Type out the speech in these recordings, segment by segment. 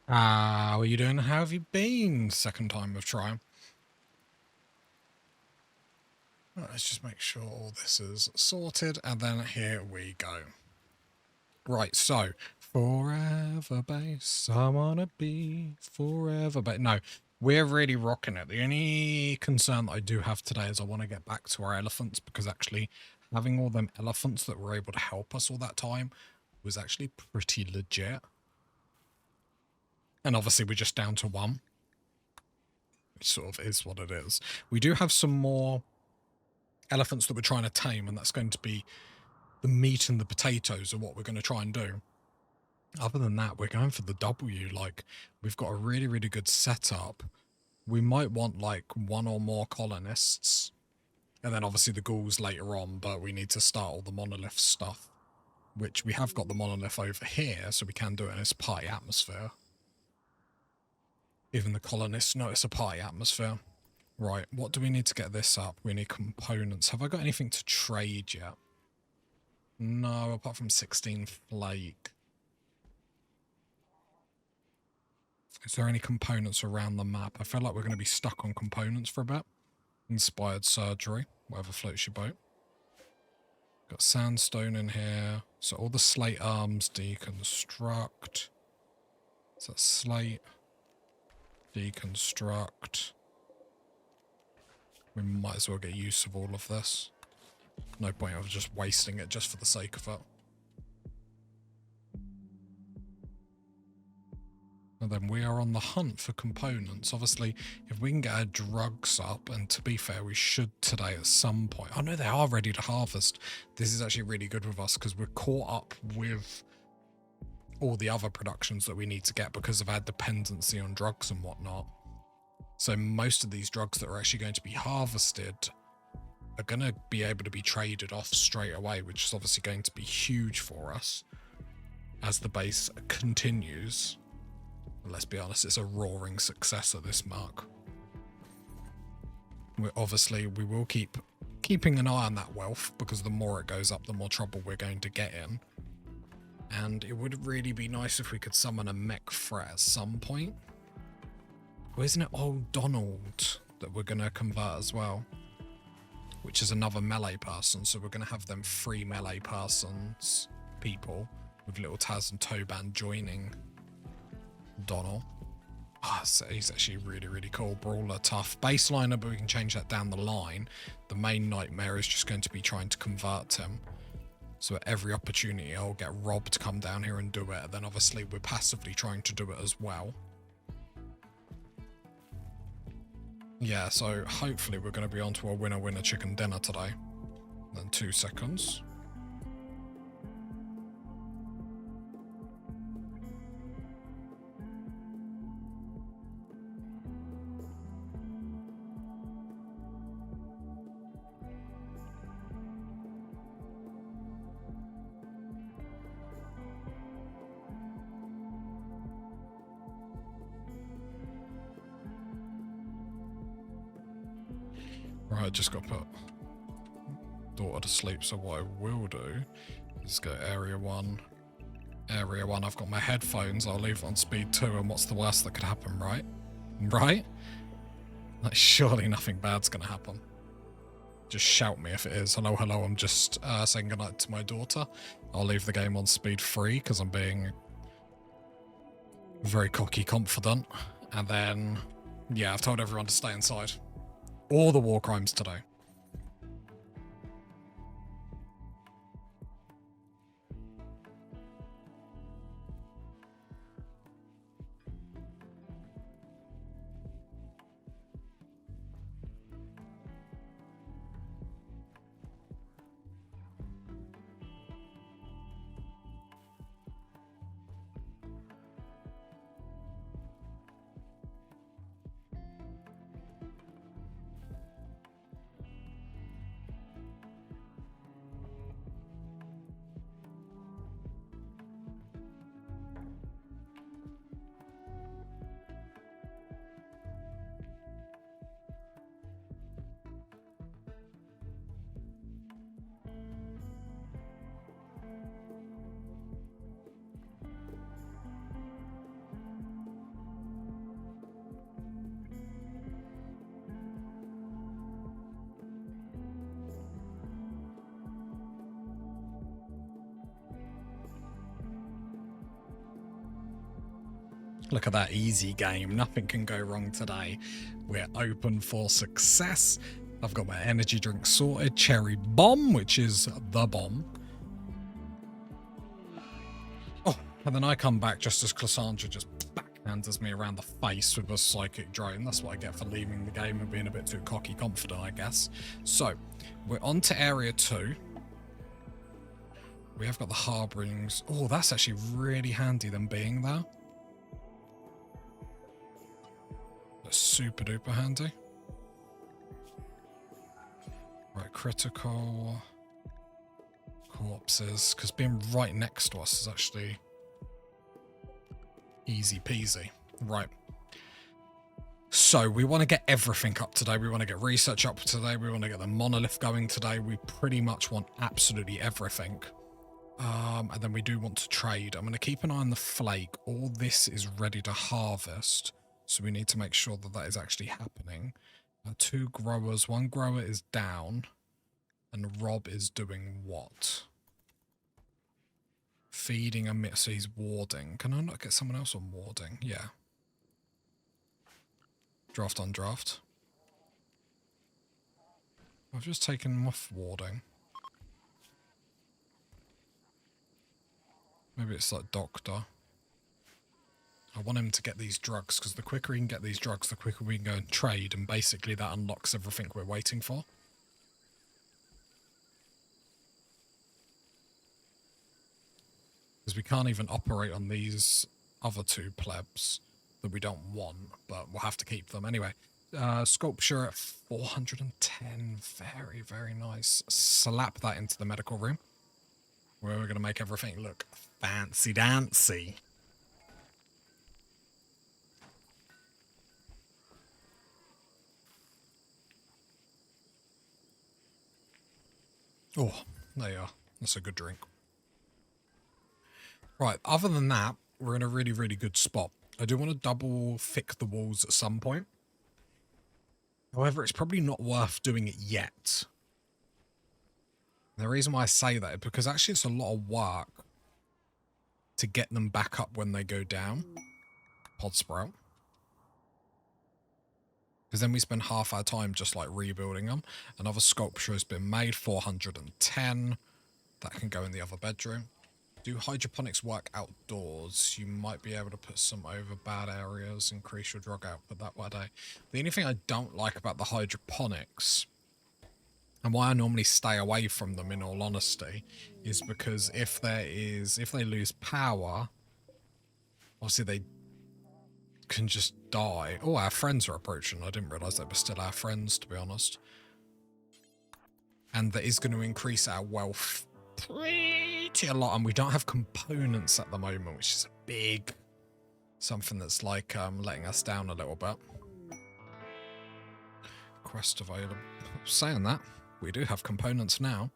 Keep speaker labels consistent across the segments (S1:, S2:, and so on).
S1: How are you doing? How have you been? Second time of trying. Let's just make sure all this is sorted, and then here we go. Right, so forever base, I wanna be forever base. No, we're really rocking it. The only concern that I do have today is I want to get back to our elephants, because actually having all them elephants that were able to help us all that time was actually pretty legit. And obviously we're just down to one. It sort of is what it is. We do have some more elephants that we're trying to tame, and that's going to be the meat and the potatoes of what we're going to try and do. Other than that, we're going for the W. Like, we've got a really, really good setup. We might want like one or more colonists, and then obviously the ghouls later on, but we need to start all the monolith stuff, which we have got the monolith over here, so we can do it in its party atmosphere. Even the colonists know it's a party atmosphere. Right, what do we need to get this up? We need components. Have I got anything to trade yet? No, apart from 16 flake. Is there any components around the map? I feel like we're going to be stuck on components for a bit. Inspired surgery, whatever floats your boat. Got sandstone in here. So all the slate arms deconstruct. Is that slate? Deconstruct. We might as well get use of all of this. No point of just wasting it just for the sake of it. And then we are on the hunt for components. Obviously, if we can get our drugs up, and to be fair, we should today at some point. Oh no, they are ready to harvest. This is actually really good with us because we're caught up with all the other productions that we need to get because of our dependency on drugs and whatnot. So most of these drugs that are actually going to be harvested are going to be able to be traded off straight away, which is obviously going to be huge for us as the base continues. Let's be honest, it's a roaring success at this mark. We will keeping an eye on that wealth, because the more it goes up, the more trouble we're going to get in. And it would really be nice if we could summon a mech threat at some point. Well, isn't it old Donald that we're going to convert as well? Which is another melee person, so we're going to have them 3 melee people, with little Taz and Toban joining Donald. Oh, so he's actually really, really cool. Brawler, tough. Baseliner, but we can change that down the line. The main nightmare is just going to be trying to convert him. So at every opportunity, I'll get Rob to come down here and do it. And then obviously we're passively trying to do it as well. Yeah, so hopefully we're going to be onto a winner-winner chicken dinner today. Then 2 seconds. Right, I just got to put daughter to sleep, so what I will do is go area 1. Area 1, I've got my headphones, I'll leave it on speed 2, and what's the worst that could happen, right? Right? Like, surely nothing bad's gonna happen. Just shout me if it is. Hello, hello, I'm just saying goodnight to my daughter. I'll leave the game on speed 3, because I'm being very cocky confident. And then, yeah, I've told everyone to stay inside. All the war crimes today. Look at that easy game. Nothing can go wrong today. We're open for success. I've got my energy drink sorted. Cherry bomb, which is the bomb. Oh, and then I come back just as Cassandra just backhanders me around the face with a psychic drone. That's what I get for leaving the game and being a bit too cocky confident, I guess. So, we're on to area 2. We have got the harborings. Oh, that's actually really handy, them being there. That's super duper handy. Right, critical. Corpses. Because being right next to us is actually easy peasy. Right. So we want to get everything up today. We want to get research up today. We want to get the monolith going today. We pretty much want absolutely everything. And then we do want to trade. I'm going to keep an eye on the flake. All this is ready to harvest. So we need to make sure that that is actually happening. 2 growers. 1 grower is down. And Rob is doing what? Feeding a mix. So he's warding. Can I not get someone else on warding? Yeah. Draft on draft. I've just taken him off warding. Maybe it's like doctor. I want him to get these drugs, because the quicker he can get these drugs, the quicker we can go and trade, and basically that unlocks everything we're waiting for. Because we can't even operate on these other 2 plebs that we don't want, but we'll have to keep them. Anyway, sculpture at 410. Very, very nice. Slap that into the medical room, where we're going to make everything look fancy dancy. Oh, there you are. That's a good drink. Right, other than that, we're in a really, really good spot. I do want to double thick the walls at some point. However, it's probably not worth doing it yet. The reason why I say that is because actually it's a lot of work to get them back up when they go down. Pod sprout. Because then we spend half our time just like rebuilding them. Another sculpture has been made, 410. That can go in the other bedroom. Do hydroponics work outdoors? You might be able to put some over bad areas, increase your drug output that way. The only thing I don't like about the hydroponics, and why I normally stay away from them in all honesty, is because if they lose power, obviously they can just die. Oh, our friends are approaching. I didn't realise they were still our friends, to be honest. And that is going to increase our wealth pretty a lot, and we don't have components at the moment, which is a big something that's like letting us down a little bit. Quest available. Saying that, we do have components now,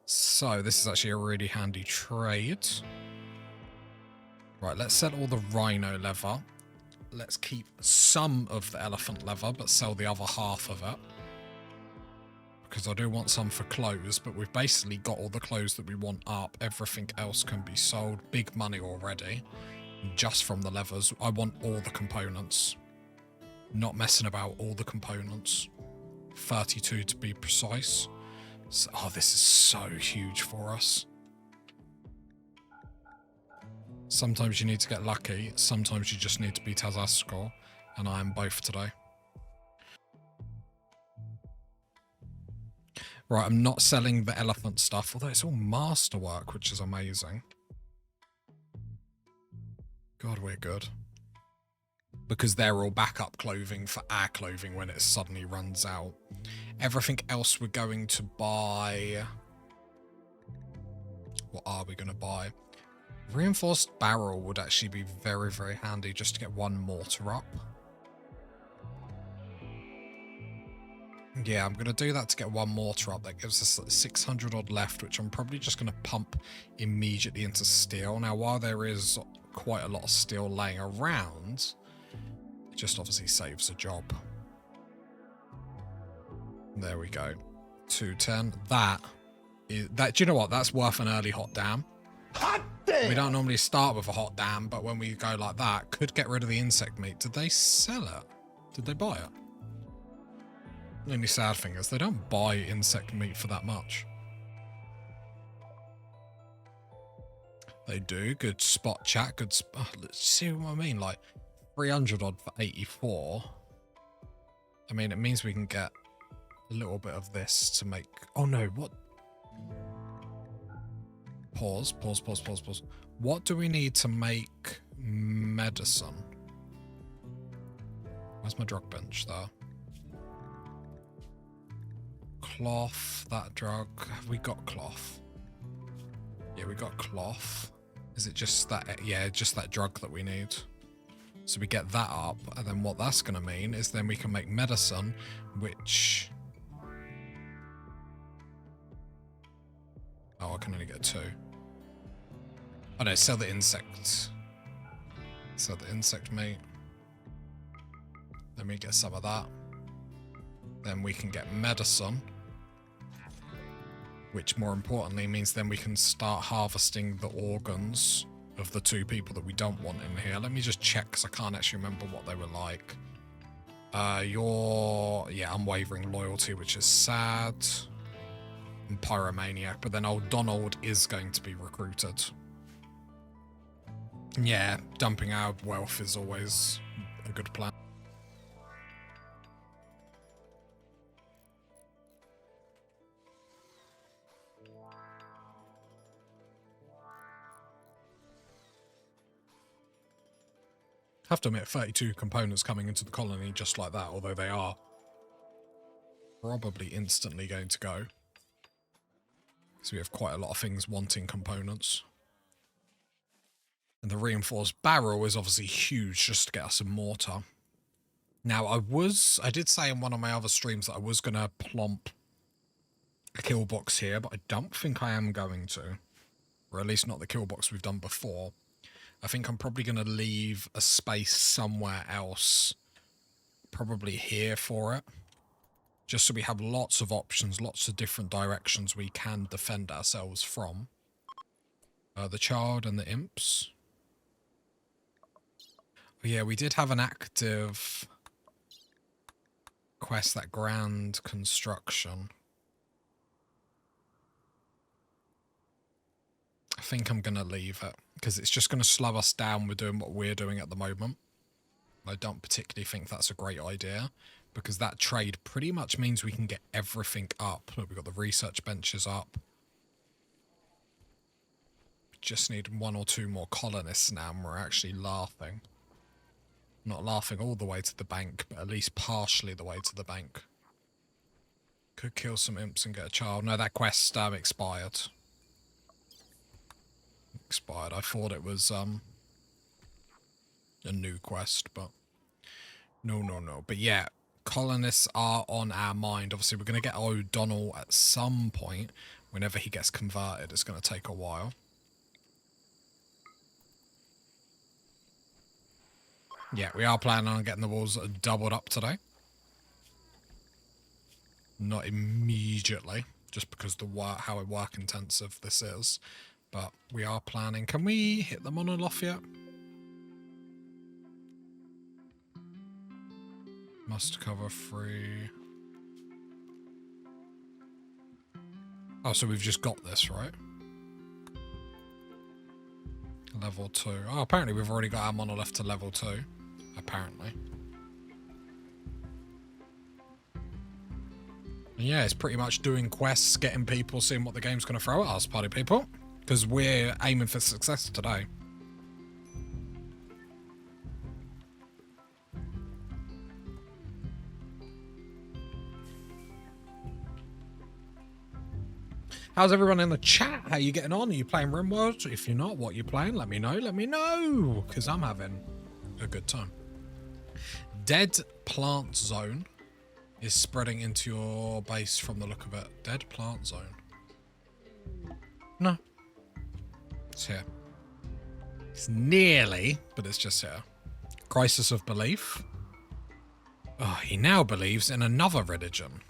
S1: so this is actually a really handy trade. Right, let's sell all the rhino leather. Let's keep some of the elephant leather, but sell the other half of it. Because I do want some for clothes, but we've basically got all the clothes that we want up. Everything else can be sold. Big money already. Just from the levers. I want all the components. Not messing about, all the components. 32 to be precise. So, oh, this is so huge for us. Sometimes you need to get lucky. Sometimes you just need to be Tazastical. And I am both today. Right, I'm not selling the elephant stuff, although it's all masterwork, which is amazing. God, we're good. Because they're all backup clothing for our clothing when it suddenly runs out. Everything else we're going to buy... What are we going to buy? Reinforced barrel would actually be very, very handy just to get 1 mortar up. Yeah, I'm going to do that to get 1 mortar up. That gives us 600 odd left, which I'm probably just going to pump immediately into steel. Now, while there is quite a lot of steel laying around, it just obviously saves a job. There we go. 210. That is... Do you know what? That's worth an early hot damn.
S2: Hot damn!
S1: We don't normally start with a hot damn, but when we go like that, could get rid of the insect meat. Did they sell it? Did they buy it? The only sad thing is they don't buy insect meat for that much. They do. Good spot, chat. Good spot. Let's see what I mean. Like 300 odd for 84. I mean, it means we can get a little bit of this to make... Oh no, what? Pause. What do we need to make medicine? Where's my drug bench there? Cloth, that drug. Have we got cloth? Yeah, we got cloth. Is it just that? Yeah, just that drug that we need. So we get that up, and then what that's going to mean is then we can make medicine, which... Oh, I can only get 2. Oh no, sell the insect. Sell the insect meat. Then we get some of that. Then we can get medicine. Which more importantly means then we can start harvesting the organs of the 2 people that we don't want in here. Let me just check because I can't actually remember what they were like. Yeah, unwavering loyalty, which is sad. And pyromaniac, but then old Donald is going to be recruited. Yeah, dumping our wealth is always a good plan. Have to admit, 32 components coming into the colony just like that, although they are probably instantly going to go. So we have quite a lot of things wanting components. And the reinforced barrel is obviously huge just to get us a mortar. Now, I did say in one of my other streams that I was going to plump a kill box here, but I don't think I am going to. Or at least not the kill box we've done before. I think I'm probably going to leave a space somewhere else, probably here for it. Just so we have lots of options, lots of different directions we can defend ourselves from. The child and the imps. Oh, yeah, we did have an active quest, that grand construction. I think I'm going to leave it, because it's just going to slow us down with doing what we're doing at the moment. I don't particularly think that's a great idea, because that trade pretty much means we can get everything up. Look, we've got the research benches up. We just need 1 or 2 more colonists now, and we're actually laughing. Not laughing all the way to the bank, but at least partially the way to the bank. Could kill some imps and get a child. No, that quest expired. I thought it was a new quest, but no. But yeah, colonists are on our mind. Obviously, we're going to get O'Donnell at some point. Whenever he gets converted, it's going to take a while. Yeah, we are planning on getting the walls doubled up today. Not immediately, just because how work intensive this is. But we are planning. Can we hit the monolith yet? Must cover 3. Oh, so we've just got this, right? Level 2. Oh, apparently we've already got our monolith to level 2. Apparently. And yeah, it's pretty much doing quests, getting people, seeing what the game's going to throw at us, party people. Because we're aiming for success today. How's everyone in the chat? How you getting on? Are you playing Rimworld? If you're not, what you're playing, let me know. Let me know. Because I'm having a good time. Dead plant zone is spreading into your base from the look of it. Dead plant zone. No. It's here. It's nearly, but it's just here. Crisis of belief. Oh, he now believes in another religion.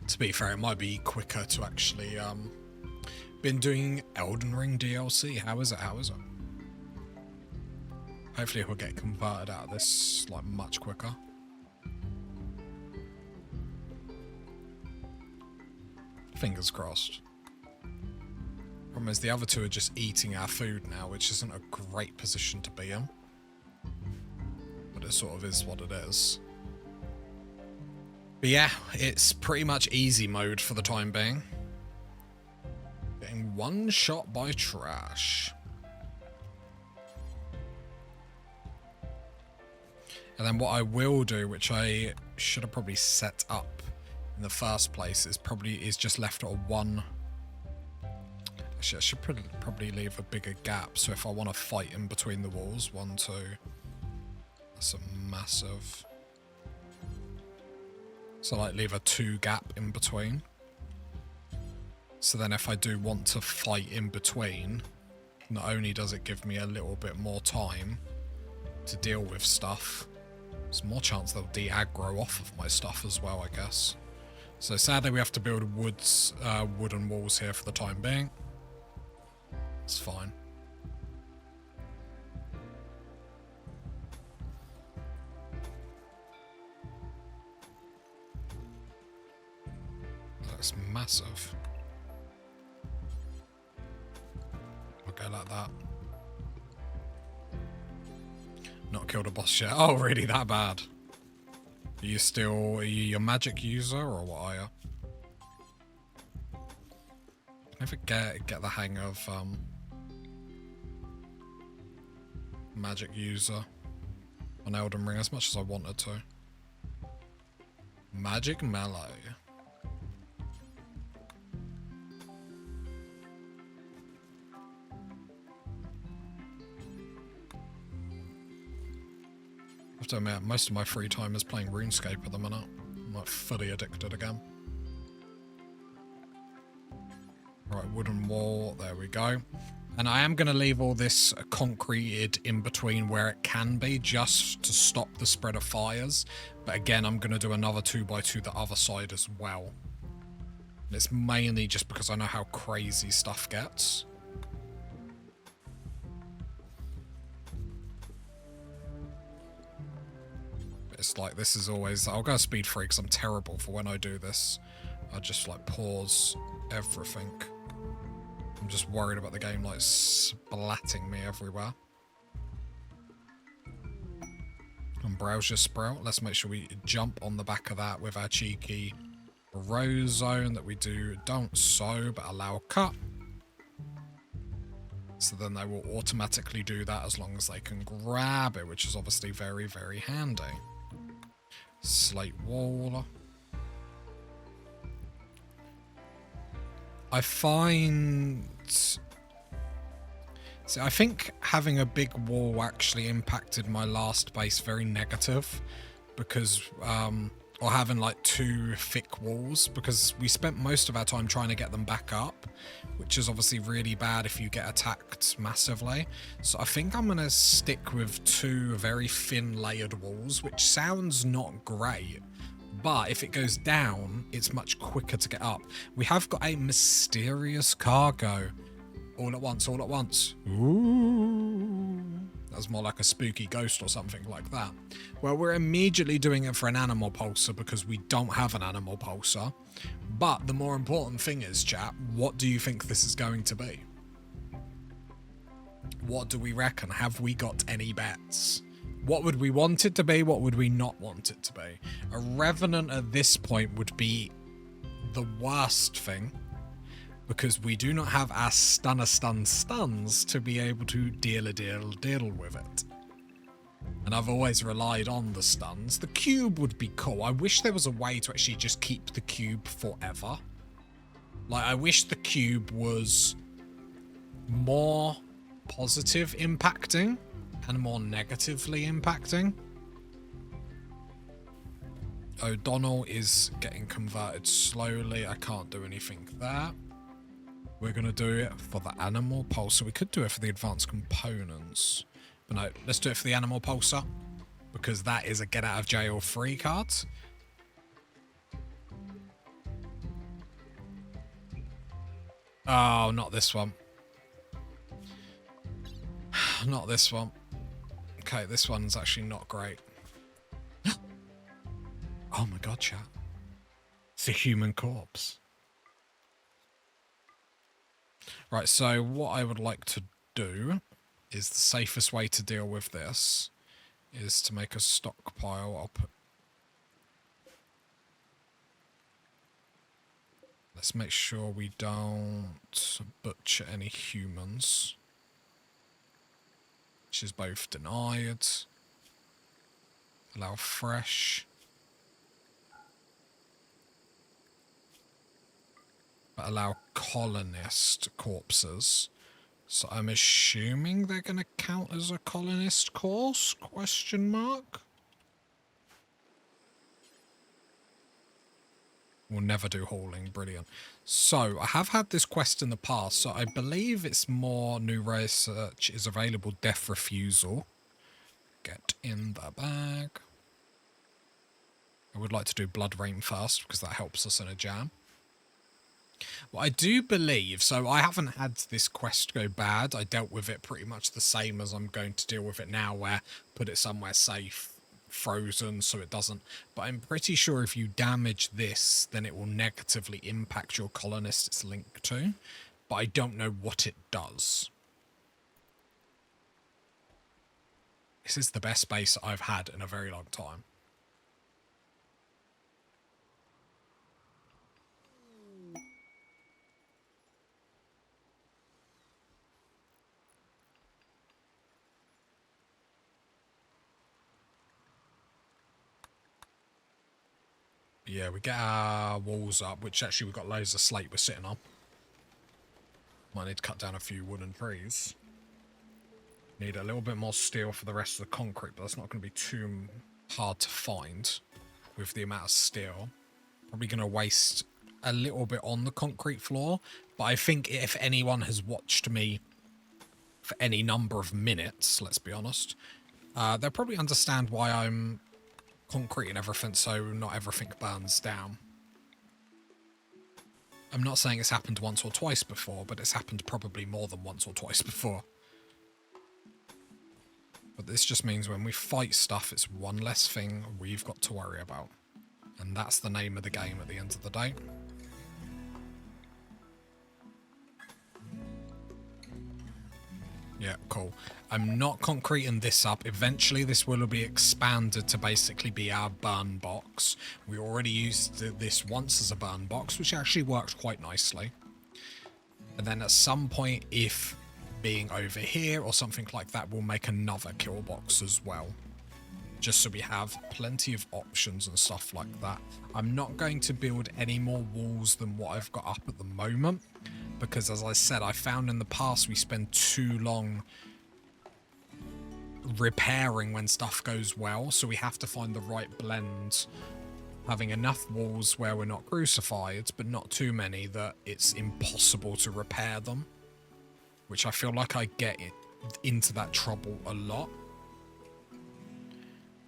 S1: To be fair, it might be quicker to actually been doing Elden Ring DLC. How is it? How is it? Hopefully he'll get converted out of this like much quicker. Fingers crossed. Problem is the other two are just eating our food now, which isn't a great position to be in. But it sort of is what it is. But yeah, it's pretty much easy mode for the time being. Getting one shot by trash. And then what I will do, which I should have probably set up in the first place, is just left at a one. Actually, I should probably leave a bigger gap. So if I want to fight in between the walls, 1, 2, that's a massive. So like leave a 2 gap in between. So then if I do want to fight in between, not only does it give me a little bit more time to deal with stuff, there's more chance they'll de-aggro off of my stuff as well, I guess. So sadly we have to build wooden walls here for the time being. It's fine. That's massive. Okay, like that. Not killed a boss yet. Oh, really? That bad? Are you a magic user or what are you? I never get the hang of magic user on Elden Ring as much as I wanted to. Magic melee. I have to admit, most of my free time is playing RuneScape at the minute. I'm like fully addicted again. Right, wooden wall, there we go. And I am going to leave all this concreted in between where it can be, just to stop the spread of fires. But again, I'm going to do another 2x2 the other side as well. And it's mainly just because I know how crazy stuff gets. It's like, this is always, I'll go speed 3 because I'm terrible for when I do this. I just like pause everything. I'm just worried about the game like splatting me everywhere. And browser sprout, let's make sure we jump on the back of that with our cheeky row zone that we don't sow but allow cut. So then they will automatically do that as long as they can grab it, which is obviously very, very handy. Slate wall. I find... See, I think having a big wall actually impacted my last base very negative because... or having like 2 thick walls, because we spent most of our time trying to get them back up, which is obviously really bad if you get attacked massively. So I think I'm going to stick with 2 very thin layered walls, which sounds not great. But if it goes down, it's much quicker to get up. We have got a mysterious cargo. All at once, all at once. Ooh. That's more like a spooky ghost or something like that. Well, we're immediately doing it for an animal pulsar because we don't have an animal pulsar. But the more important thing is, chat, what do you think this is going to be? What do we reckon? Have we got any bets? What would we want it to be? What would we not want it to be? A Revenant at this point would be the worst thing, because we do not have our stuns to be able to deal with it. And I've always relied on the stuns. The cube would be cool. I wish there was a way to actually just keep the cube forever. Like, I wish the cube was more positive impacting and more negatively impacting. O'Donnell is getting converted slowly. I can't do anything there. We're going to do it for the animal pulsar. We could do it for the advanced components. But no, let's do it for the animal pulsar, because that is a get out of jail free card. Oh, not this one. Not this one. Okay, this one's actually not great. Oh my god, chat. It's a human corpse. Right, so what I would like to do is the safest way to deal with this is to make a stockpile. I'll put... Let's make sure we don't butcher any humans. Which is both denied. Allow fresh. But allow colonist corpses. So I'm assuming they're going to count as a colonist course? Question mark? We'll never do hauling. Brilliant. So I have had this quest in the past. So I believe it's more new research is available. Death refusal. Get in the bag. I would like to do blood rain first because that helps us in a jam. Well, I do believe, so I haven't had this quest go bad. I dealt with it pretty much the same as I'm going to deal with it now, where put it somewhere safe, frozen, so it doesn't. But I'm pretty sure if you damage this, then it will negatively impact your colonist it's linked to. But I don't know what it does. This is the best base I've had in a very long time. Yeah, we get our walls up, which actually we've got loads of slate we're sitting on. Might need to cut down a few wooden trees. Need a little bit more steel for the rest of the concrete, but that's not going to be too hard to find with the amount of steel. Probably going to waste a little bit on the concrete floor, but I think if anyone has watched me for any number of minutes, let's be honest, they'll probably understand why I'm concreting everything so not everything burns down. I'm not saying it's happened once or twice before, but it's happened probably more than once or twice before. But this just means when we fight stuff, it's one less thing we've got to worry about. And that's the name of the game at the end of the day. Yeah, cool. I'm not concreting this up. Eventually this will be expanded to basically be our burn box. We already used this once as a burn box, which actually worked quite nicely. And then at some point, if being over here or something like that, we'll make another kill box as well. Just so we have plenty of options and stuff like that. I'm not going to build any more walls than what I've got up at the moment. Because as I said, I found in the past we spend too long repairing when stuff goes well. So we have to find the right blend. Having enough walls where we're not crucified, but not too many that it's impossible to repair them. Which I feel like I get into that trouble a lot.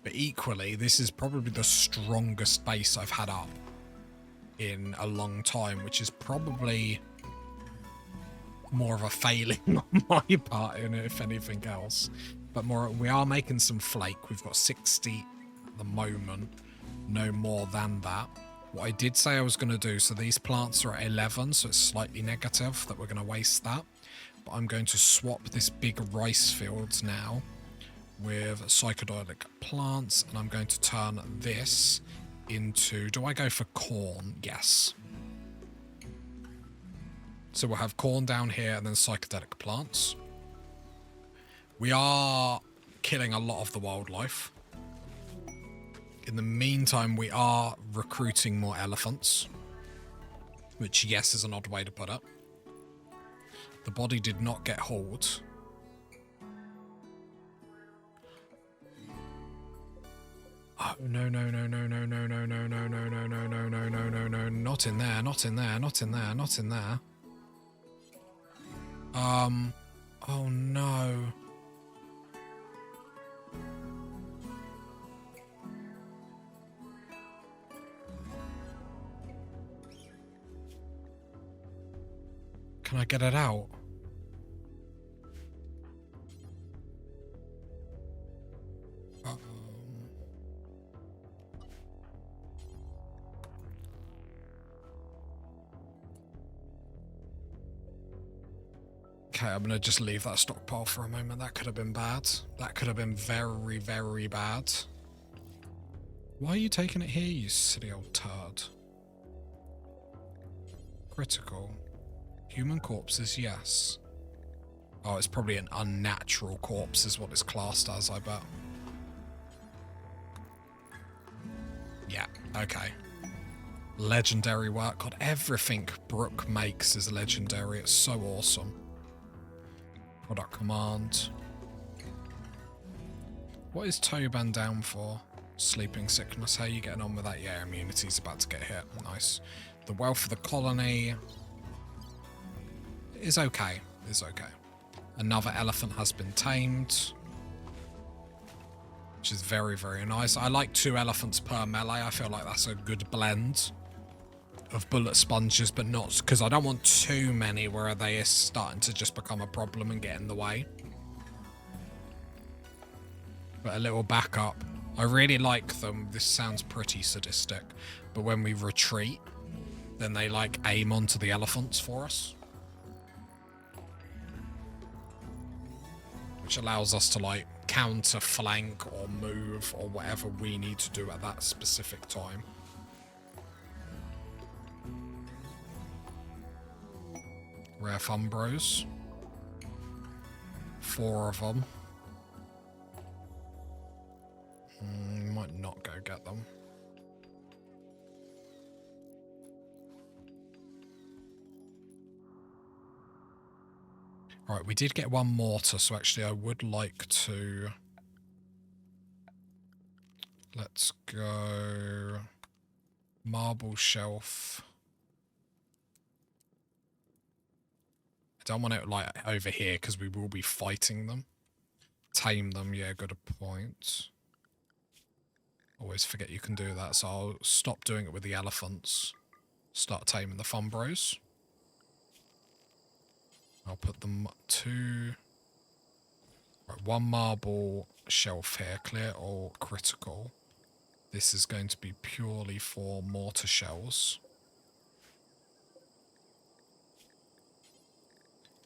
S1: But equally, this is probably the strongest base I've had up in a long time, which is probably more of a failing on my part in it, if anything else. But more, we are making some flake. We've got 60 at the moment, no more than that. What I did say I was going to do, so these plants are at 11, so it's slightly negative that we're going to waste that. But I'm going to swap this big rice field now with psychedelic plants, and I'm going to turn this into... Do I go for corn? Yes. So we'll have corn down here and then psychedelic plants. We are killing a lot of the wildlife. In the meantime, we are recruiting more elephants. Which, yes, is an odd way to put it. The body did not get hauled. Oh, no, no, no, no, no, no, no, no, no, no, no, no, no, no, no, no, no, not in there, not in there, not in there, not in there. Oh no. Can I get it out? Okay, I'm gonna just leave that stockpile for a moment. That could have been bad. That could have been very, very bad. Why are you taking it here, you silly old turd? Critical. Human corpses, yes. Oh, it's probably an unnatural corpse is what it's classed as, I bet. Yeah, okay. Legendary work. God, everything Brooke makes is legendary. It's so awesome. Product command. What is Toban down for? Sleeping sickness. How are you getting on with that? Yeah, immunity's about to get hit. Nice. The wealth of the colony is okay. Is okay. Another elephant has been tamed, which is very, very nice. I like 2 elephants per melee. I feel like that's a good blend of bullet sponges, but not because I don't want too many where they are starting to just become a problem and get in the way. But a little backup. I really like them. This sounds pretty sadistic, but when we retreat, then they like aim onto the elephants for us, which allows us to like counter flank or move or whatever we need to do at that specific time. Rare Fumbros. 4 of them. Might not go get them. Alright, we did get 1 mortar, so actually I would like to... Let's go... Marble shelf. I don't want it like over here because we will be fighting them. Tame them, yeah, good a point. Always forget you can do that, so I'll stop doing it with the elephants. Start taming the Fumbros. I'll put them 2... Right, 1 marble shelf here, clear all critical. This is going to be purely for mortar shells.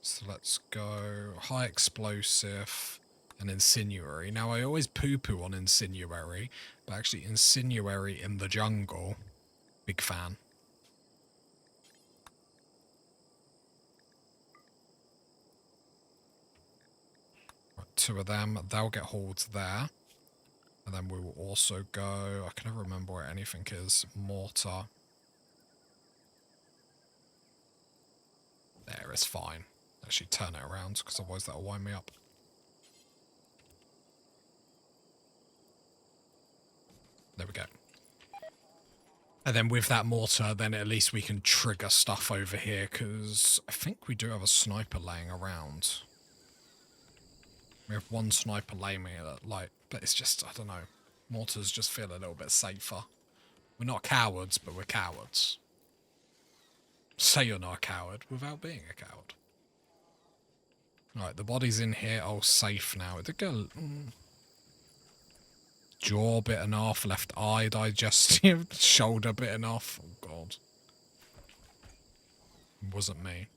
S1: So let's go high explosive and incendiary. Now I always poo-poo on incendiary, but actually incendiary in the jungle, big fan. Right, 2 of them, they'll get hauled there. And then we will also go, I can never remember where anything is, mortar. There, it's fine. Actually turn it around, because otherwise that'll wind me up. There we go. And then with that mortar, then at least we can trigger stuff over here, because I think we do have a sniper laying around. We have 1 sniper laying like, but it's just, I don't know. Mortars just feel a little bit safer. We're not cowards, but we're cowards. Say you're not a coward without being a coward. Right, the body's in here, all safe now. It did go... Jaw bitten off, left eye digestive, shoulder bitten off. Oh god. It wasn't me.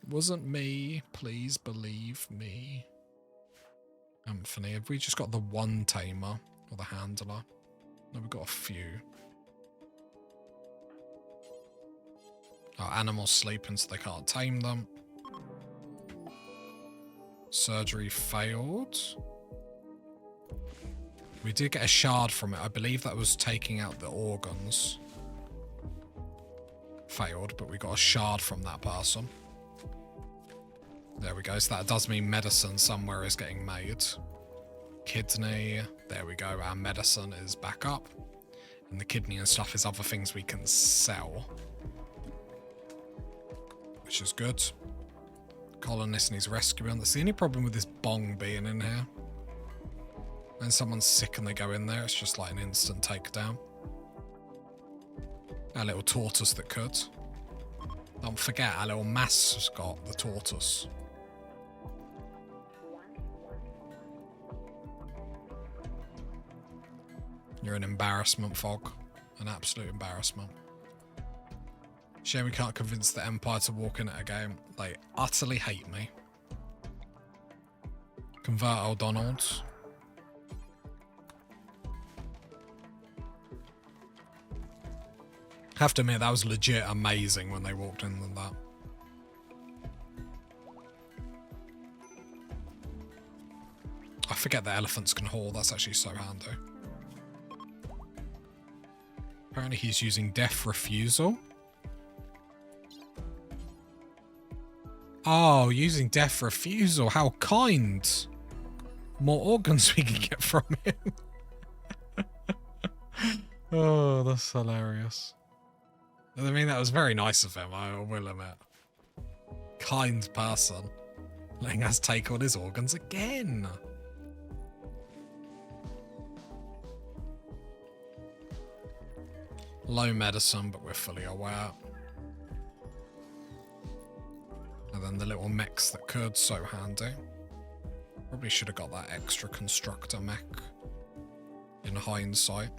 S1: It wasn't me. Please believe me. Anthony, have we just got the 1 tamer? Or the handler? No, we've got a few. Our animals sleeping so they can't tame them. Surgery failed. We did get a shard from it. I believe that was taking out the organs. Failed, but we got a shard from that person. There we go. So that does mean medicine somewhere is getting made. Kidney. There we go. Our medicine is back up. And the kidney and stuff is other things we can sell. Which is good. Colonist needs rescuing. That's the only problem with this bong being in here. When someone's sick and they go in there, it's just like an instant takedown. A little tortoise that could. Don't forget our little mascot, the tortoise. You're an embarrassment, Fog. An absolute embarrassment. Shame we can't convince the Empire to walk in it again. They utterly hate me. Convert O'Donnell's. Have to admit, that was legit amazing when they walked in with that. I forget that elephants can haul. That's actually so handy. Apparently he's using death refusal. Oh, using death refusal. How kind. More organs we can get from him. Oh, that's hilarious. I mean, that was very nice of him, I will admit. Kind person. Letting us take all his organs again. Low medicine, but we're fully aware. And then the little mechs that could, so handy. Probably should have got that extra constructor mech in hindsight.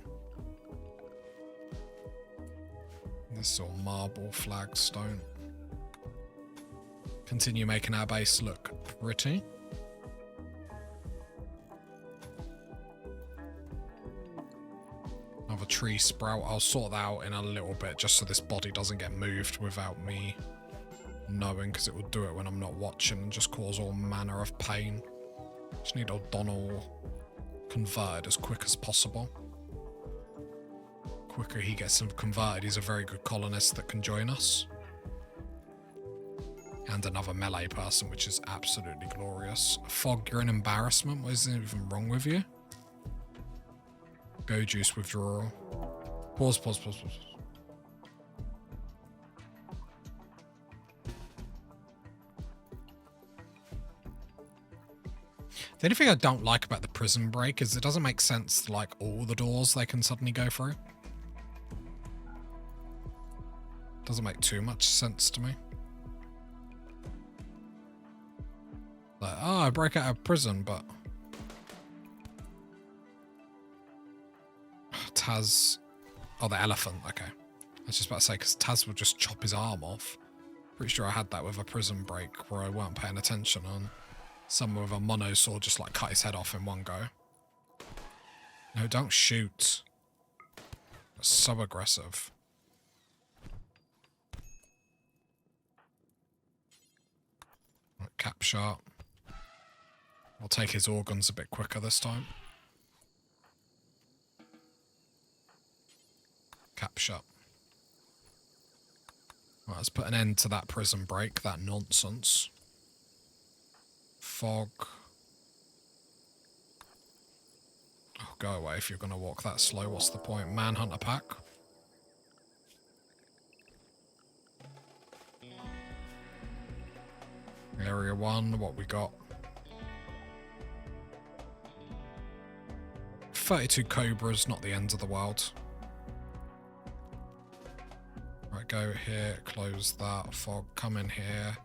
S1: This all marble flagstone. Continue making our base look pretty. Another tree sprout. I'll sort that out in a little bit just so this body doesn't get moved without me knowing, because it will do it when I'm not watching and just cause all manner of pain. Just need O'Donnell converted as quick as possible. Quicker he gets him converted, he's a very good colonist that can join us. And another melee person, which is absolutely glorious. Fog, you're an embarrassment. What is even wrong with you? Go juice withdrawal. Pause, pause, pause, pause. The only thing I don't like about the prison break is it doesn't make sense, like, all the doors they can suddenly go through. Doesn't make too much sense to me. Like, oh, I break out of prison, but... Taz... Oh, the elephant, okay. I was just about to say, because Taz would just chop his arm off. Pretty sure I had that with a prison break where I weren't paying attention on. Someone with a monosaw just like cut his head off in one go. No, don't shoot. That's so aggressive. Right, cap shot. We'll take his organs a bit quicker this time. Cap shot. Right, let's put an end to that prison break, that nonsense. Fog. Oh, go away if you're going to walk that slow. What's the point? Manhunter pack. Area 1, what we got? 32 cobras, not the end of the world. Right, go here, close that. Fog, come in here.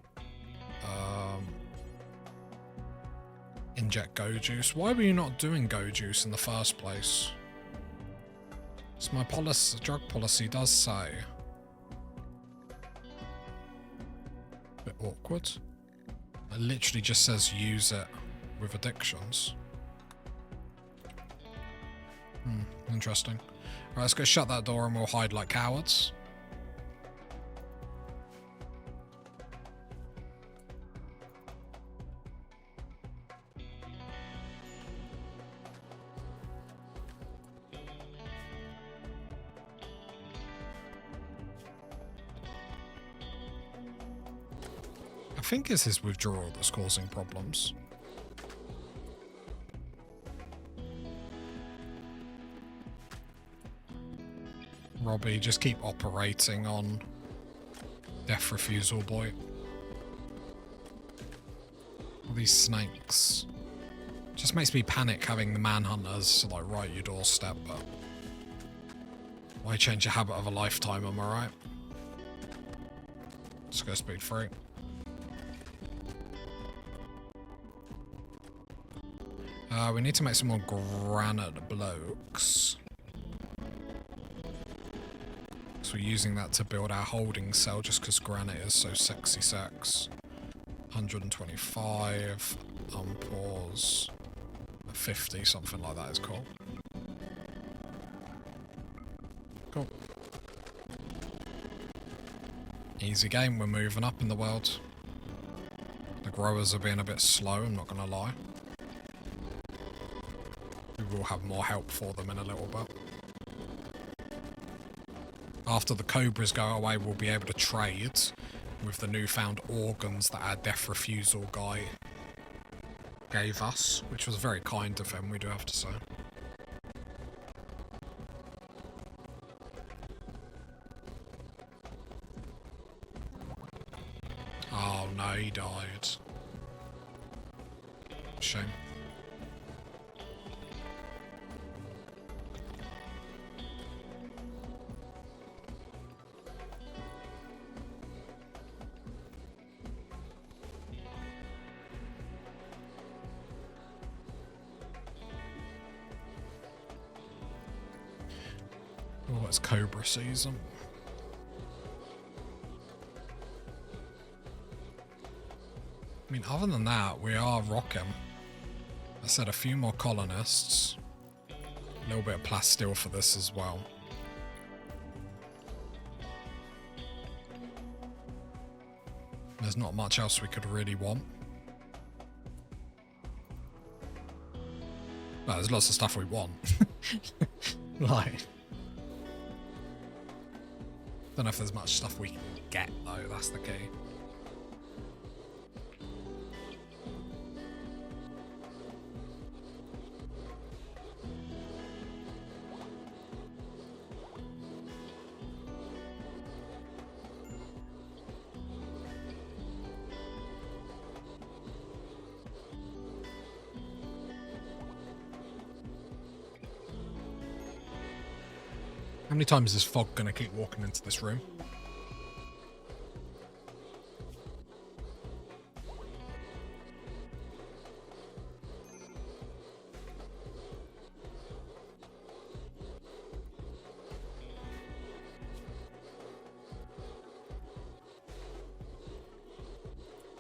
S1: Inject go juice. Why were you not doing go juice in the first place? As my drug policy does say. Bit awkward. It literally just says use it with addictions. Interesting. Alright, let's go shut that door and we'll hide like cowards. I think it's his withdrawal that's causing problems. Robbie, just keep operating on death refusal, boy. All these snakes. Just makes me panic having the manhunters like right at your doorstep, but why change a habit of a lifetime, am I right? Let's go speed 3. We need to make some more granite blocks. So we're using that to build our holding cell just because granite is so sexy sex. 125, pause, 50, something like that is cool. Cool. Easy game, we're moving up in the world. The growers are being a bit slow, I'm not gonna lie. We will have more help for them in a little bit. After the cobras go away, we'll be able to trade with the newfound organs that our death refusal guy gave us, which was very kind of him, we do have to say. Oh no, he died. Shame. Oh, it's Cobra season. I mean, other than that, we are rocking. I said a few more colonists. A little bit of plasteel for this as well. There's not much else we could really want. Well, there's lots of stuff we want. Like, don't know if there's much stuff we can get though, that's the key. How many times is Fog gonna keep walking into this room?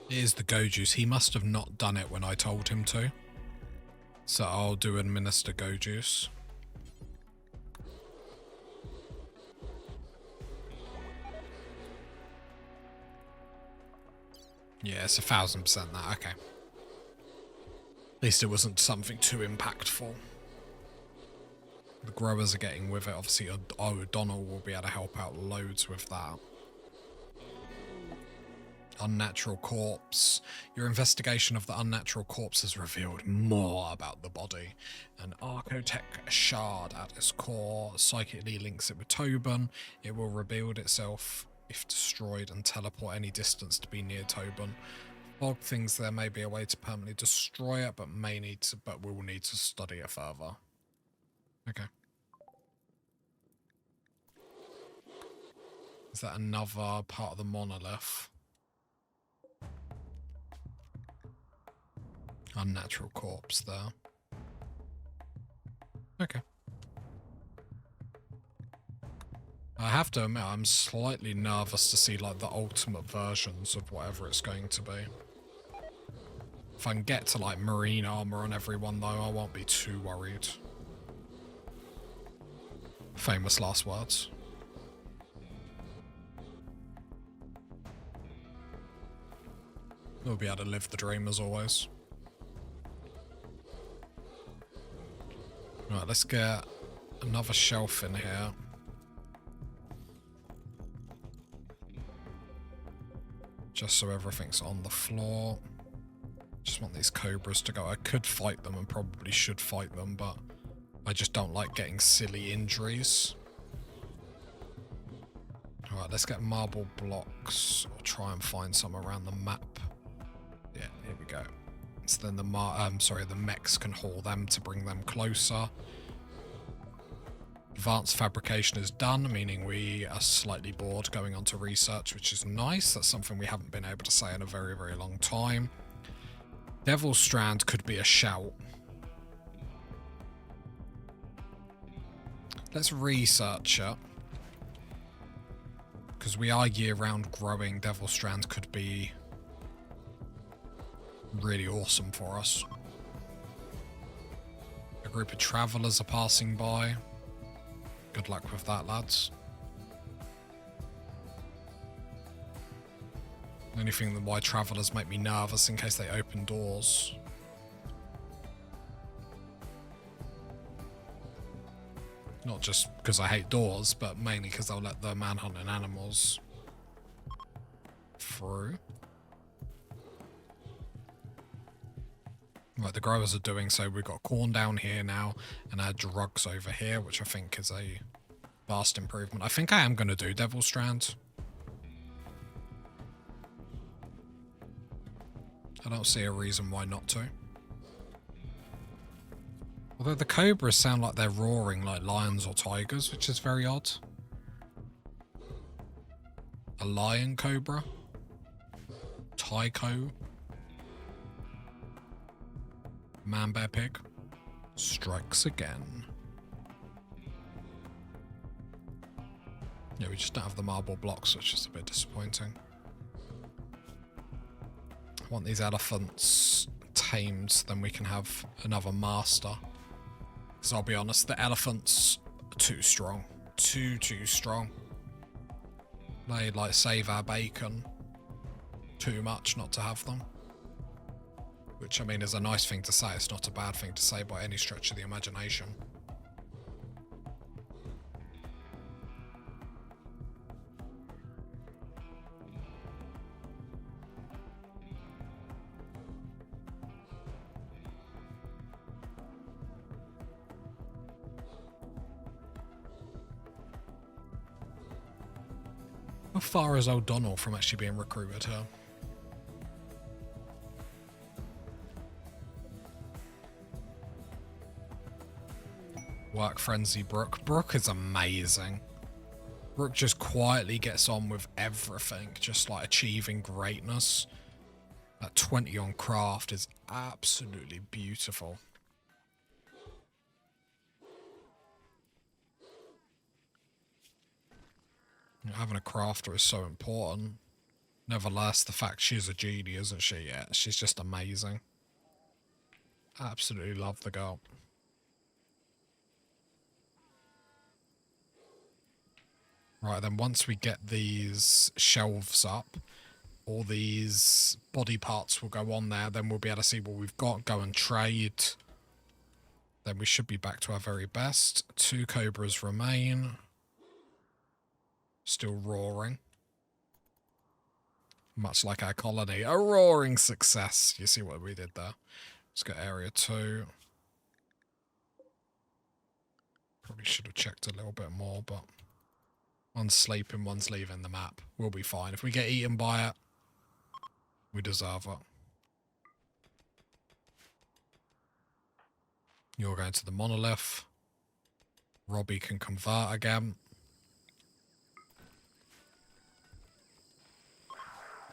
S1: It is the go juice. He must have not done it when I told him to. So I'll do administer go juice. Yeah, it's 1000% that, okay. At least it wasn't something too impactful. The growers are getting with it. Obviously, O'Donnell will be able to help out loads with that. Unnatural corpse. Your investigation of the unnatural corpse has revealed more about the body. An Archotech shard at its core psychically links it with Tobin. It will rebuild itself if destroyed and teleport any distance to be near Tobin. Fog thinks there may be a way to permanently destroy it, but we'll need to study it further. Okay. Is that another part of the monolith? Unnatural corpse there. Okay. I have to admit, I'm slightly nervous to see like the ultimate versions of whatever it's going to be. If I can get to like marine armor on everyone though, I won't be too worried. Famous last words. We'll be able to live the dream as always. Right, let's get another shelf in here. Just so everything's on the floor. Just want these cobras to go. I could fight them and probably should fight them, but I just don't like getting silly injuries. Alright, let's get marble blocks. I'll try and find some around the map. Yeah, here we go. So then the mechs can haul them to bring them closer. Advanced fabrication is done, meaning we are slightly bored going on to research, which is nice. That's something we haven't been able to say in a very, very long time. Devil's Strand could be a shout. Let's research it. Because we are year-round growing, Devil's Strand could be really awesome for us. A group of travellers are passing by. Good luck with that, lads. The only thing that why travellers make me nervous in case they open doors. Not just because I hate doors, but mainly because they'll let the manhunting animals through. Right, the growers are doing so. We've got corn down here now, and our drugs over here, which I think is a vast improvement. I think I am going to do Devil's Strand. I don't see a reason why not to. Although the cobras sound like they're roaring like lions or tigers, which is very odd. A lion cobra? Tyco? Man bear pig? Strikes again. Yeah, we just don't have the marble blocks, which is a bit disappointing. I want these elephants tamed, then we can have another master. Because I'll be honest, the elephants are too strong. Too strong. They like save our bacon too much not to have them. Which, I mean, is a nice thing to say. It's not a bad thing to say by any stretch of the imagination. How far is O'Donnell from actually being recruited here? Work frenzy Brooke. Brooke is amazing. Brooke just quietly gets on with everything, just like achieving greatness. That 20 on craft is absolutely beautiful. Having a crafter is so important. Nevertheless, the fact she's a genie, isn't she? Yeah, she's just amazing. Absolutely love the girl. Right, then once we get these shelves up, all these body parts will go on there. Then we'll be able to see what we've got, go and trade. Then we should be back to our very best. 2 cobras remain. Still roaring. Much like our colony. A roaring success. You see what we did there? Let's get area 2. Probably should have checked a little bit more, but one's sleeping, one's leaving the map. We'll be fine. If we get eaten by it, we deserve it. You're going to the monolith. Robbie can convert again.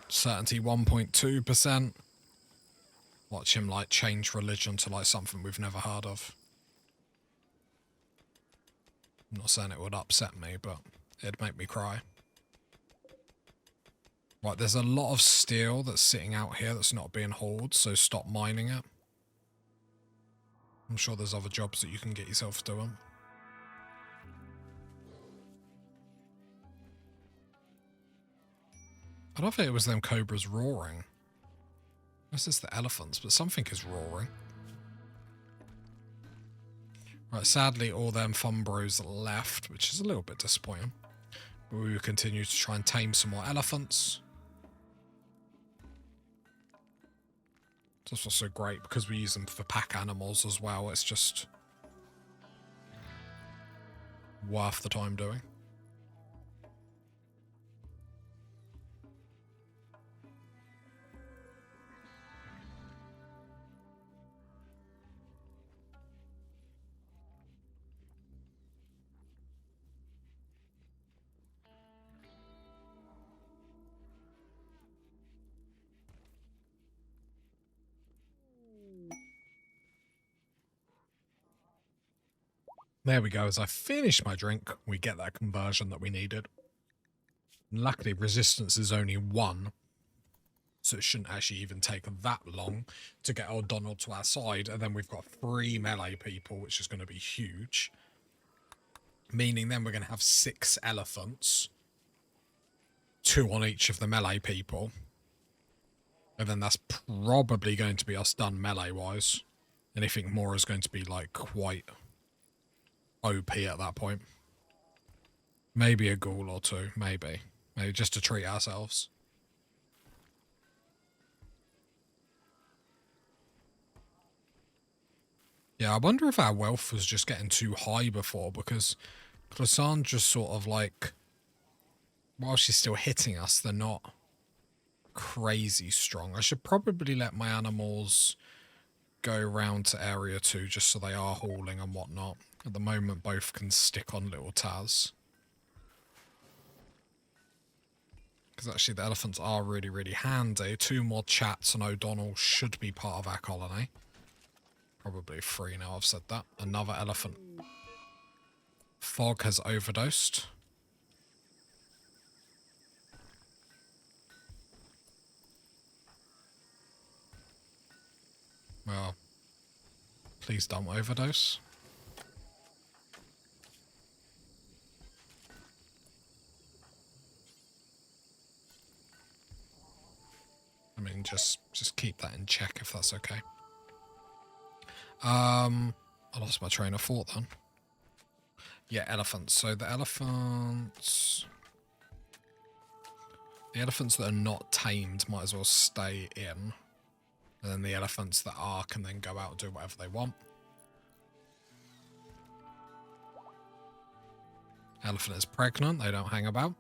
S1: Certainty 1.2%. Watch him like change religion to like something we've never heard of. I'm not saying it would upset me, but it'd make me cry. Right, there's a lot of steel that's sitting out here that's not being hauled, so stop mining it. I'm sure there's other jobs that you can get yourself doing. I don't think it was them cobras roaring. This is the elephants, but something is roaring. Right, sadly all them fun bros left, which is a little bit disappointing. But we will continue to try and tame some more elephants. That's also great because we use them for pack animals as well. It's just worth the time doing. There we go. As I finish my drink, we get that conversion that we needed. Luckily, resistance is only 1, so it shouldn't actually even take that long to get old Donald to our side. And then we've got 3 melee people, which is going to be huge. Meaning then we're going to have 6 elephants, 2 on each of the melee people. And then that's probably going to be us done melee-wise. Anything more is going to be, like, quite OP at that point. Maybe a ghoul or 2, maybe. Maybe just to treat ourselves. Yeah, I wonder if our wealth was just getting too high before, because Cassandra just sort of, like, while she's still hitting us, they're not crazy strong. I should probably let my animals go round to area 2 just so they are hauling and whatnot. At the moment, both can stick on little Taz. Because actually the elephants are really, really handy. 2 more chats and O'Donnell should be part of our colony. Probably 3 now I've said that. Another elephant. Fog has overdosed. Well, please don't overdose. I mean, just keep that in check if that's okay. I lost my train of thought then. Yeah, elephants. So the elephants that are not tamed might as well stay in. And then the elephants that are can then go out and do whatever they want. Elephant is pregnant. They don't hang about.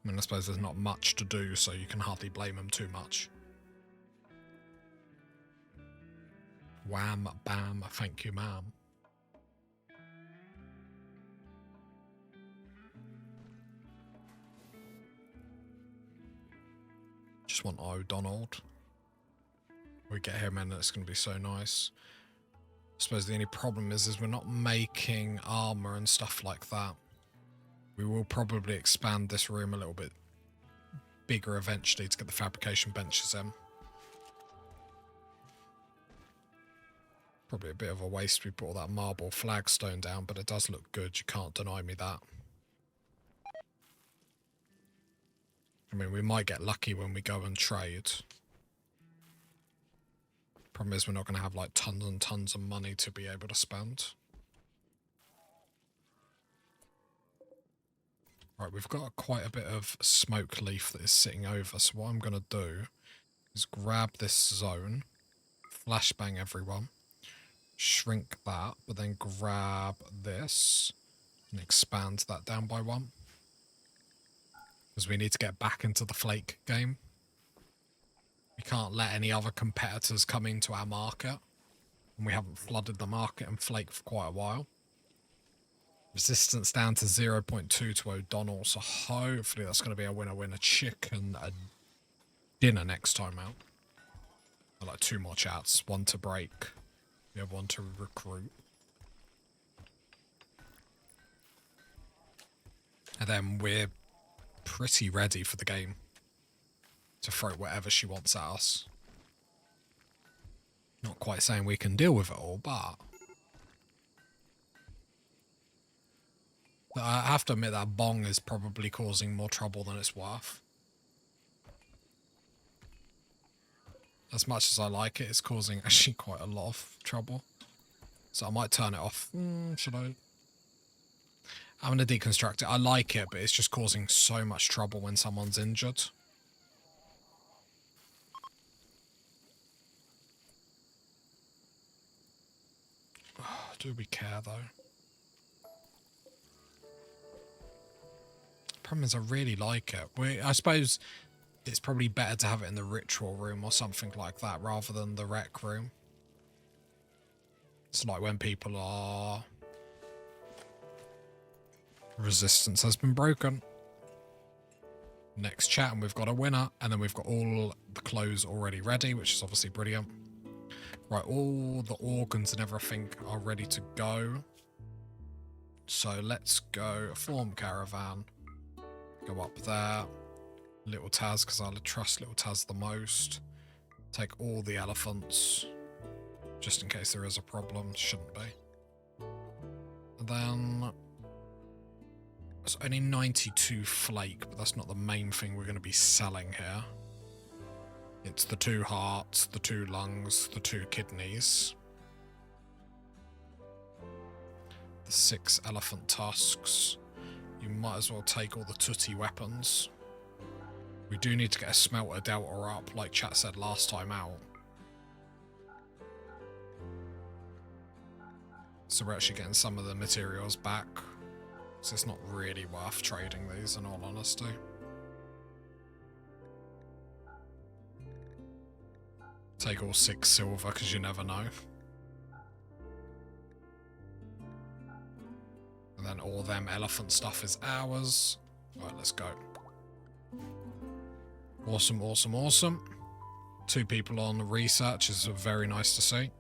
S1: I mean, I suppose there's not much to do, so you can hardly blame them too much. Wham, bam, thank you, ma'am. Just want O'Donnell. We get him in, it's going to be so nice. I suppose the only problem is we're not making armor and stuff like that. We will probably expand this room a little bit bigger eventually to get the fabrication benches in. Probably a bit of a waste we put all that marble flagstone down, but it does look good. You can't deny me that. I mean, we might get lucky when we go and trade. Problem is we're not going to have like tons and tons of money to be able to spend. Right, we've got quite a bit of smoke leaf that is sitting over, so what I'm going to do is grab this zone, flashbang everyone, shrink that, but then grab this and expand that down by 1. Because we need to get back into the flake game. We can't let any other competitors come into our market. And we haven't flooded the market and flake for quite a while. Resistance down to 0.2 to O'Donnell, so hopefully that's going to be a winner-winner chicken a dinner next time out. I'd like 2 more chats, 1 to break, the other 1 to recruit. And then we're pretty ready for the game to throw whatever she wants at us. Not quite saying we can deal with it all, but I have to admit that bong is probably causing more trouble than it's worth. As much as I like it, it's causing actually quite a lot of trouble. So I might turn it off. Should I? I'm going to deconstruct it. I like it, but it's just causing so much trouble when someone's injured. Do we care, though? Problem is, I really like it. I suppose it's probably better to have it in the ritual room or something like that rather than the rec room. It's like when people are... Resistance has been broken. Next chat, and we've got a winner. And then we've got all the clothes already ready, which is obviously brilliant. Right, all the organs and everything are ready to go. So let's go form caravan. Go up there. Little Taz, because I trust Little Taz the most. Take all the elephants. Just in case there is a problem. Shouldn't be. And then... It's only 92 flake, but that's not the main thing we're going to be selling here. It's the 2 hearts, the 2 lungs, the 2 kidneys. The 6 elephant tusks. You might as well take all the tutty weapons. We do need to get a smelter delta up, like chat said last time out. So we're actually getting some of the materials back. So it's not really worth trading these, in all honesty. Take all 6 silver, because you never know. And then all them elephant stuff is ours. Right, let's go. Awesome, awesome, awesome. 2 people on the research is very nice to see.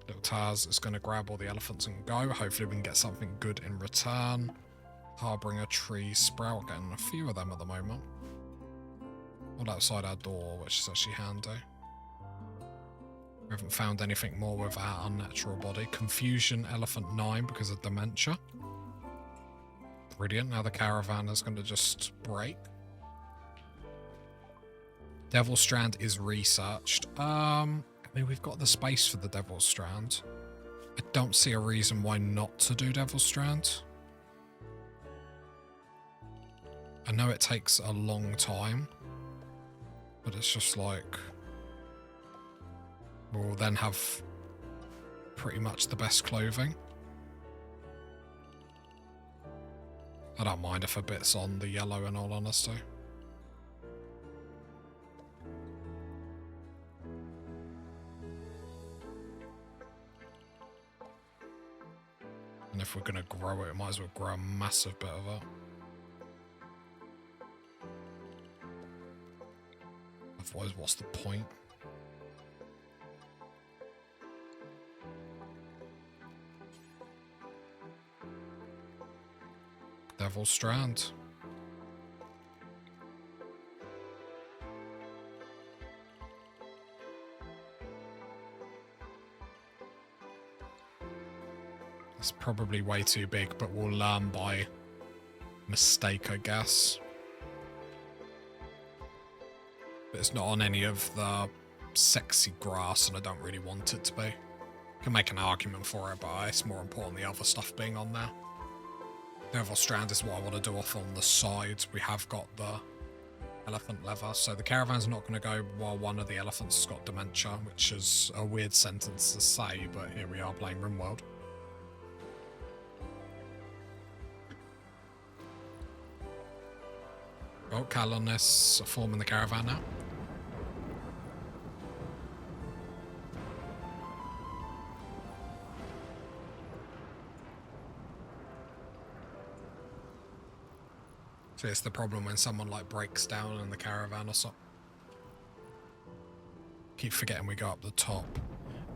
S1: Little Taz is going to grab all the elephants and go. Hopefully we can get something good in return. Harbinger tree sprout, getting a few of them at the moment. All outside our door, which is actually handy. We haven't found anything more with our unnatural body. Confusion elephant 9 because of dementia. Brilliant. Now the caravan is going to just break. Devil Strand is researched. I mean, we've got the space for the Devil Strand. I don't see a reason why not to do Devil Strand. I know it takes a long time, but it's just like... We'll then have pretty much the best clothing. I don't mind if a bit's on the yellow, in all honesty. And if we're going to grow it, we might as well grow a massive bit of it. Otherwise, what's the point? Devil Strand. It's probably way too big, but we'll learn by mistake, I guess. But it's not on any of the sexy grass, and I don't really want it to be. I can make an argument for it, but it's more important the other stuff being on there. Devil Strand is what I want to do off on the sides. We have got the elephant leather, so the caravan's not going to go while one of the elephants has got dementia, which is a weird sentence to say, but here we are playing Rimworld. Oh, colonists are forming the caravan now. So it's the problem when someone like breaks down in the caravan or something. Keep forgetting we go up the top.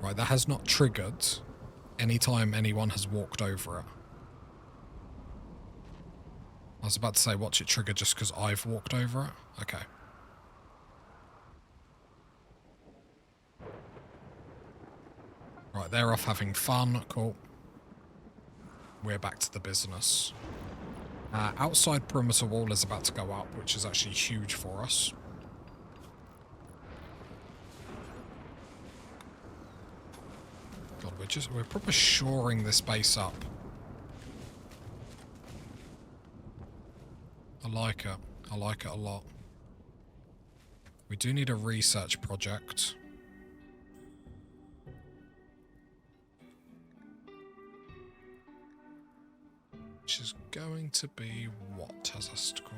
S1: Right, that has not triggered anytime anyone has walked over it. I was about to say, watch it trigger just because I've walked over it. Okay. Right, they're off having fun. Cool. We're back to the business. Outside perimeter wall is about to go up, which is actually huge for us. God, we're probably shoring this base up. I like it. I like it a lot. We do need a research project. Which is going to be what? Tazastical.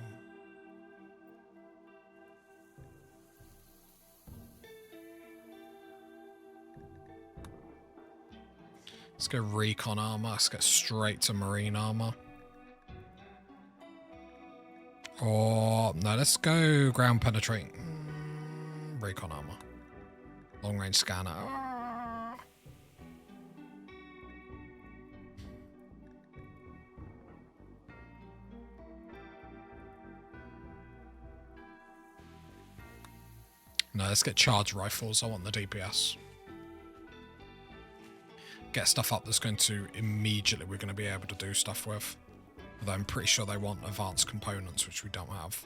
S1: Let's go recon armor. Let's get straight to marine armor. Or, no, let's go ground penetrating. Recon armor. Long range scanner. No, let's get charge rifles. I want the DPS. Get stuff up that's going to immediately we're going to be able to do stuff with. Although I'm pretty sure they want advanced components, which we don't have.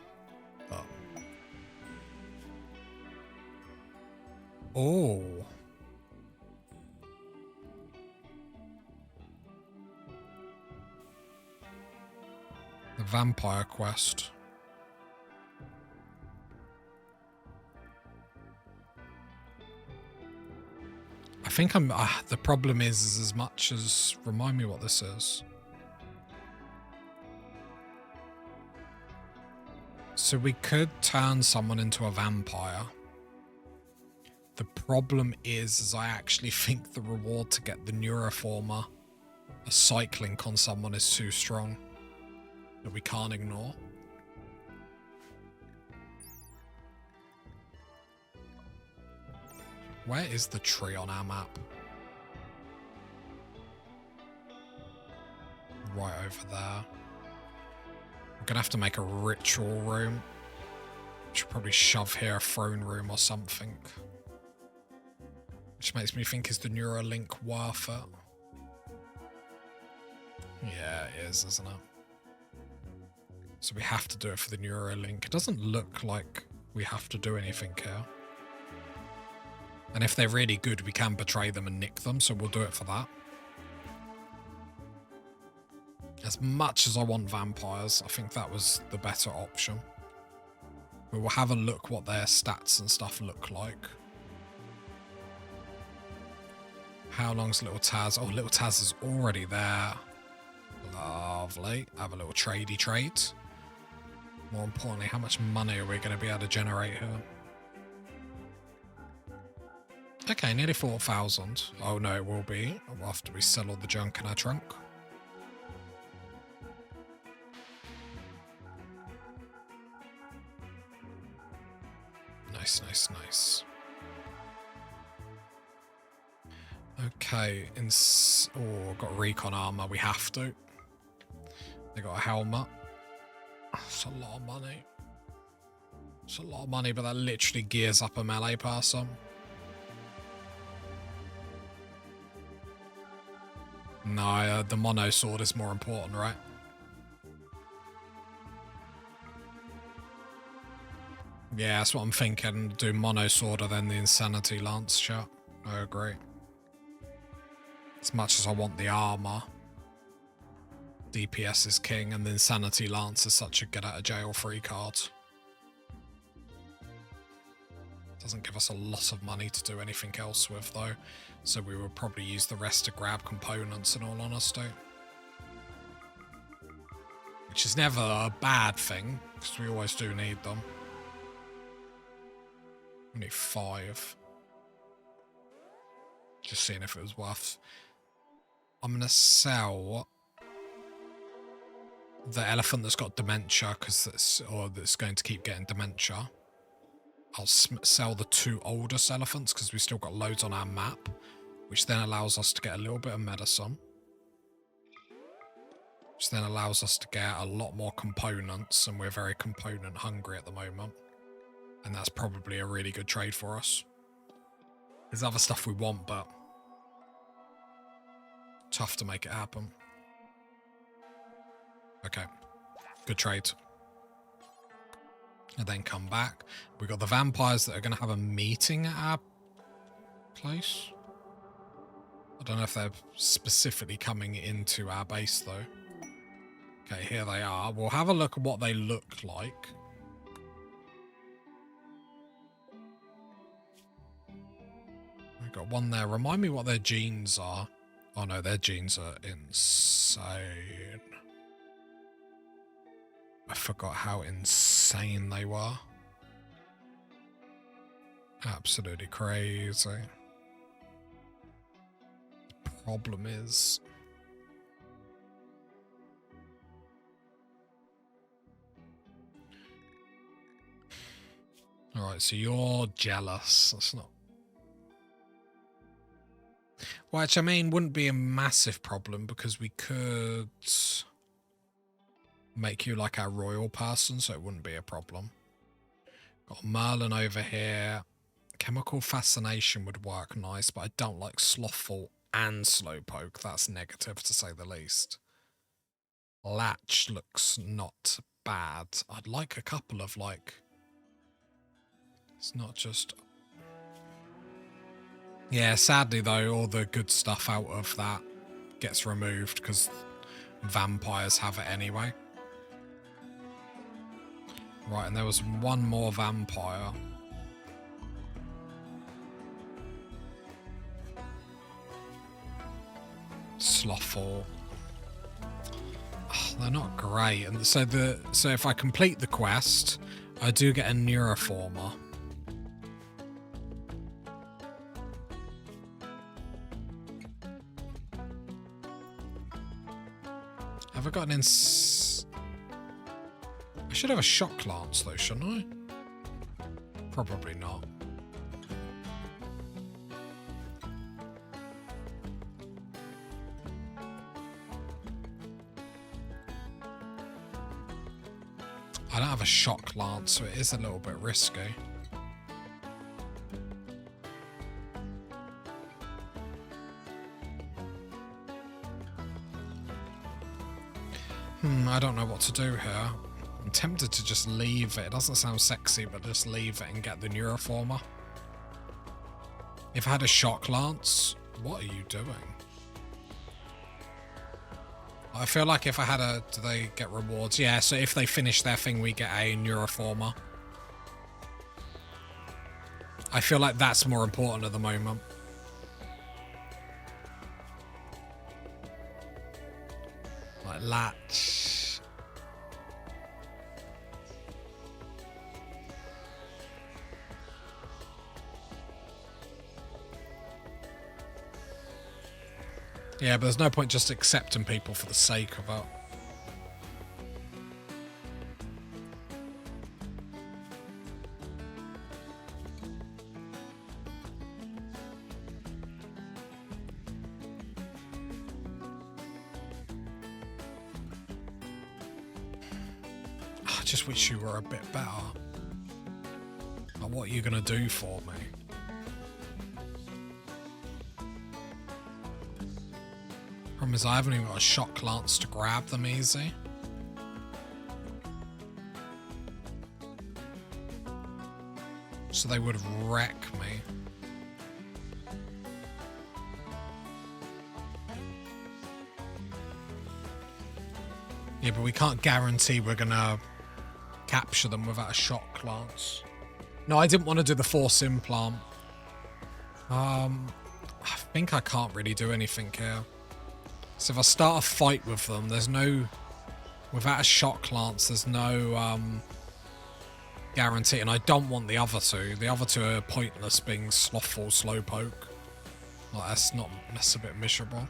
S1: But... oh. The vampire quest. I think I'm... the problem is as much as... remind me what this is. So we could turn someone into a vampire. The problem is I actually think the reward to get the neuroformer, a cycling on someone, is too strong. That we can't ignore. Where is the tree on our map? Right over there. We're gonna have to make a ritual room. Should probably shove here a throne room or something. Which makes me think, is the Neuralink worth it? Yeah, it is, isn't it? So we have to do it for the Neuralink. It doesn't look like we have to do anything here. And if they're really good, we can betray them and nick them, so we'll do it for that. As much as I want vampires, I think that was the better option. We will have a look what their stats and stuff look like. How long's Little Taz? Oh, Little Taz is already there. Lovely. Have a little tradey trade. More importantly, how much money are we going to be able to generate here? Okay, nearly 4,000. Oh no, it will be after we sell all the junk in our trunk. Nice, nice, nice. Okay, oh, got recon armor. We have to. They got a helmet. That's a lot of money. It's a lot of money, but that literally gears up a melee person. No, the mono sword is more important, right? Yeah, that's what I'm thinking. Do mono sword and then the insanity lance chat. I agree. As much as I want the armor, DPS is king, and the insanity lance is such a get out of jail free card. Doesn't give us a lot of money to do anything else with though, so we would probably use the rest to grab components in all honesty. Which is never a bad thing, because we always do need them. We need 5. Just seeing if it was worth... I'm going to sell the elephant that's got dementia, because that's going to keep getting dementia. I'll sell the 2 oldest elephants, because we've still got loads on our map, which then allows us to get a little bit of medicine. Which then allows us to get a lot more components, and we're very component hungry at the moment. And that's probably a really good trade for us. There's other stuff we want, but tough to make it happen. Okay, good trade. And then come back. We got the vampires that are going to have a meeting at our place. I don't know if they're specifically coming into our base though. Okay, here they are. We'll have a look at what they look like. We've got one there. Remind me what their genes are. Oh no, their genes are insane. I forgot how insane they were. Absolutely crazy. The problem is... Alright, so you're jealous. That's not... Which, I mean, wouldn't be a massive problem because we could make you like our royal person, so it wouldn't be a problem. Got Merlin over here. Chemical fascination would work nice, but I don't like slothful and slowpoke. That's negative, to say the least. Latch looks not bad. I'd like a couple of, like... It's not just... Yeah, sadly, though, all the good stuff out of that gets removed, because vampires have it anyway. Right, and there was one more vampire. Slothful. Oh, they're not great. And so if I complete the quest, I do get a neuroformer. Have I got an I should have a shock lance though, shouldn't I? Probably not. I don't have a shock lance, so it is a little bit risky. I don't know what to do here. I'm tempted to just leave it. It doesn't sound sexy, but just leave it and get the neuroformer. If I had a shock lance, what are you doing? I feel like if I had a... Do they get rewards? Yeah, so if they finish their thing, we get a neuroformer. I feel like that's more important at the moment. Like latch. Yeah, but there's no point just accepting people for the sake of it. I just wish you were a bit better. Like, what are you going to do for me? Problem is I haven't even got a shock lance to grab them easy. So they would wreck me. Yeah, but we can't guarantee we're gonna capture them without a shock lance. No, I didn't want to do the force implant. I think I can't really do anything here. So if I start a fight with them, there's no... Without a shock lance, there's no guarantee. And I don't want the other two. The other two are pointless, being slothful slowpoke. Like, that's a bit miserable.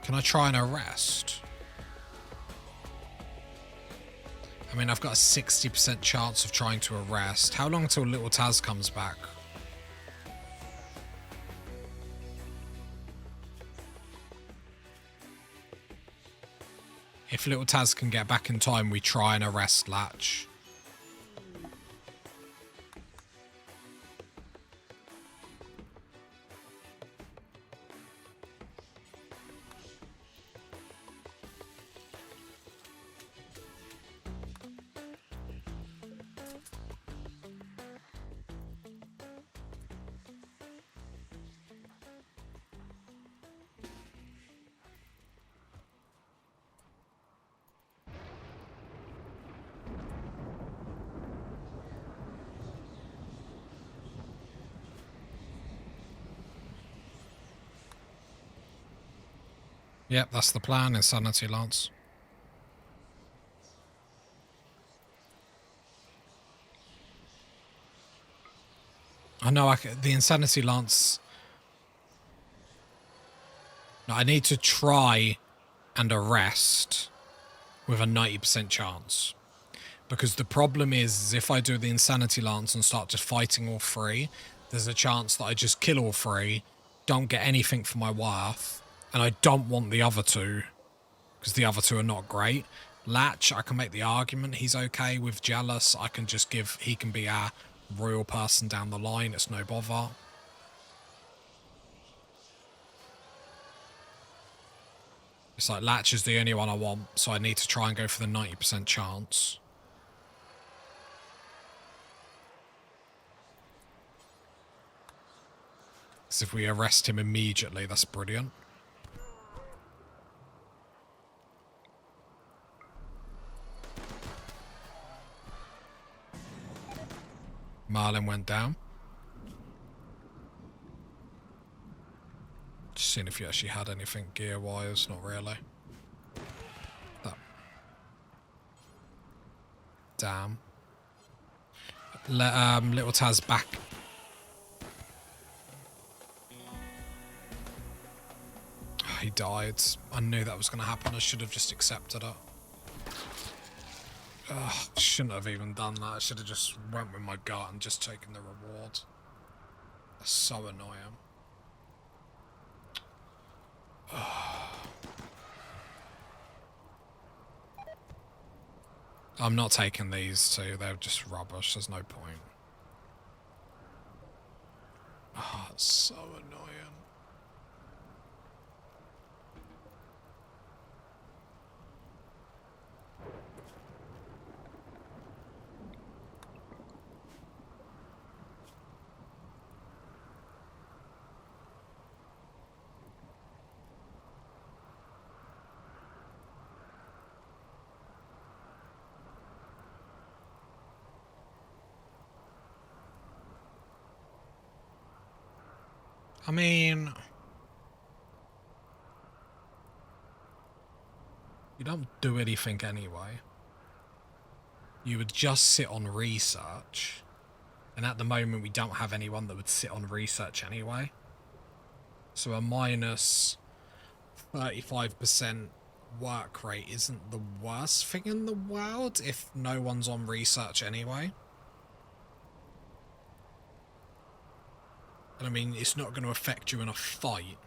S1: Can I try and arrest? I mean, I've got a 60% chance of trying to arrest. How long till little Taz comes back? If little Taz can get back in time, we try and arrest Latch. Yep, that's the plan, Insanity Lance. I know the Insanity Lance... No, I need to try and arrest with a 90% chance. Because the problem is if I do the Insanity Lance and start just fighting all three, there's a chance that I just kill all three, don't get anything for my worth, and I don't want the other two, because the other two are not great. Latch, I can make the argument he's okay with. Jealous, I can just give, he can be our royal person down the line, it's no bother. It's like Latch is the only one I want, so I need to try and go for the 90% chance. Because if we arrest him immediately, that's brilliant. Marlin went down. Just seeing if you actually had anything gear-wise. Not really. That. Damn. Little Taz back. He died. I knew that was going to happen. I should have just accepted it. Ugh, shouldn't have even done that. I should have just went with my gut and just taken the reward. That's so annoying. I'm not taking these two. They're just rubbish. There's no point. Oh, it's so annoying. I mean, you don't do anything anyway. You would just sit on research. And at the moment, we don't have anyone that would sit on research anyway. So a minus 35% work rate isn't the worst thing in the world if no one's on research anyway. And I mean, it's not going to affect you in a fight.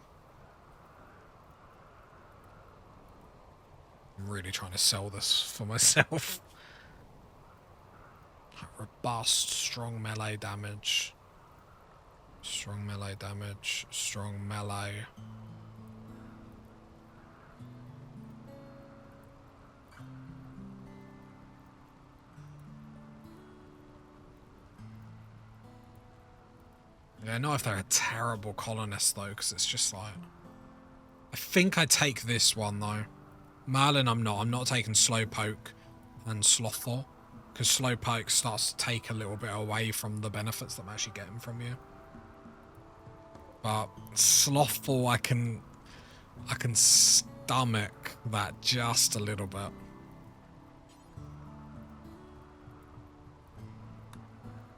S1: I'm really trying to sell this for myself. Robust, strong melee damage. Strong melee damage. Strong melee. Yeah, not if they're a terrible colonist, though, because it's just like... I think I take this one, though. Merlin, I'm not. I'm not taking Slowpoke and Slothful, because Slowpoke starts to take a little bit away from the benefits that I'm actually getting from you. But Slothful, I can stomach that just a little bit.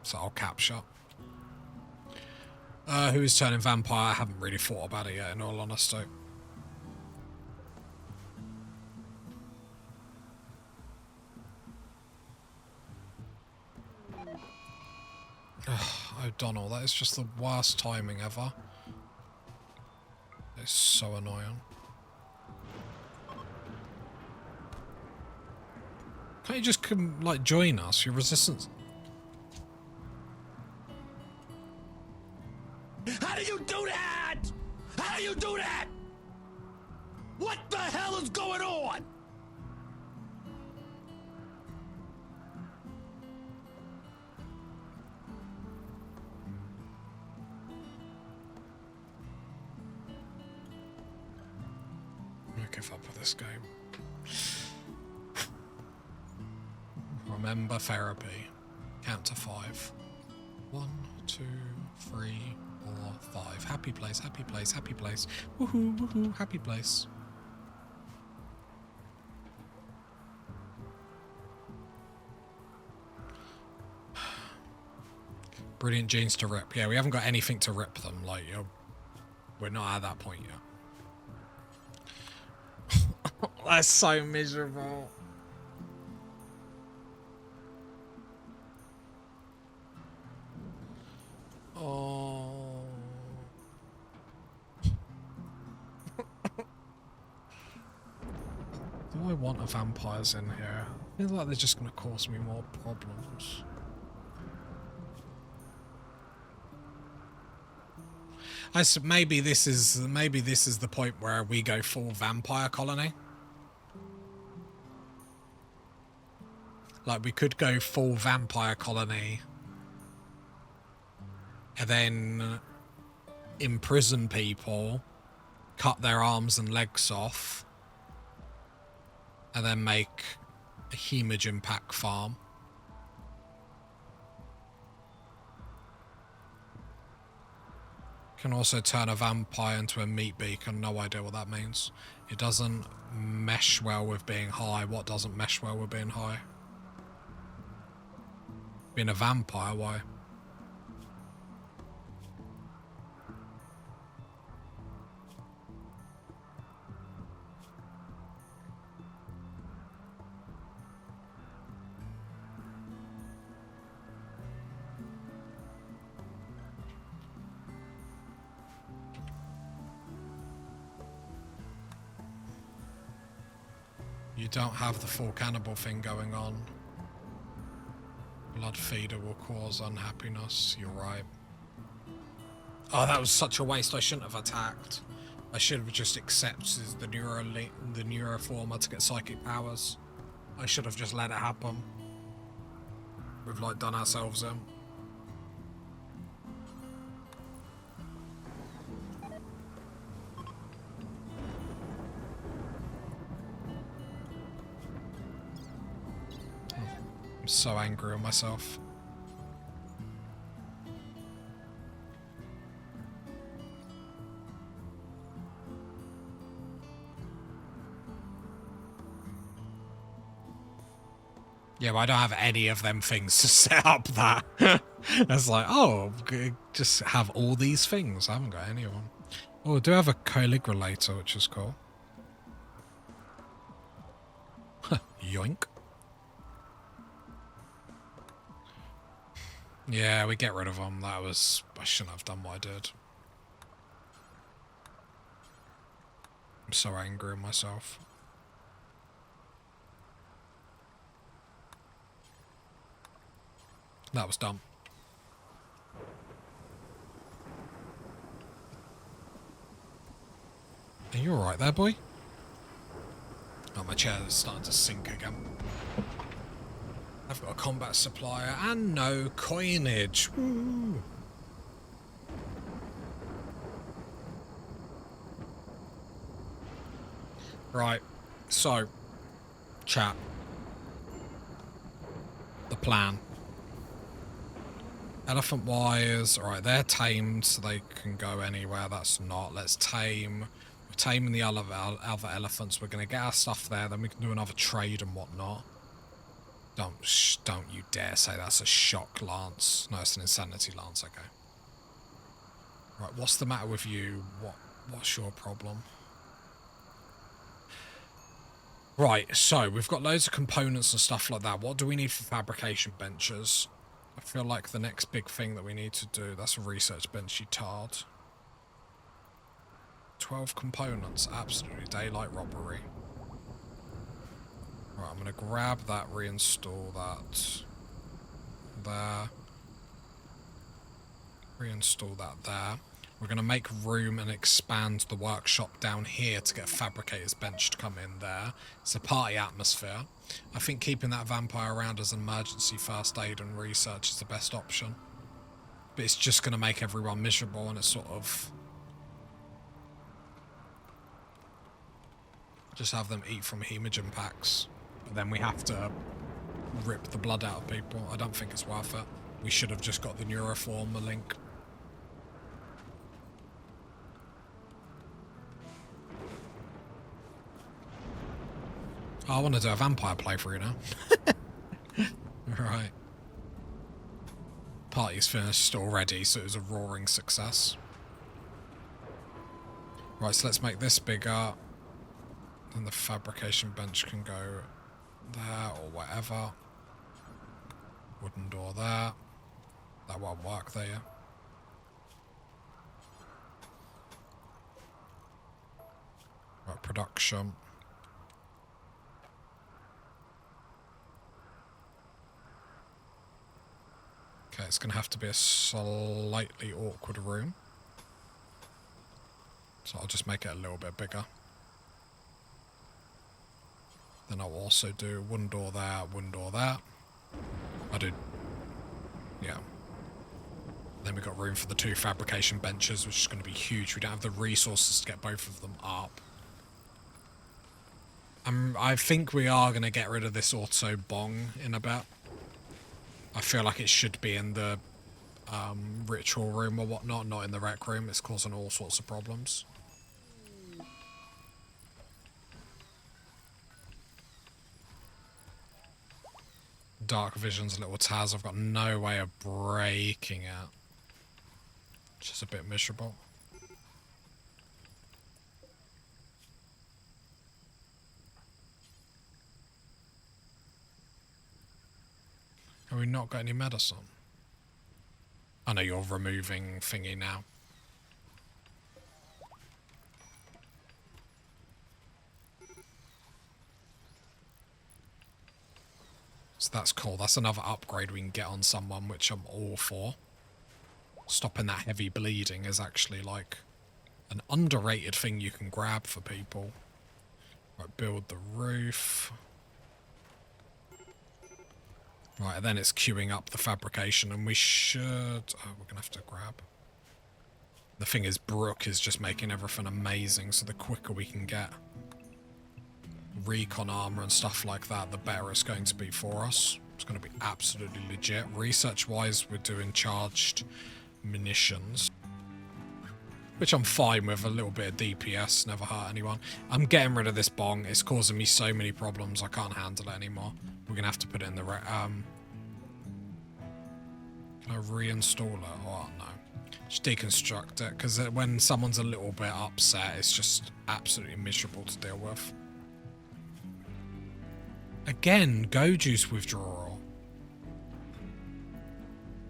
S1: So I'll capture. Who is turning vampire? I haven't really thought about it yet, in all honesty. O'Donnell, that is just the worst timing ever. It's so annoying. Can't you just come, like, join us? Your resistance...
S2: How do you do that? How do you do that? What the hell is going on?
S1: I'm gonna give up with this game. Remember therapy. Count to 5. 1, 2, 3, 4, 5. Happy place, happy place, happy place. Woohoo, woohoo, happy place. Brilliant genes to rip. Yeah, we haven't got anything to rip them. Like, we're not at that point yet. That's so miserable. Oh. Do I want a vampires in here? I feel like they're just going to cause me more problems. Maybe this is the point where we go full vampire colony. Like, we could go full vampire colony and then imprison people, cut their arms and legs off, and then make a hemogen pack farm. Can also turn a vampire into a meat beacon. No idea what that means. It doesn't mesh well with being high. What doesn't mesh well with being high? Being a vampire, why? You don't have the full cannibal thing going on. Blood feeder will cause unhappiness. You're right. Oh, that was such a waste. I shouldn't have attacked. I should have just accepted the neuroformer to get psychic powers. I should have just let it happen. We've like done ourselves in. I'm so angry with myself. Yeah, but I don't have any of them things to set up that. It's like, oh, just have all these things. I haven't got any of them. Oh, I do have a colligrator, which is cool. Yoink. Yeah, we get rid of them. I shouldn't have done what I did. I'm so angry at myself. That was dumb. Are you alright there, boy? Oh, my chair is starting to sink again. I've got a combat supplier and no coinage. Woo. Right, so, chat. The plan. Elephant wires, alright, they're tamed so they can go anywhere. That's not. Let's tame. We're taming the other elephants. We're going to get our stuff there, then we can do another trade and whatnot. Don't you dare say that's a shock lance. No, it's an insanity lance, okay. Right, what's the matter with you? What's your problem? Right, so we've got loads of components and stuff like that. What do we need for fabrication benches? I feel like the next big thing that we need to do, that's a research bench, you tard. 12 components, absolutely daylight robbery. Right, I'm going to grab that, reinstall that there. Reinstall that there. We're going to make room and expand the workshop down here to get a fabricator's bench to come in there. It's a party atmosphere. I think keeping that vampire around as an emergency first aid and research is the best option. But it's just going to make everyone miserable, and it's sort of... just have them eat from hemogen packs. But then we have to rip the blood out of people. I don't think it's worth it. We should have just got the neuroformer link. Oh, I want to do a vampire playthrough now. Right. Party's finished already, so it was a roaring success. Right, so let's make this bigger. Then the fabrication bench can go there or whatever. Wooden door there. That won't work there. Right, production. Okay, it's going to have to be a slightly awkward room. So I'll just make it a little bit bigger. Then I'll also do one door there, one door there. I do, yeah. Then we've got room for the 2 fabrication benches, which is going to be huge. We don't have the resources to get both of them up. I think we are going to get rid of this auto bong in a bit. I feel like it should be in the ritual room or whatnot, not in the rec room. It's causing all sorts of problems. Dark Vision's little Taz. I've got no way of breaking it. It's just a bit miserable. Have we not got any medicine? I know you're removing thingy now. So that's cool. That's another upgrade we can get on someone, which I'm all for. Stopping that heavy bleeding is actually like an underrated thing you can grab for people. Right, build the roof. Right, then it's queuing up the fabrication, and we should... Oh, we're going to have to grab... The thing is, Brooke is just making everything amazing, so the quicker we can get recon armor and stuff like that, the better it's going to be for us. It's going to be absolutely legit. Research-wise, we're doing charged munitions, which I'm fine with. A little bit of DPS, never hurt anyone. I'm getting rid of this bong. It's causing me so many problems. I can't handle it anymore. We're going to have to put it in the... Can I reinstall it? Oh, no. Just deconstruct it, because when someone's a little bit upset, it's just absolutely miserable to deal with. Again, go juice withdrawal.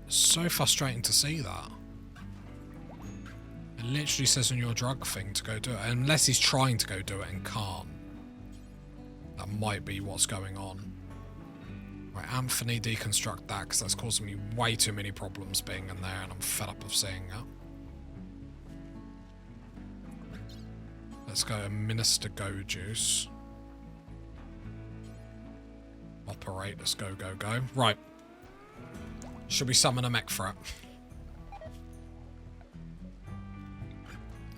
S1: So frustrating to see that. It literally says on your drug thing to go do it, unless he's trying to go do it and can't. That might be what's going on. Right, Anthony, deconstruct that, because that's causing me way too many problems being in there, and I'm fed up of seeing that. Let's go Minister Go Juice. Operate, let's go, go, go. Right. Should we summon a mech for it?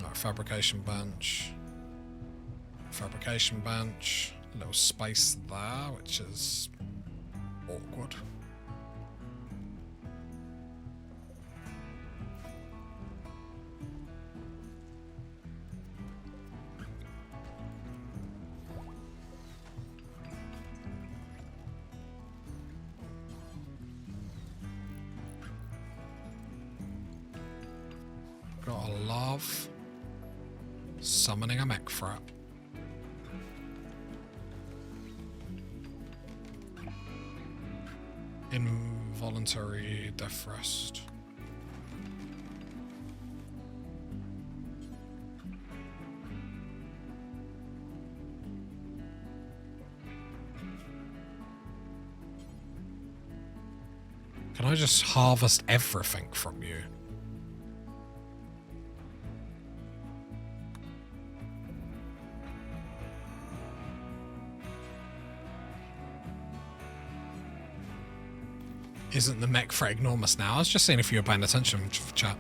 S1: Right, fabrication bench. Fabrication bench. A little space there, which is... awkward. Gotta love summoning a mech frap. Involuntary death rest. Can I just harvest everything from you? Isn't the mech threat enormous now? I was just seeing if you were paying attention, chat.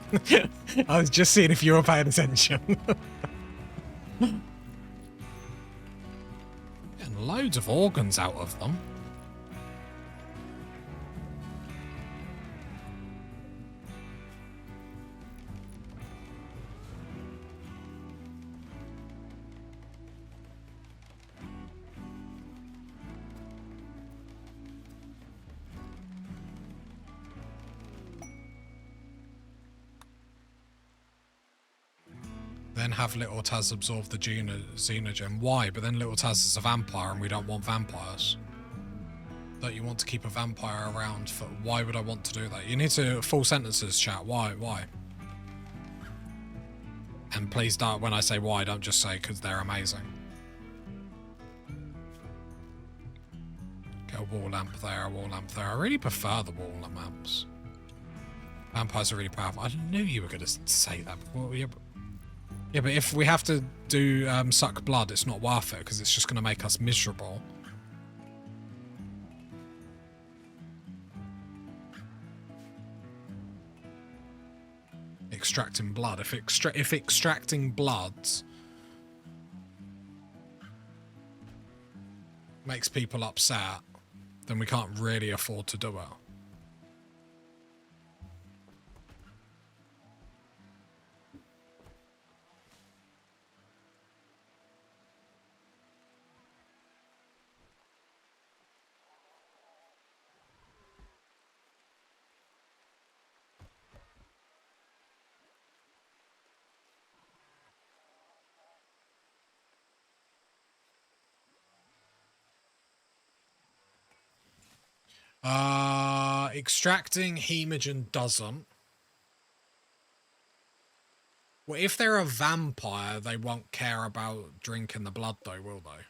S1: I was just seeing if you were paying attention. Getting loads of organs out of them. Then have Little Taz absorb the Xenogen. Why? But then Little Taz is a vampire and we don't want vampires. Don't you want to keep a vampire around for... Why would I want to do that? You need to... Full sentences, chat. Why? Why? And please don't... When I say why, don't just say because they're amazing. Get a wall lamp there, a wall lamp there. I really prefer the wall lamps. Vampires are really powerful. I knew you were going to say that before. Yeah, but if we have to do suck blood, it's not worth it because it's just going to make us miserable. Extracting blood. If extracting blood makes people upset, then we can't really afford to do it. Extracting hemogen doesn't. Well, if they're a vampire, they won't care about drinking the blood, though, will they?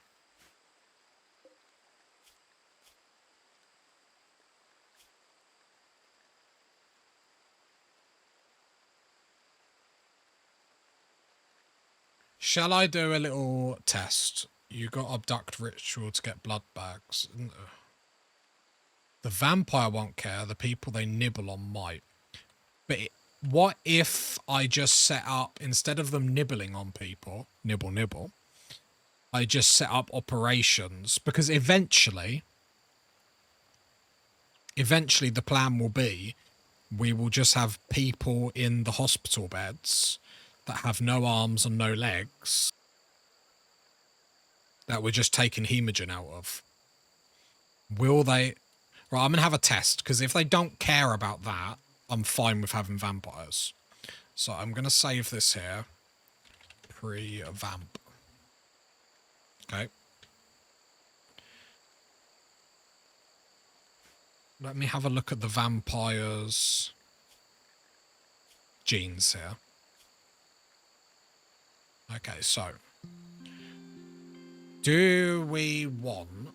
S1: Shall I do a little test? You got abduct ritual to get blood bags. The vampire won't care. The people they nibble on might. But what if I just set up, instead of them nibbling on people, nibble, I just set up operations? Because eventually the plan will be we will just have people in the hospital beds that have no arms and no legs that we're just taking hemogen out of. Will they... Right, I'm going to have a test, because if they don't care about that, I'm fine with having vampires. So I'm going to save this here. Pre-vamp. Okay. Let me have a look at the vampires' genes here. Okay, so... do we want...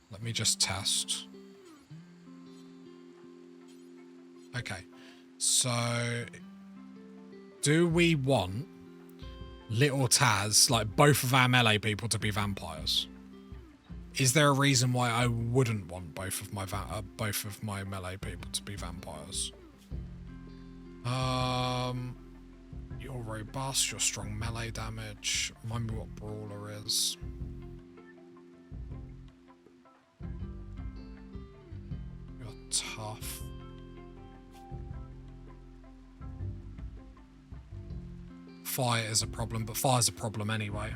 S1: Let me just test. Okay, so... do we want Little Taz, like both of our melee people, to be vampires? Is there a reason why I wouldn't want both of my melee people to be vampires? You're robust, you're strong melee damage. Remind me what brawler is. You're tough. Fire is a problem, but fire's a problem anyway.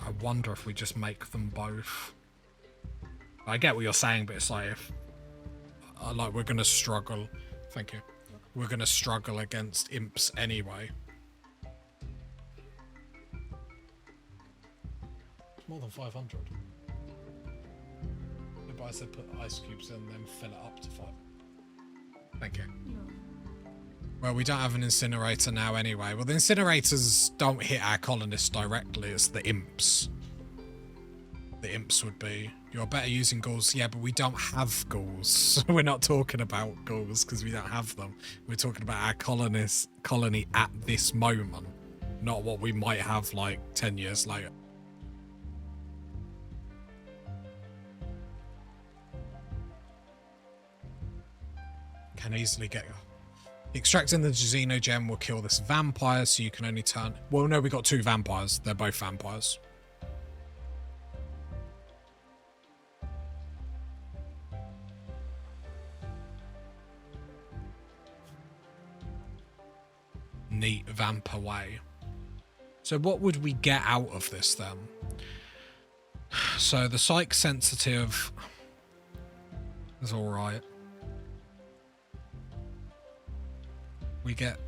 S1: I wonder if we just make them both. I get what you're saying, but it's like if we're gonna struggle. Thank you. We're gonna struggle against imps anyway. It's more than 500. I said put ice cubes in and then fill it up to 5. Thank you. No. Well, we don't have an incinerator now anyway. Well, the incinerators don't hit our colonists directly. It's the imps. The imps would be... You're better using ghouls. Yeah, but we don't have ghouls. We're not talking about ghouls because we don't have them. We're talking about our colony at this moment. Not what we might have like 10 years later. Can easily get... Extracting the xenogem will kill this vampire, so you can only turn... Well, no, we got 2 vampires. They're both vampires. Neat vamp away. So what would we get out of this then? So the psych sensitive is alright. We get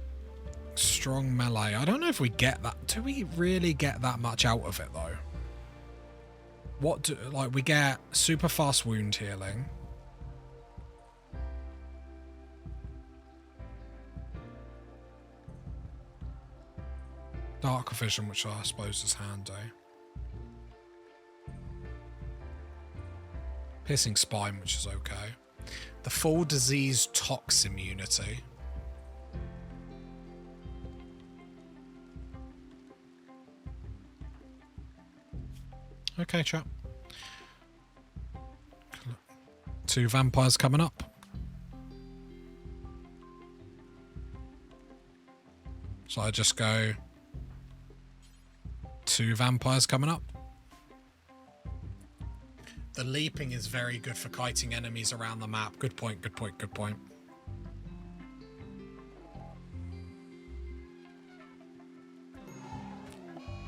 S1: strong melee. I don't know if we get that. Do we really get that much out of it though? We get super fast wound healing. Dark vision, which I suppose is handy. Piercing spine, which is okay. The full disease tox immunity. Okay, chat. 2 vampires coming up. So I just go 2 vampires coming up. The leaping is very good for kiting enemies around the map. Good point, good point, good point.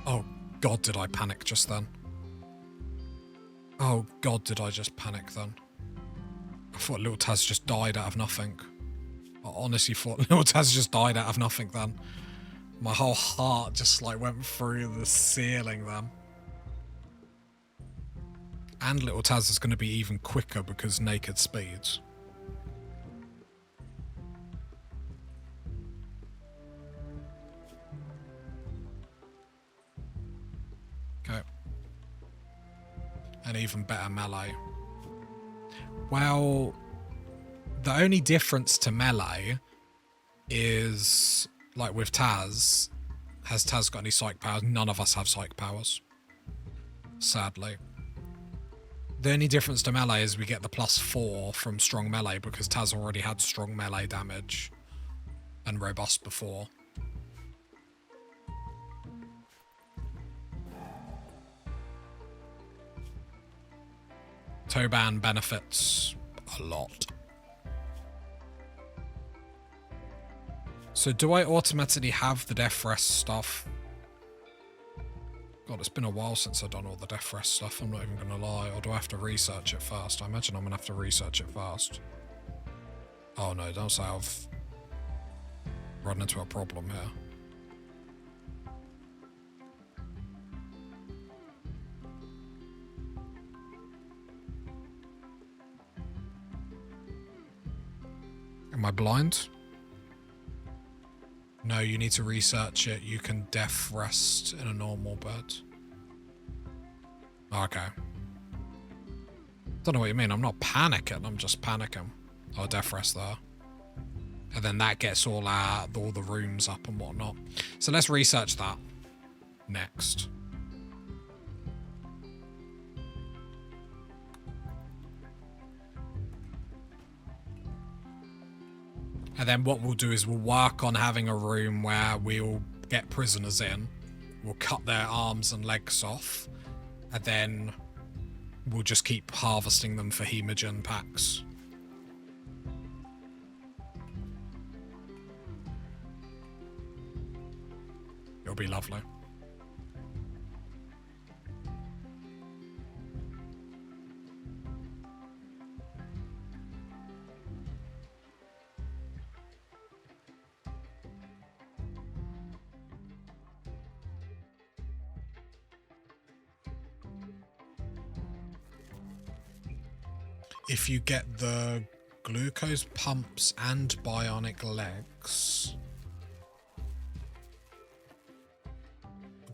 S1: Oh god, did I panic just then? Oh god, did I just panic then? I thought little Taz just died out of nothing. I honestly thought little Taz just died out of nothing then. My whole heart just like went through the ceiling then. And little Taz is going to be even quicker because naked speeds. Okay. And even better melee. Well, the only difference to melee is, like with Taz, has Taz got any psych powers? None of us have psych powers. Sadly. The only difference to melee is we get the +4 from strong melee because Taz already had strong melee damage and robust before. Toban benefits a lot. So do I automatically have the death rest stuff? God, it's been a while since I've done all the death rest stuff, I'm not even going to lie. Or do I have to research it first? I imagine I'm going to have to research it first. Oh no, don't say I've run into a problem here. Am I blind? No, you need to research it. You can death rest in a normal bed. Okay. Don't know what you mean. I'm not panicking. I'm just panicking. I'll death rest there. And then that gets all the rooms up and whatnot. So let's research that next. And then what we'll do is we'll work on having a room where we'll get prisoners in. We'll cut their arms and legs off. And then we'll just keep harvesting them for hemogen packs. It'll be lovely. If you get the glucose pumps and bionic legs.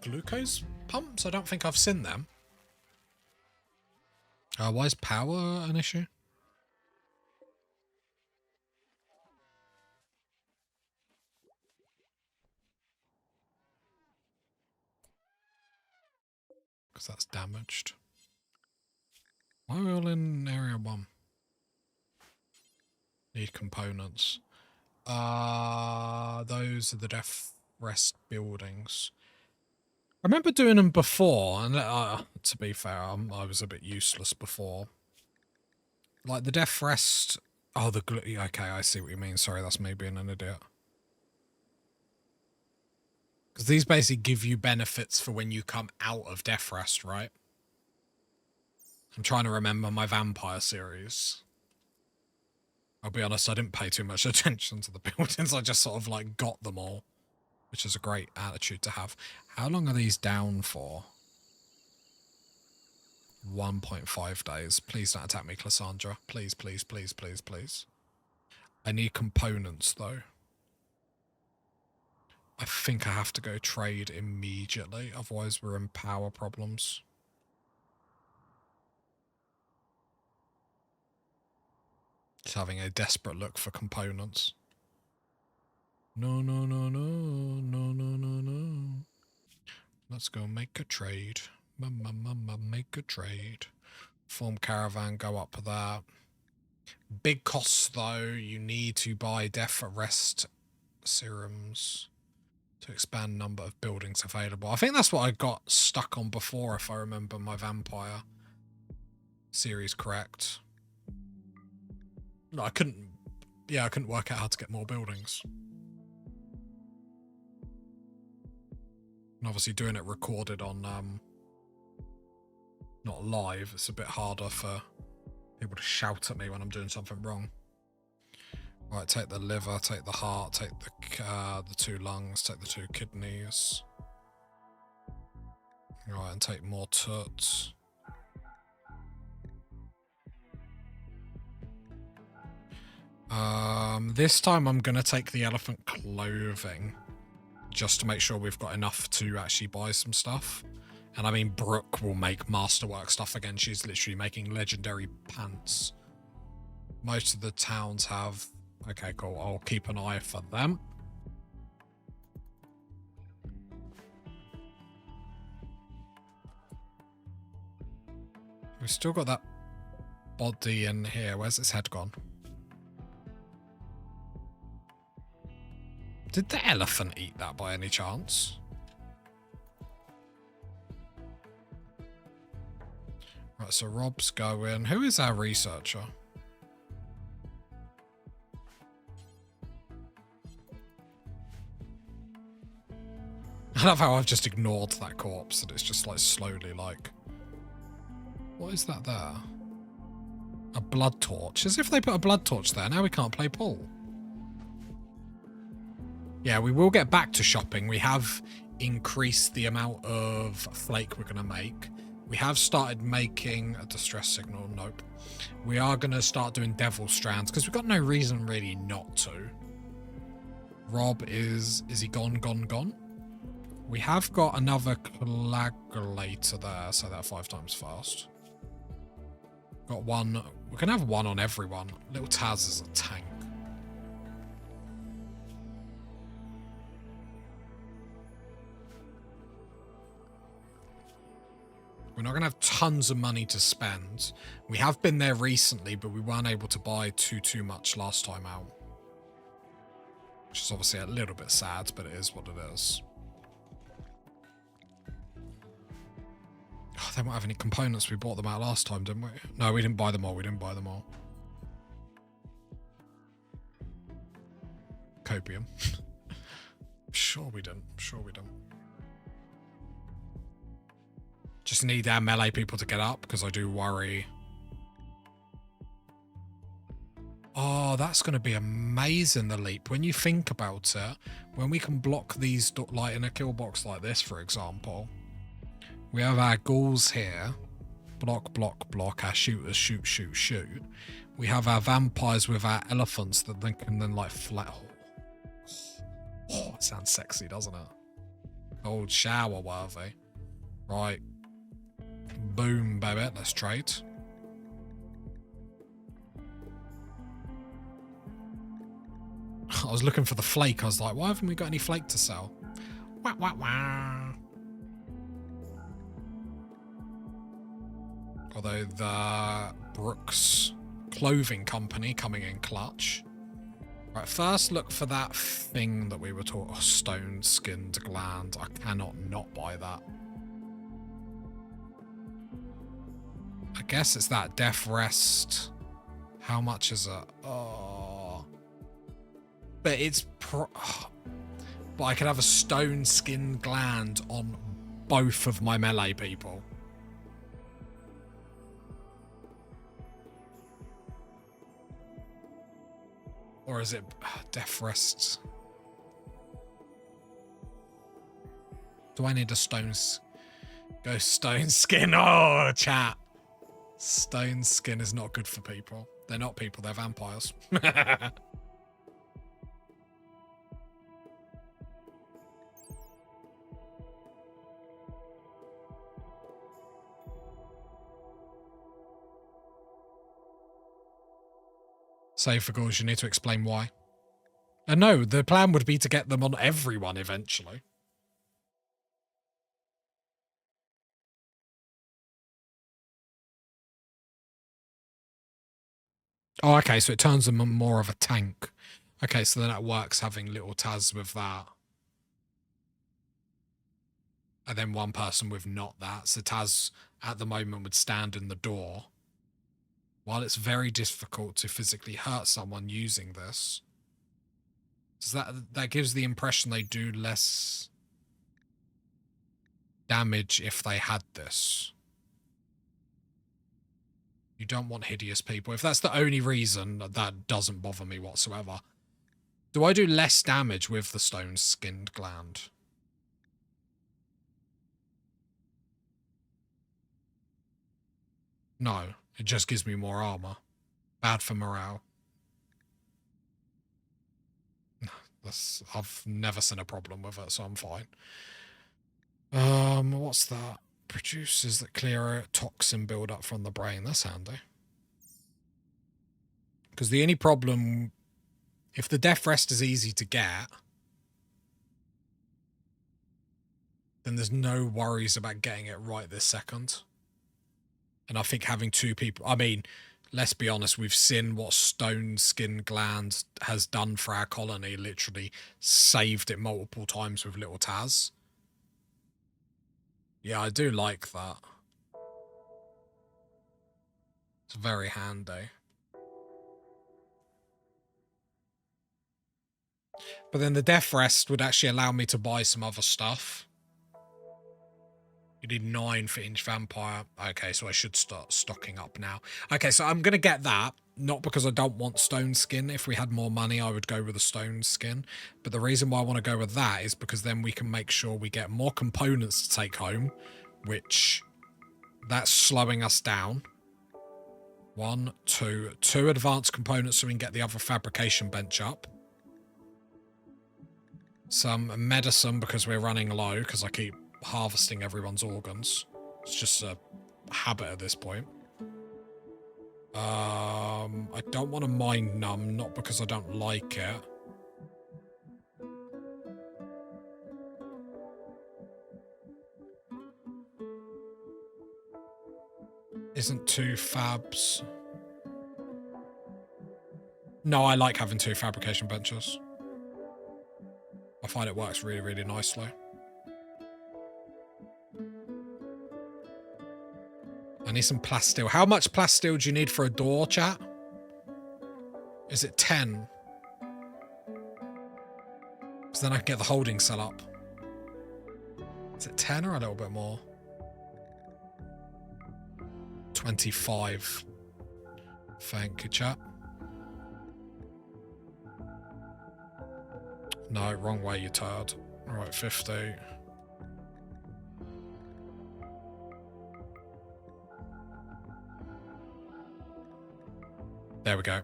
S1: Glucose pumps? I don't think I've seen them. Why is power an issue? Because that's damaged. Why are we all in area 1? Need components. Those are the death rest buildings. I remember doing them before, and to be fair, I was a bit useless before. Like the death rest. Oh, the glue. Okay, I see what you mean. Sorry, that's me being an idiot. Because these basically give you benefits for when you come out of death rest, right? I'm trying to remember my vampire series. I'll be honest, I didn't pay too much attention to the buildings. I just sort of like got them all, which is a great attitude to have. How long are these down for? 1.5 days. Please don't attack me, Cassandra. Please, please, please, please, please. I need components, though. I think I have to go trade immediately, otherwise we're in power problems. Just having a desperate look for components. No, no, no, no, no, no, no, no. Let's go make a trade. Make a trade. Form caravan, go up there. Big costs though. You need to buy death arrest serums to expand number of buildings available. I think that's what I got stuck on before, if I remember my vampire series correct. No, I couldn't. Yeah, I couldn't work out how to get more buildings. And obviously doing it recorded on not live, it's a bit harder for people to shout at me when I'm doing something wrong. Right, take the liver, take the heart, take the 2 lungs, take the 2 kidneys. Right, and take more toots. This time I'm going to take the elephant clothing, just to make sure we've got enough to actually buy some stuff. And I mean, Brooke will make masterwork stuff again. She's literally making legendary pants. Most of the towns have... Okay, cool. I'll keep an eye for them. We've still got that body in here. Where's its head gone? Did the elephant eat that by any chance? Right, so Rob's going. Who is our researcher? I love how I've just ignored that corpse and it's just like slowly like... What is that there? A blood torch. As if they put a blood torch there. Now we can't play pool. Yeah, we will get back to shopping. We have increased the amount of flake we're going to make. We have started making a distress signal. Nope. We are going to start doing devil strands because we've got no reason really not to. Rob is he gone? We have got another coagulator there, so that 5 times fast. Got one. We can have one on everyone. Little Taz is a tank. We're not going to have tons of money to spend. We have been there recently, but we weren't able to buy too much last time out. Which is obviously a little bit sad, but it is what it is. Oh, they won't have any components. We bought them out last time, didn't we? No, we didn't buy them all. We didn't buy them all. Copium. Sure we didn't. Sure we didn't. Just need our melee people to get up, because I do worry. Oh, that's going to be amazing, the leap. When you think about it, when we can block these, like in a kill box like this, for example, we have our ghouls here. Block, block, block. Our shooters shoot, shoot, shoot. We have our vampires with our elephants that then can then like flat. Oh, it sounds sexy, doesn't it? Old shower worthy. Right. Boom, baby. Let's trade. I was looking for the flake. I was like, why haven't we got any flake to sell? Wah, wah, wah. Although the Brooks Clothing Company coming in clutch. Right, first look for that thing that we were taught. Oh, stone-skinned gland. I cannot not buy that. I guess it's that death rest. How much is it? Oh. But it's... But I could have a stone-skinned gland on both of my melee people. Or is it death rest? Do I need a go stone skin? Oh, chat. Stone skin is not good for people. They're not people, they're vampires. Save for goals, you need to explain why. No, the plan would be to get them on everyone eventually. Oh, okay, so it turns them more of a tank. Okay, so then that works having little Taz with that. And then one person with not that. So Taz, at the moment, would stand in the door. While it's very difficult to physically hurt someone using this, so that gives the impression they do less damage if they had this. You don't want hideous people. If that's the only reason, that doesn't bother me whatsoever. Do I do less damage with the stone-skinned gland? No, it just gives me more armor. Bad for morale. I've never seen a problem with it, so I'm fine. What's that? Produces that clear a toxin build-up from the brain. That's handy. Because the only problem, if the death rest is easy to get, then there's no worries about getting it right this second. And I think having two people, I mean, let's be honest, we've seen what stone skin gland has done for our colony, literally saved it multiple times with little Taz. Yeah, I do like that. It's very handy. But then the death rest would actually allow me to buy some other stuff. You need 9 for inch vampire. Okay, so I should start stocking up now. Okay, so I'm going to get that. Not because I don't want stone skin. If we had more money, I would go with a stone skin. But the reason why I want to go with that is because then we can make sure we get more components to take home, which that's slowing us down. 1, 2 advanced components so we can get the other fabrication bench up. Some medicine because we're running low because I keep harvesting everyone's organs. It's just a habit at this point. I don't want to mind numb, not because I don't like it. Isn't 2 fabs? No, I like having 2 fabrication benches. I find it works really, really nicely. I need some plasteel. How much plasteel do you need for a door, chat? Is it 10? So then I can get the holding cell up. Is it 10 or a little bit more? 25. Thank you, chat. No, wrong way, you turd. Right, 50. There we go.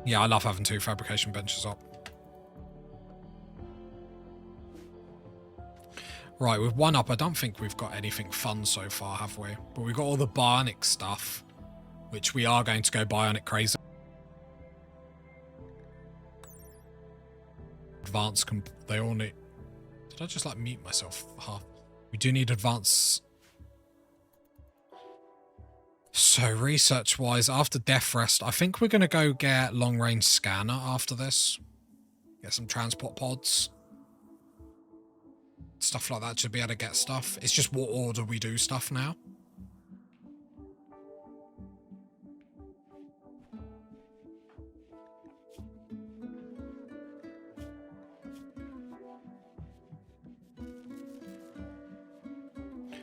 S1: Yeah, I love having 2 fabrication benches up. Right, with 1 up, I don't think we've got anything fun so far, have we? But we've got all the bionic stuff, which we are going to go bionic crazy. Advanced they all need... Did I just, like, mute myself half? We do need advanced... So, research-wise, after Death Rest, I think we're going to go get long-range scanner after this. Get some transport pods. Stuff like that to be able to get stuff. It's just what order we do stuff now.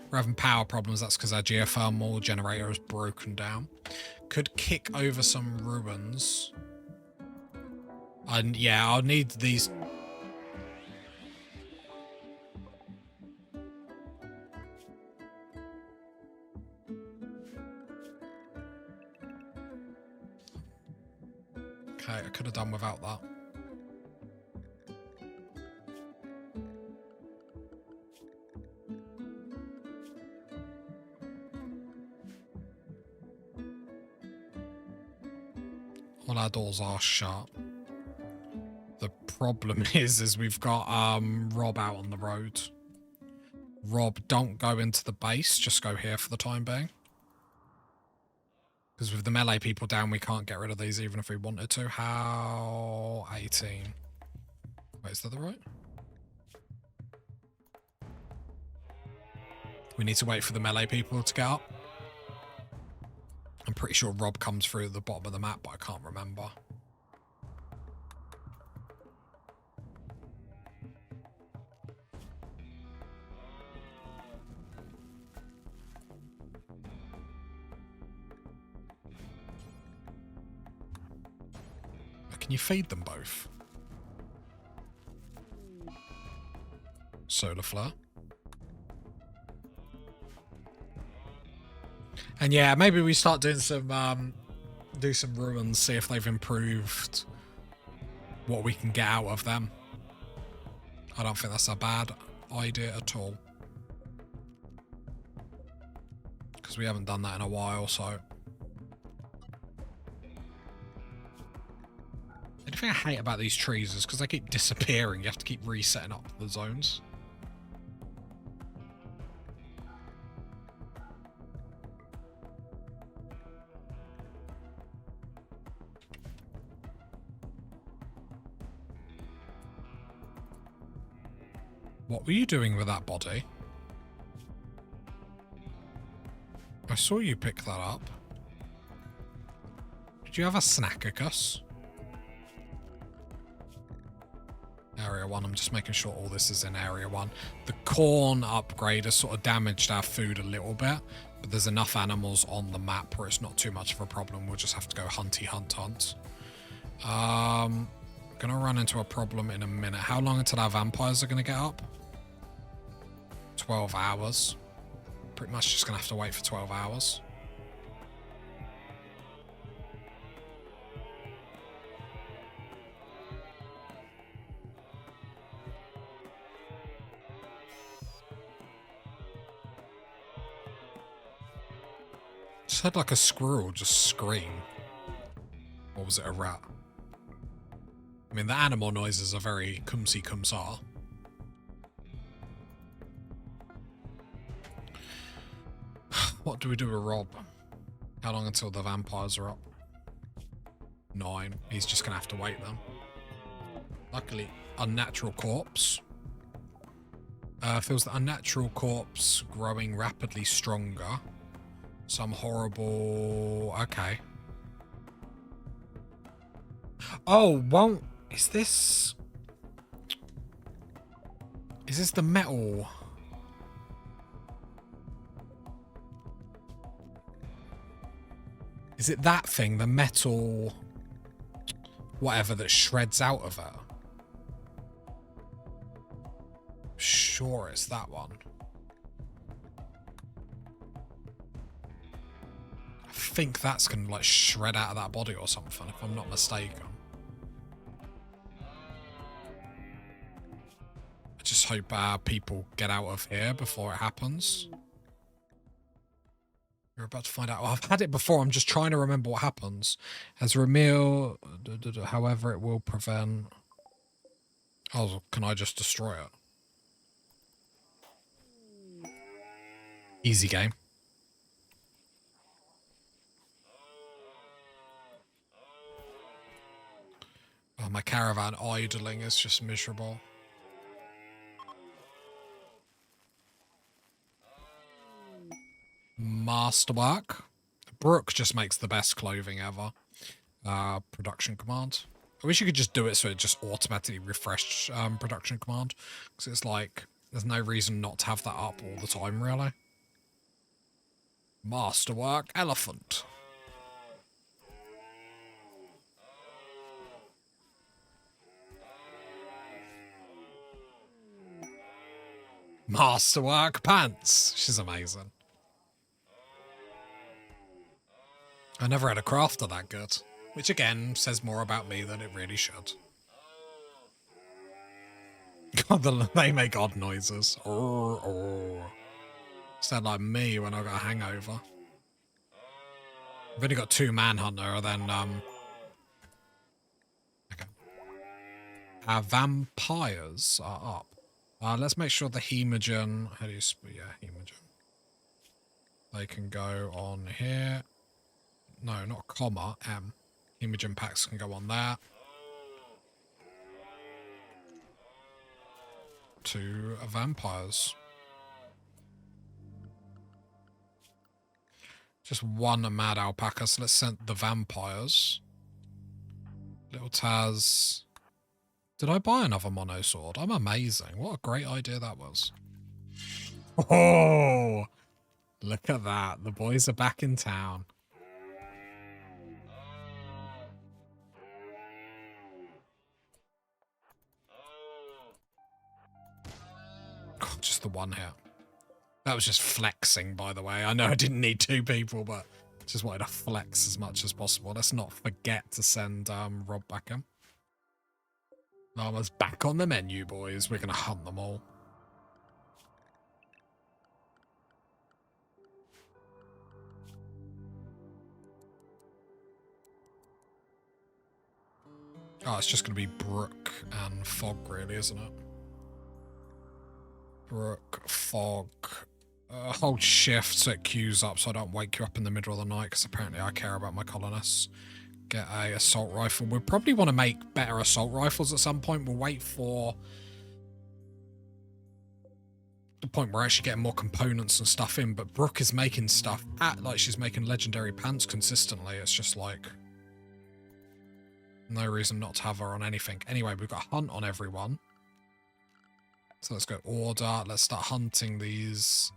S1: We're having power problems. That's because our geothermal generator is broken down. Could kick over some ruins. And yeah, I'll need these. Okay, I could have done without that. All our doors are shut. The problem is we've got Rob out on the road. Rob, don't go into the base. Just go here for the time being. Because with the melee people down, we can't get rid of these even if we wanted to. How? 18. Wait, is that the right? We need to wait for the melee people to get up. I'm pretty sure Rob comes through the bottom of the map, but I can't remember. Can you feed them both? Solar flare. And yeah, maybe we start doing some do some ruins, see if they've improved what we can get out of them. I don't think that's a bad idea at all. Because we haven't done that in a while, so. The thing I hate about these trees is because they keep disappearing, you have to keep resetting up the zones. What were you doing with that body? I saw you pick that up. Did you have a snackicus? Area 1, I'm just making sure all this is in Area 1. The corn upgrade has sort of damaged our food a little bit, but there's enough animals on the map where it's not too much of a problem. We'll just have to go hunty hunt hunt. Gonna run into a problem in a minute. How long until our vampires are gonna get up? 12 hours. Pretty much just gonna have to wait for 12 hours. Just had like a squirrel just scream. Or was it a rat? I mean, the animal noises are very cumsy cumsar. What do we do with Rob? How long until the vampires are up? 9. He's just gonna have to wait then. Luckily, unnatural corpse. Feels the unnatural corpse growing rapidly stronger. Some horrible... Okay. Oh, won't... Is this the metal? Is it that thing, the metal... whatever that shreds out of it? Sure, it's that one. I think that's gonna like shred out of that body or something, if I'm not mistaken. I just hope people get out of here before it happens. You're about to find out. Oh, I've had it before. I'm just trying to remember what happens. As Ramil, however, it will prevent... Oh, can I just destroy it? Easy game. Oh, my caravan idling is just miserable. Masterwork. Brooke just makes the best clothing ever. Production command. I wish you could just do it so it just automatically refreshed production command. Because it's like, there's no reason not to have that up all the time, really. Masterwork elephant. Masterwork pants. She's amazing. I never had a crafter that good. Which again says more about me than it really should. God, they make odd noises. Sound like me when I got a hangover. I've only got 2 manhunter, then Our vampires are up. Let's make sure the hemogen... How do you... Yeah, hemogen. They can go on here. No, not comma, M. Hemogen packs can go on there. To vampires. Just one mad alpaca, so let's send the vampires. Little Taz. Did I buy another mono sword? I'm amazing. What a great idea that was. Oh, look at that. The boys are back in town. God, just the one hit. That was just flexing, by the way. I know I didn't need two people, but just wanted to flex as much as possible. Let's not forget to send Rob back in. Llama's back on the menu, boys. We're going to hunt them all. Oh, it's just going to be Brooke and Fog, really, isn't it? Brooke, Fog. Hold shift so it queues up so I don't wake you up in the middle of the night, because apparently I care about my colonists. Get a assault rifle. We'll probably want to make better assault rifles at some point. We'll wait for the point where we're actually getting more components and stuff in, but Brooke is making stuff like she's making legendary pants consistently. It's just like no reason not to have her on anything. Anyway, we've got a hunt on everyone. So let's go order. Let's start hunting these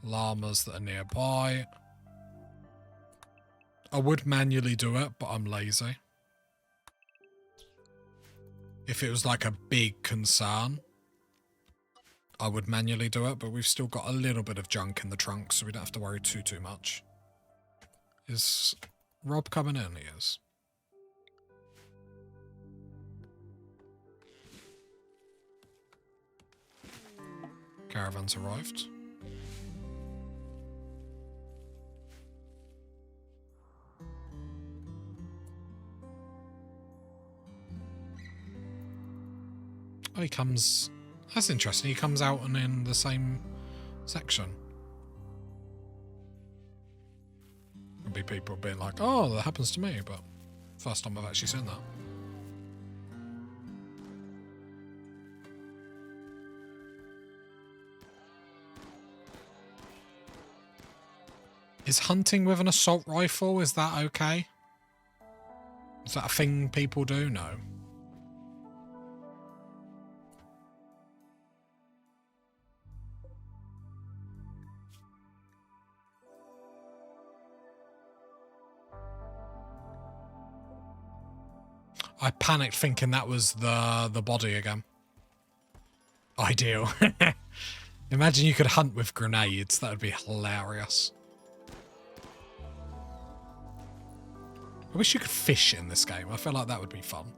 S1: llamas that are nearby. I would manually do it, but I'm lazy. If it was like a big concern, I would manually do it, but we've still got a little bit of junk in the trunk, so we don't have to worry too much. Is Rob coming in? He is. Caravan's arrived. Oh, he comes... That's interesting. He comes out and in the same section. There'll be people being like, oh, that happens to me, but first time I've actually seen that. Is hunting with an assault rifle, is that okay? Is that a thing people do? No. I panicked thinking that was the body again. Ideal. Imagine you could hunt with grenades. That would be hilarious. I wish you could fish in this game. I feel like that would be fun.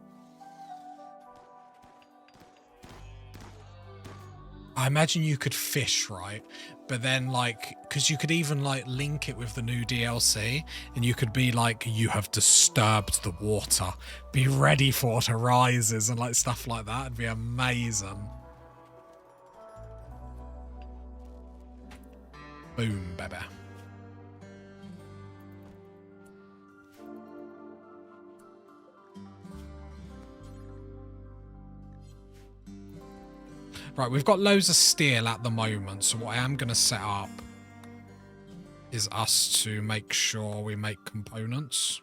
S1: I imagine you could fish, right? But then, like, because you could even, like, link it with the new DLC, and you could be like, you have disturbed the water. Be ready for what arises, and, like, stuff like that. It'd be amazing. Boom, baby. Right, we've got loads of steel at the moment, so what I am going to set up is us to make sure we make components.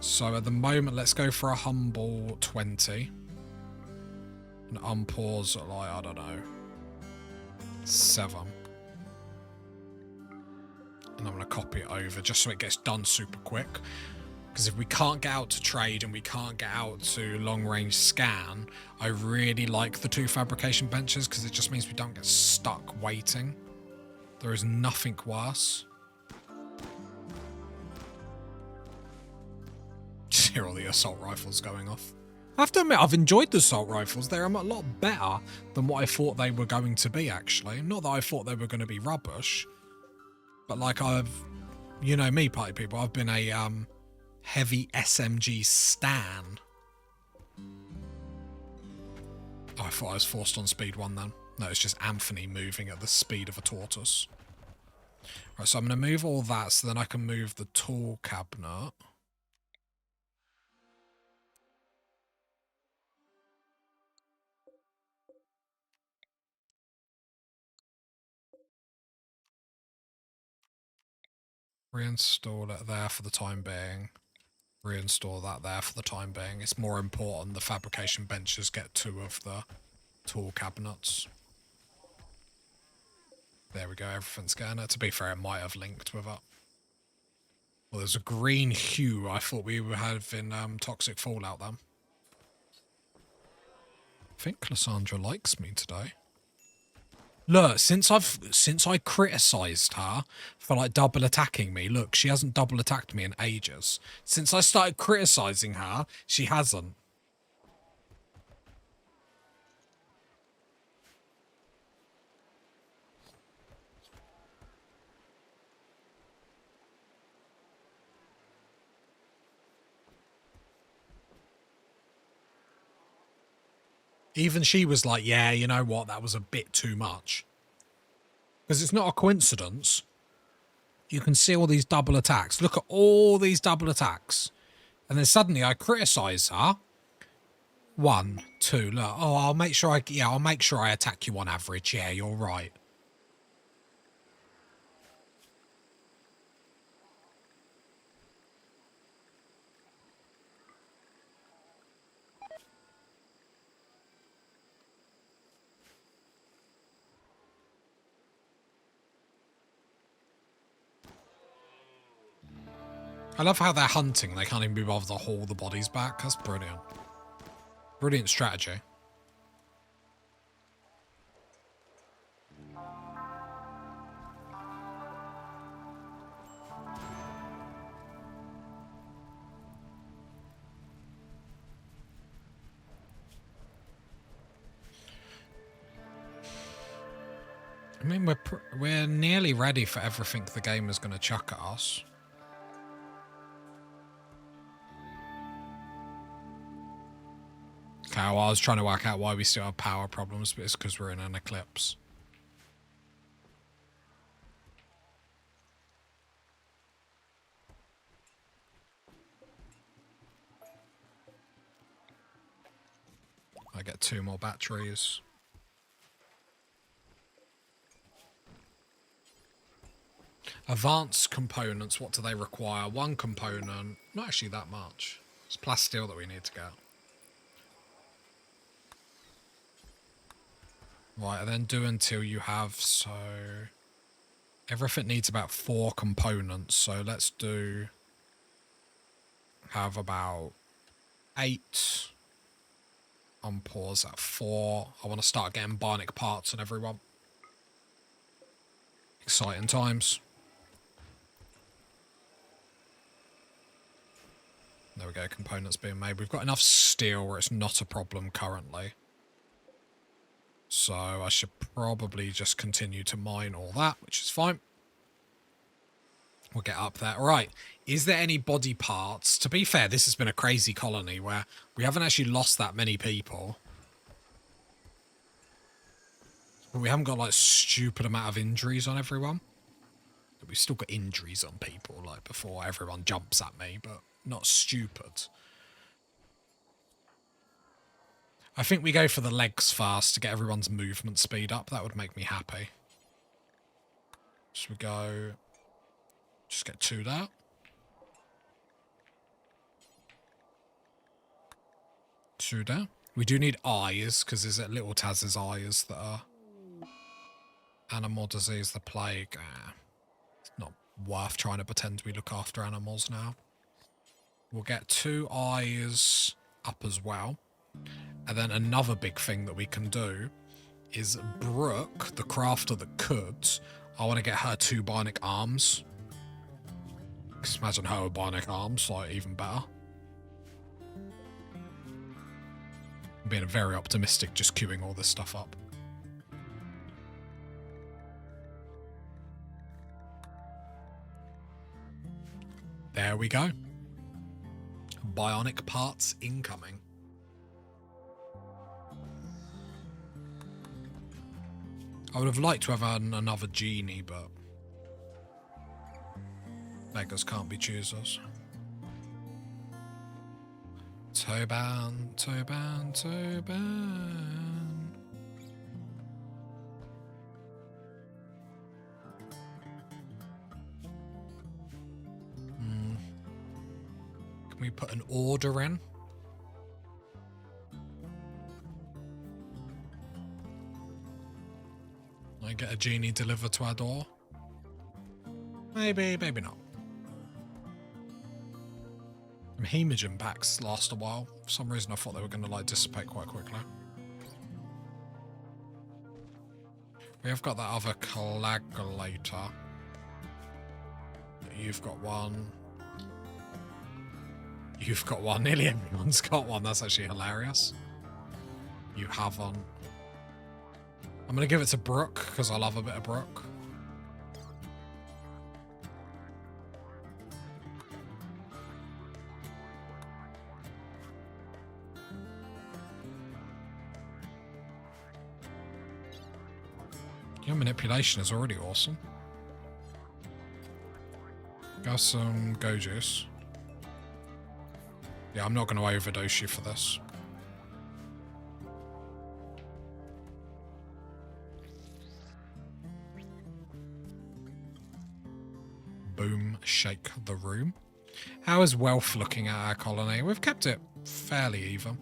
S1: So at the moment, let's go for a humble 20. And unpause at, like, I don't know, 7. And I'm going to copy it over just so it gets done super quick. Because if we can't get out to trade and we can't get out to long-range scan, I really like the 2 fabrication benches because it just means we don't get stuck waiting. There is nothing worse. Just hear all the assault rifles going off. I have to admit, I've enjoyed the assault rifles. They're a lot better than what I thought they were going to be, actually. Not that I thought they were going to be rubbish. But, like, you know me, party people, I've been a... heavy SMG stan. Oh, I thought I was forced on speed 1 then. No, it's just Anthony moving at the speed of a tortoise. Right, so I'm going to move all that so then I can move the tool cabinet. Reinstall it there for the time being. Reinstall that there for the time being. It's more important the fabrication benches get 2 of the tool cabinets. There we go, everything's going. To be fair, it might have linked with it. Well, there's a green hue. I thought we were having toxic fallout then. I think Cassandra likes me today. Look, since I criticised her for like double attacking me, look, she hasn't double attacked me in ages. Since I started criticising her, she hasn't. Even she was like, yeah, you know what, that was a bit too much. Because it's not a coincidence. You can see all these double attacks. Look at all these double attacks. And then suddenly I criticise her. 1, 2, look. Oh, I'll make sure I attack you on average. Yeah, you're right. I love how they're hunting. They can't even be bothered to haul the bodies back. That's brilliant. Brilliant strategy. I mean, we're nearly ready for everything the game is going to chuck at us. Okay, well, I was trying to work out why we still have power problems, but it's because we're in an eclipse. I get 2 more batteries. Advanced components, what do they require? 1 component, not actually that much. It's plasteel that we need to get. Right, and then do until you have, so... everything needs about 4 components, so let's do... have about 8. On pause at 4. I want to start getting bionic parts on everyone. Exciting times. There we go, components being made. We've got enough steel where it's not a problem currently. So I should probably just continue to mine all that, which is fine. We'll get up there. All right. Is there any body parts? To be fair, this has been a crazy colony where we haven't actually lost that many people. But we haven't got like stupid amount of injuries on everyone. We've still got injuries on people like before everyone jumps at me, but not stupid. I think we go for the legs first to get everyone's movement speed up. That would make me happy. So we go... just get 2 there. 2 there. We do need eyes, because there's little Taz's eyes that are... animal disease, the plague. It's not worth trying to pretend we look after animals now. We'll get 2 eyes up as well. And then another big thing that we can do is Brooke, the crafter that could, I want to get her 2 bionic arms. Just imagine her with bionic arms, like even better. I'm being very optimistic just queuing all this stuff up. There we go. Bionic parts incoming. I would have liked to have another genie, but beggars can't be choosers. Toban, Toban, Toban. Can we put an order in? I get a genie delivered to our door? Maybe, maybe not. Hemogen packs last a while. For some reason I thought they were going to like dissipate quite quickly. We have got that other coagulator. You've got one. You've got one. Nearly everyone's got one. That's actually hilarious. You haven't. I'm going to give it to Brooke because I love a bit of Brooke. Your manipulation is already awesome. Got some go juice. Yeah, I'm not going to overdose you for this. Boom, shake the room. How is wealth looking at our colony? We've kept it fairly even.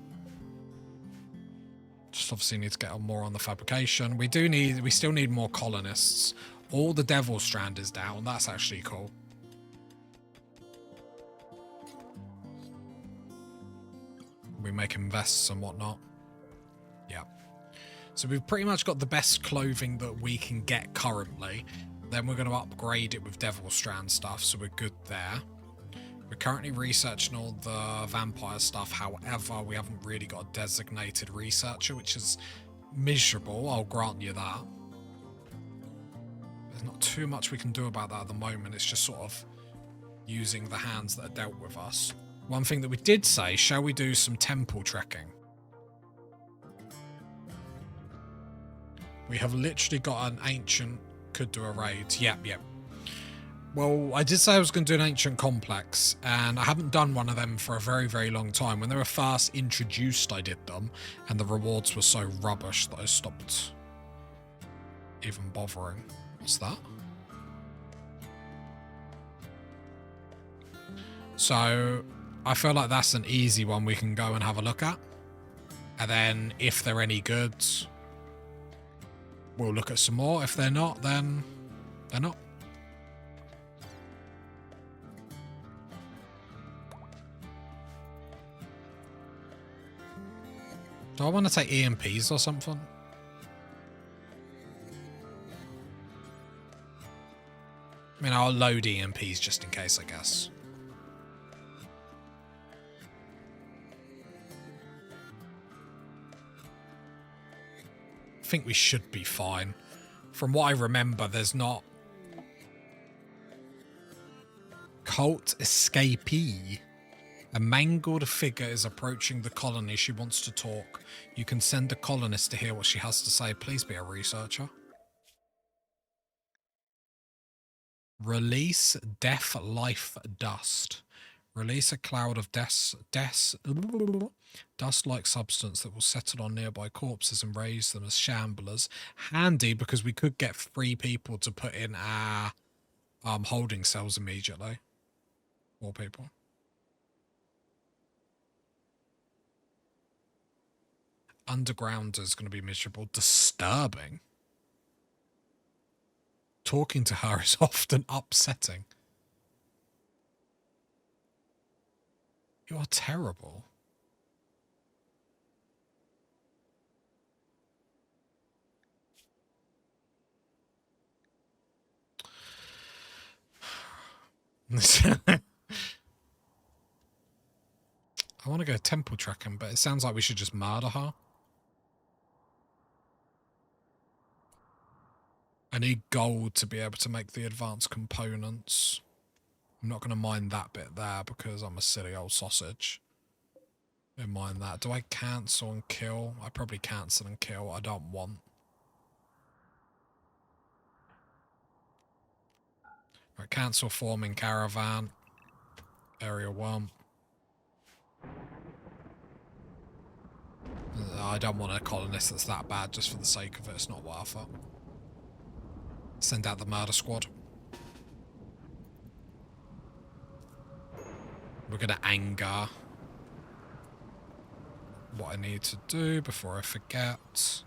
S1: Just obviously need to get on more on the fabrication. We still need more colonists. All the devil strand is down. That's actually cool. We make vests and whatnot. Yeah. So we've pretty much got the best clothing that we can get currently. Then we're going to upgrade it with devil strand stuff, so we're good there. We're currently researching all the vampire stuff. However, we haven't really got a designated researcher, which is miserable. I'll grant you that. There's not too much we can do about that at the moment. It's just sort of using the hands that are dealt with us. One thing that we did say, shall we do some temple trekking? We have literally got an ancient, could do a raid. Yep. Well, I did say I was going to do an ancient complex, and I haven't done one of them for a very, very long time. When they were first introduced, I did them, and the rewards were so rubbish that I stopped even bothering. What's that? So I feel like that's an easy one we can go and have a look at. And then if they're any good, we'll look at some more. If they're not, then they're not. Do I want to take EMPs or something? I mean, I'll load EMPs just in case, I guess. I think we should be fine. From what I remember, there's not... Cult escapee. A mangled figure is approaching the colony. She wants to talk. You can send a colonist to hear what she has to say. Please be a researcher. Release death, life, dust. Release a cloud of dust-like substance that will settle on nearby corpses and raise them as shamblers. Handy, because we could get 3 people to put in our holding cells immediately. 4 people. Underground is going to be miserable. Disturbing. Talking to her is often upsetting. You are terrible. I want to go temple tracking, but it sounds like we should just murder her. I need gold to be able to make the advanced components. I'm not going to mine that bit there because I'm a silly old sausage. Don't mind that. Do I cancel and kill? I probably cancel and kill. I don't want. cancel forming caravan. Area 1. I don't want a colonist that's that bad just for the sake of it. It's not worth it. Send out the murder squad. We're going to anger what I need to do before I forget.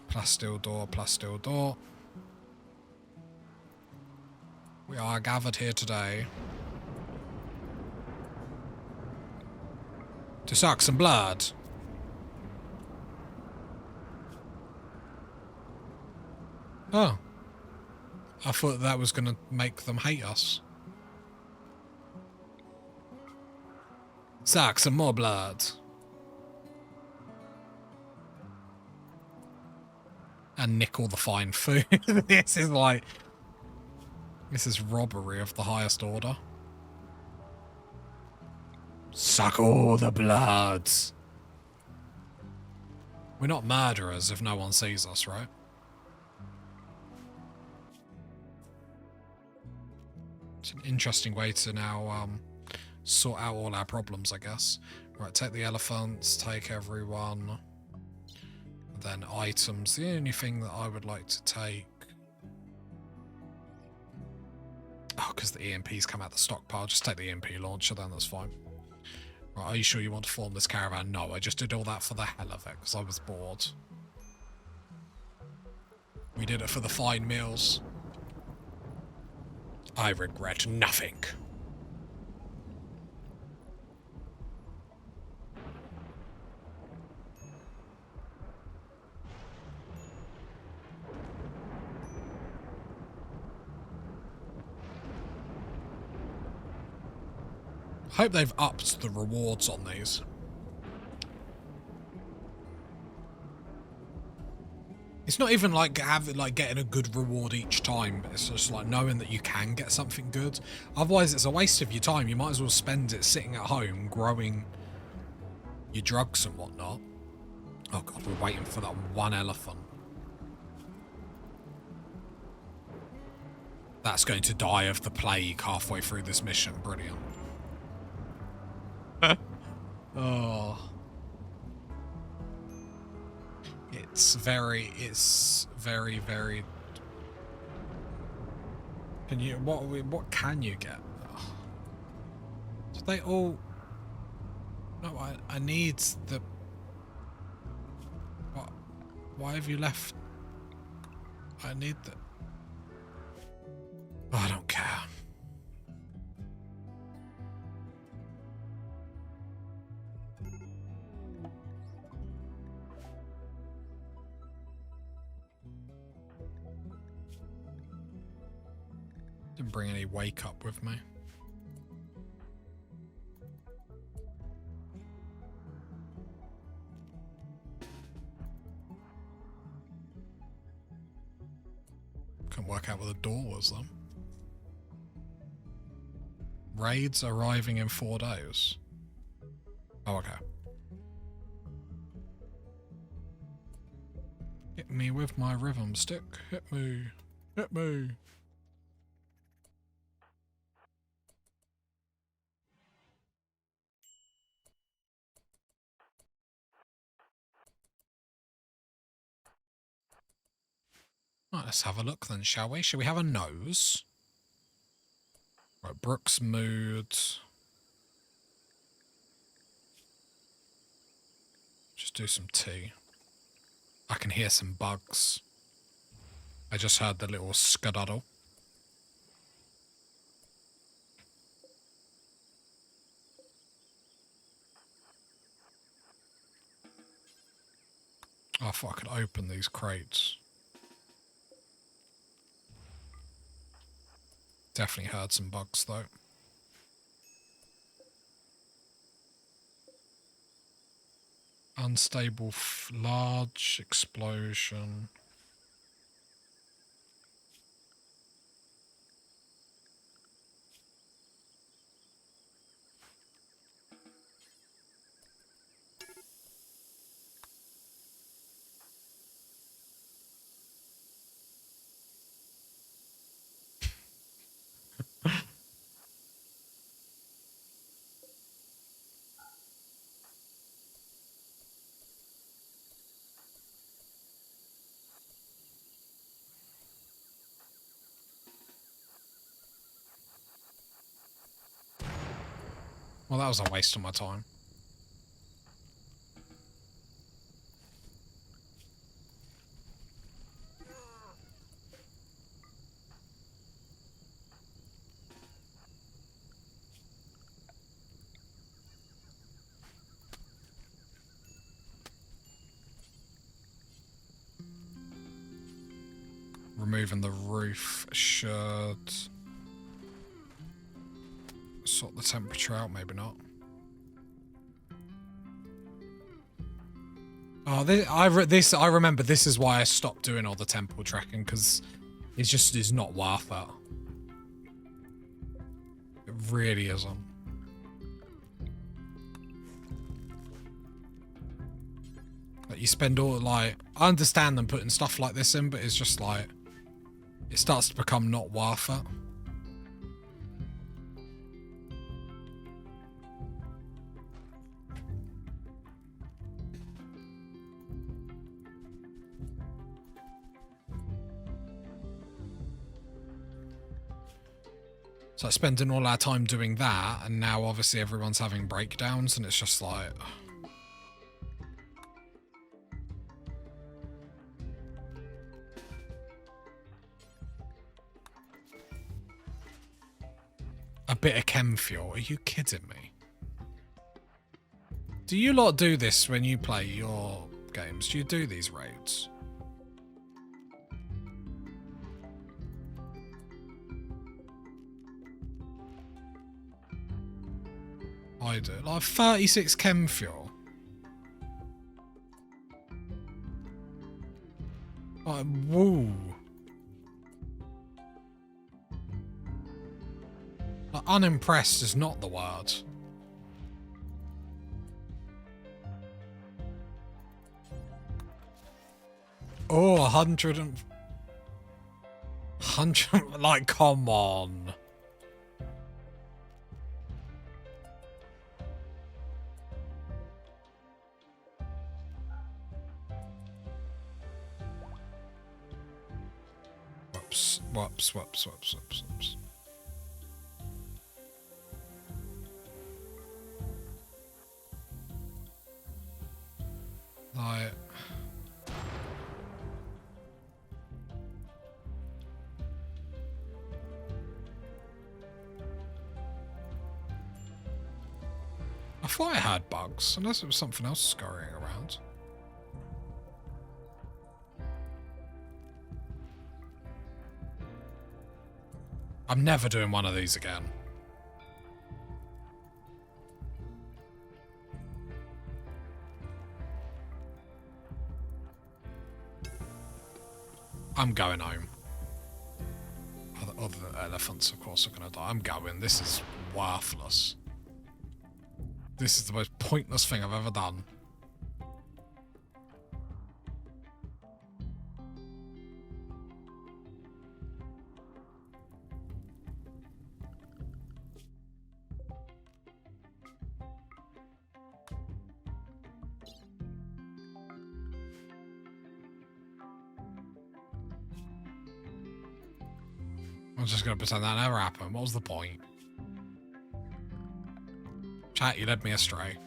S1: Plasteel door, plasteel door. We are gathered here today to suck some blood. Oh. I thought that was going to make them hate us. Suck some more blood. And nick all the fine food. This is like... This is robbery of the highest order. Suck all the blood. We're not murderers if no one sees us, right? It's an interesting way to now sort out all our problems, I guess. Right, take the elephants, take everyone. Then items. The only thing that I would like to take... Oh, because the EMPs come out the stockpile. Just take the EMP launcher then, that's fine. Right, are you sure you want to form this caravan? No, I just did all that for the hell of it, because I was bored. We did it for the fine meals. I regret nothing. I hope they've upped the rewards on these. It's not even like getting a good reward each time, but it's just like knowing that you can get something good. Otherwise, it's a waste of your time. You might as well spend it sitting at home growing your drugs and whatnot. Oh god, we're waiting for that one elephant. That's going to die of the plague halfway through this mission. Brilliant. Oh. It's very, very... Can you, what can you get? Do they all... No, I need the... What? Why have you left? I need the... Oh, I don't care. Didn't bring any wake up with me. Couldn't work out where the door was though. Raids arriving in 4 days. Oh, okay. Hit me with my rhythm stick. Hit me. Hit me. Right, let's have a look then, shall we? Shall we have a nose? Right, Brooks' mood. Just do some tea. I can hear some bugs. I just heard the little skedaddle. Oh, I thought I could open these crates. Definitely heard some bugs though. Unstable large explosion. Well, that was a waste of my time. Removing the roof should sort the temperature out, maybe not. Oh, I remember this is why I stopped doing all the temple tracking, because it just is not worth it. It really isn't. Like, you spend all, like, I understand them putting stuff like this in, but it's just like, it starts to become not worth it. It's like spending all our time doing that, and now obviously everyone's having breakdowns, and it's just like... A bit of chem fuel? Are you kidding me? Do you lot do this when you play your games? Do you do these raids? I do. Like 36 chem fuel. Like, woo. Like, unimpressed is not the word. Oh, 100, like, come on. Whoops. Like... I thought I had bugs, unless it was something else scurrying around. I'm never doing one of these again. I'm going home. Other elephants, of course, are going to die. I'm going. This is worthless. This is the most pointless thing I've ever done. I'm just going to pretend that never happened. What was the point? Chat, you led me astray.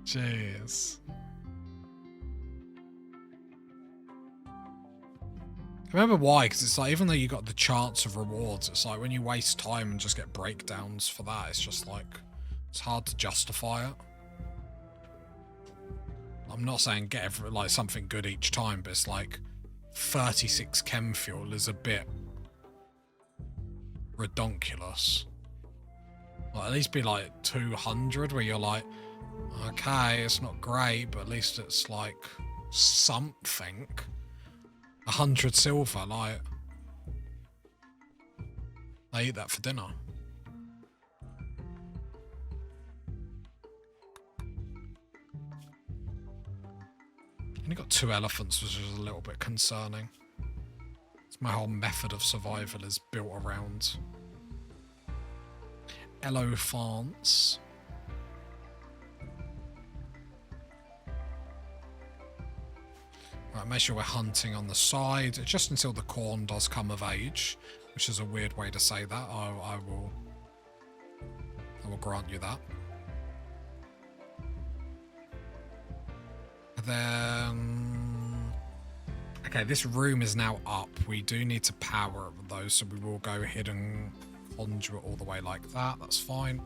S1: Jeez. I remember why, because it's like, even though you got the chance of rewards, it's like when you waste time and just get breakdowns for that, it's just like, it's hard to justify it. I'm not saying get like something good each time, but it's like 36 chem fuel is a bit redonkulous. Like, at least be like 200 where you're like, okay, it's not great, but at least it's like something. 100 silver, like, I eat that for dinner. Only got 2 elephants, which is a little bit concerning. My whole method of survival is built around elephants. Right, make sure we're hunting on the side, just until the corn does come of age. which is a weird way to say that. I will grant you that. Then, okay, this room is now up. We do need to power those, so we will go ahead and conjure it all the way like that. That's fine.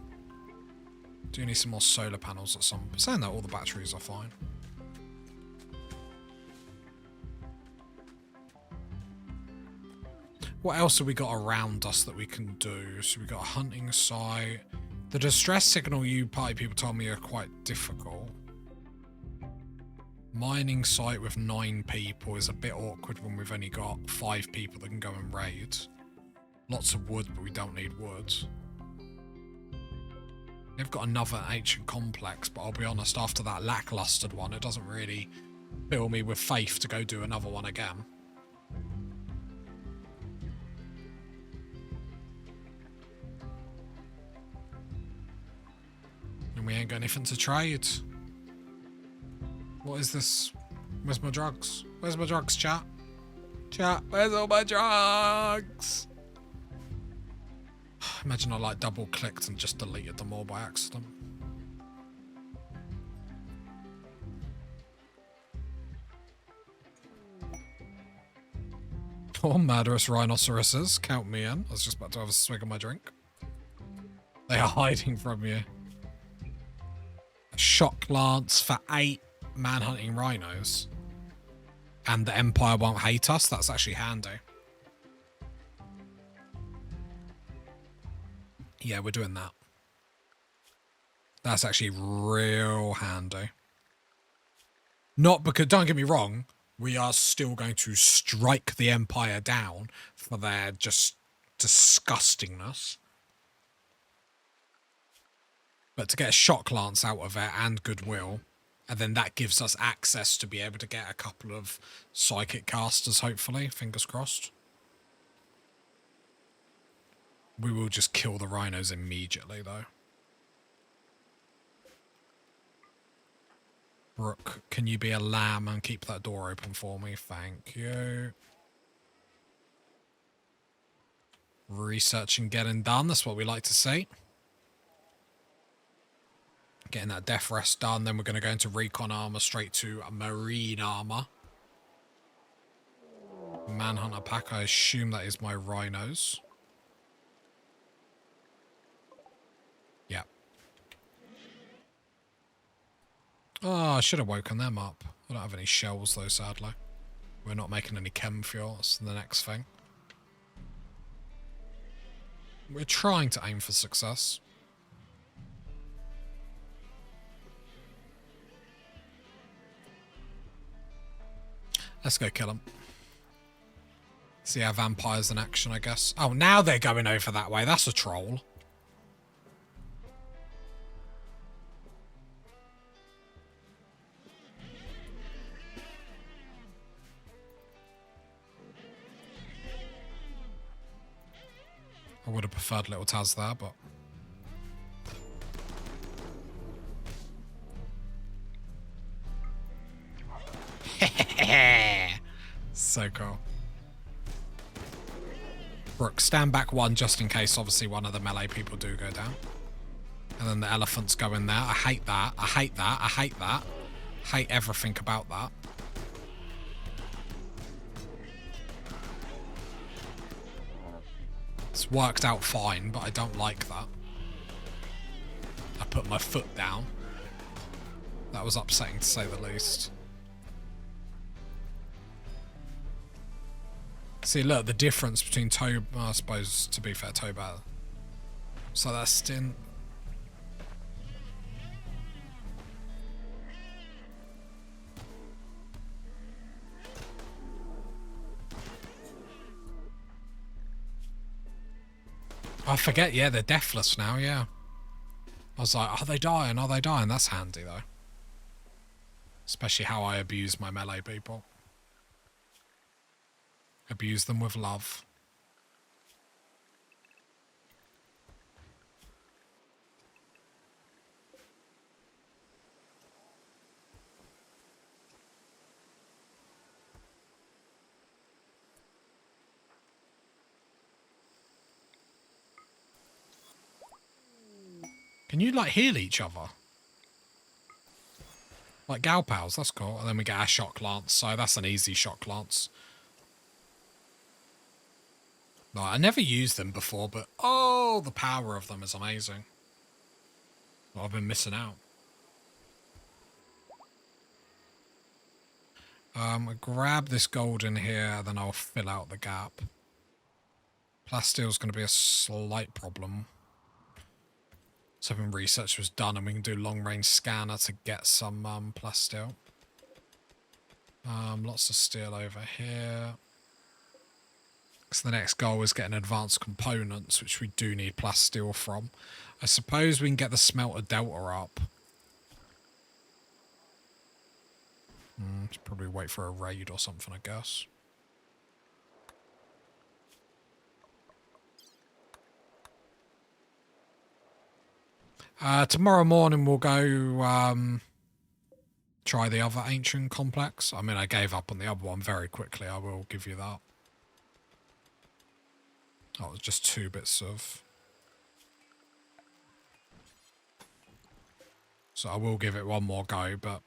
S1: Do need some more solar panels at some. Saying that, all the batteries are fine. What else have we got around us that we can do? So we got a hunting site. The distress signal you party people told me are quite difficult. Mining site with 9 people is a bit awkward when we've only got 5 people that can go and raid. Lots of wood, but we don't need wood. They've got another ancient complex, but I'll be honest, after that lacklustered one, it doesn't really fill me with faith to go do another one again. And we ain't got anything to trade. What is this? Where's my drugs? Where's my drugs, chat? Chat, where's all my drugs? Imagine I like double clicked and just deleted them all by accident. Oh, murderous rhinoceroses, count me in. I was just about to have a swig of my drink. They are hiding from you. A shock lance for 8 manhunting rhinos. And the Empire won't hate us. That's actually handy. Yeah, we're doing that. That's actually real handy. Not because, don't get me wrong, we are still going to strike the Empire down for their just disgustingness. But to get a shock lance out of it and goodwill, and then that gives us access to be able to get a couple of psychic casters, hopefully. Fingers crossed. We will just kill the rhinos immediately, though. Brooke, can you be a lamb and keep that door open for me? Thank you. Research and getting done. That's what we like to see. Getting that death rest done. Then we're going to go into recon armor straight to marine armor. Manhunter pack. I assume that is my rhinos. Yep. Oh, I should have woken them up. I don't have any shells though, sadly. We're not making any chem fuel. That's the next thing. We're trying to aim for success. Let's go kill them. See our vampires in action, I guess. Oh, now they're going over that way. That's a troll. I would have preferred little Taz there, but... So cool. Brooke, stand back 1 just in case, obviously, one of the melee people do go down. And then the elephants go in there. I hate that. I hate that. I hate that. I hate everything about that. It's worked out fine, but I don't like that. I put my foot down. That was upsetting to say the least. See, look, the difference between I suppose, to be fair, Toba. So that's stint. I forget, yeah, they're deathless now, yeah. I was like, are they dying? Are they dying? That's handy, though. Especially how I abuse my melee people. Abuse them with love. Can you, like, heal each other? Like gal pals, that's cool. And then we get our shock lance, so that's an easy shock lance. Like, I never used them before, but oh, the power of them is amazing. Well, I've been missing out. Grab this gold in here, then I'll fill out the gap. Plastile's going to be a slight problem. So when research was done, and we can do long-range scanner to get some plastile. Lots of steel over here. So the next goal is getting advanced components, which we do need plastile from. I suppose we can get the smelter delta up. Should probably wait for a raid or something, I guess. Tomorrow morning we'll go try the other ancient complex. I mean, I gave up on the other one very quickly, I will give you that. Oh, it was just 2 bits of... So I will give it one more go, but...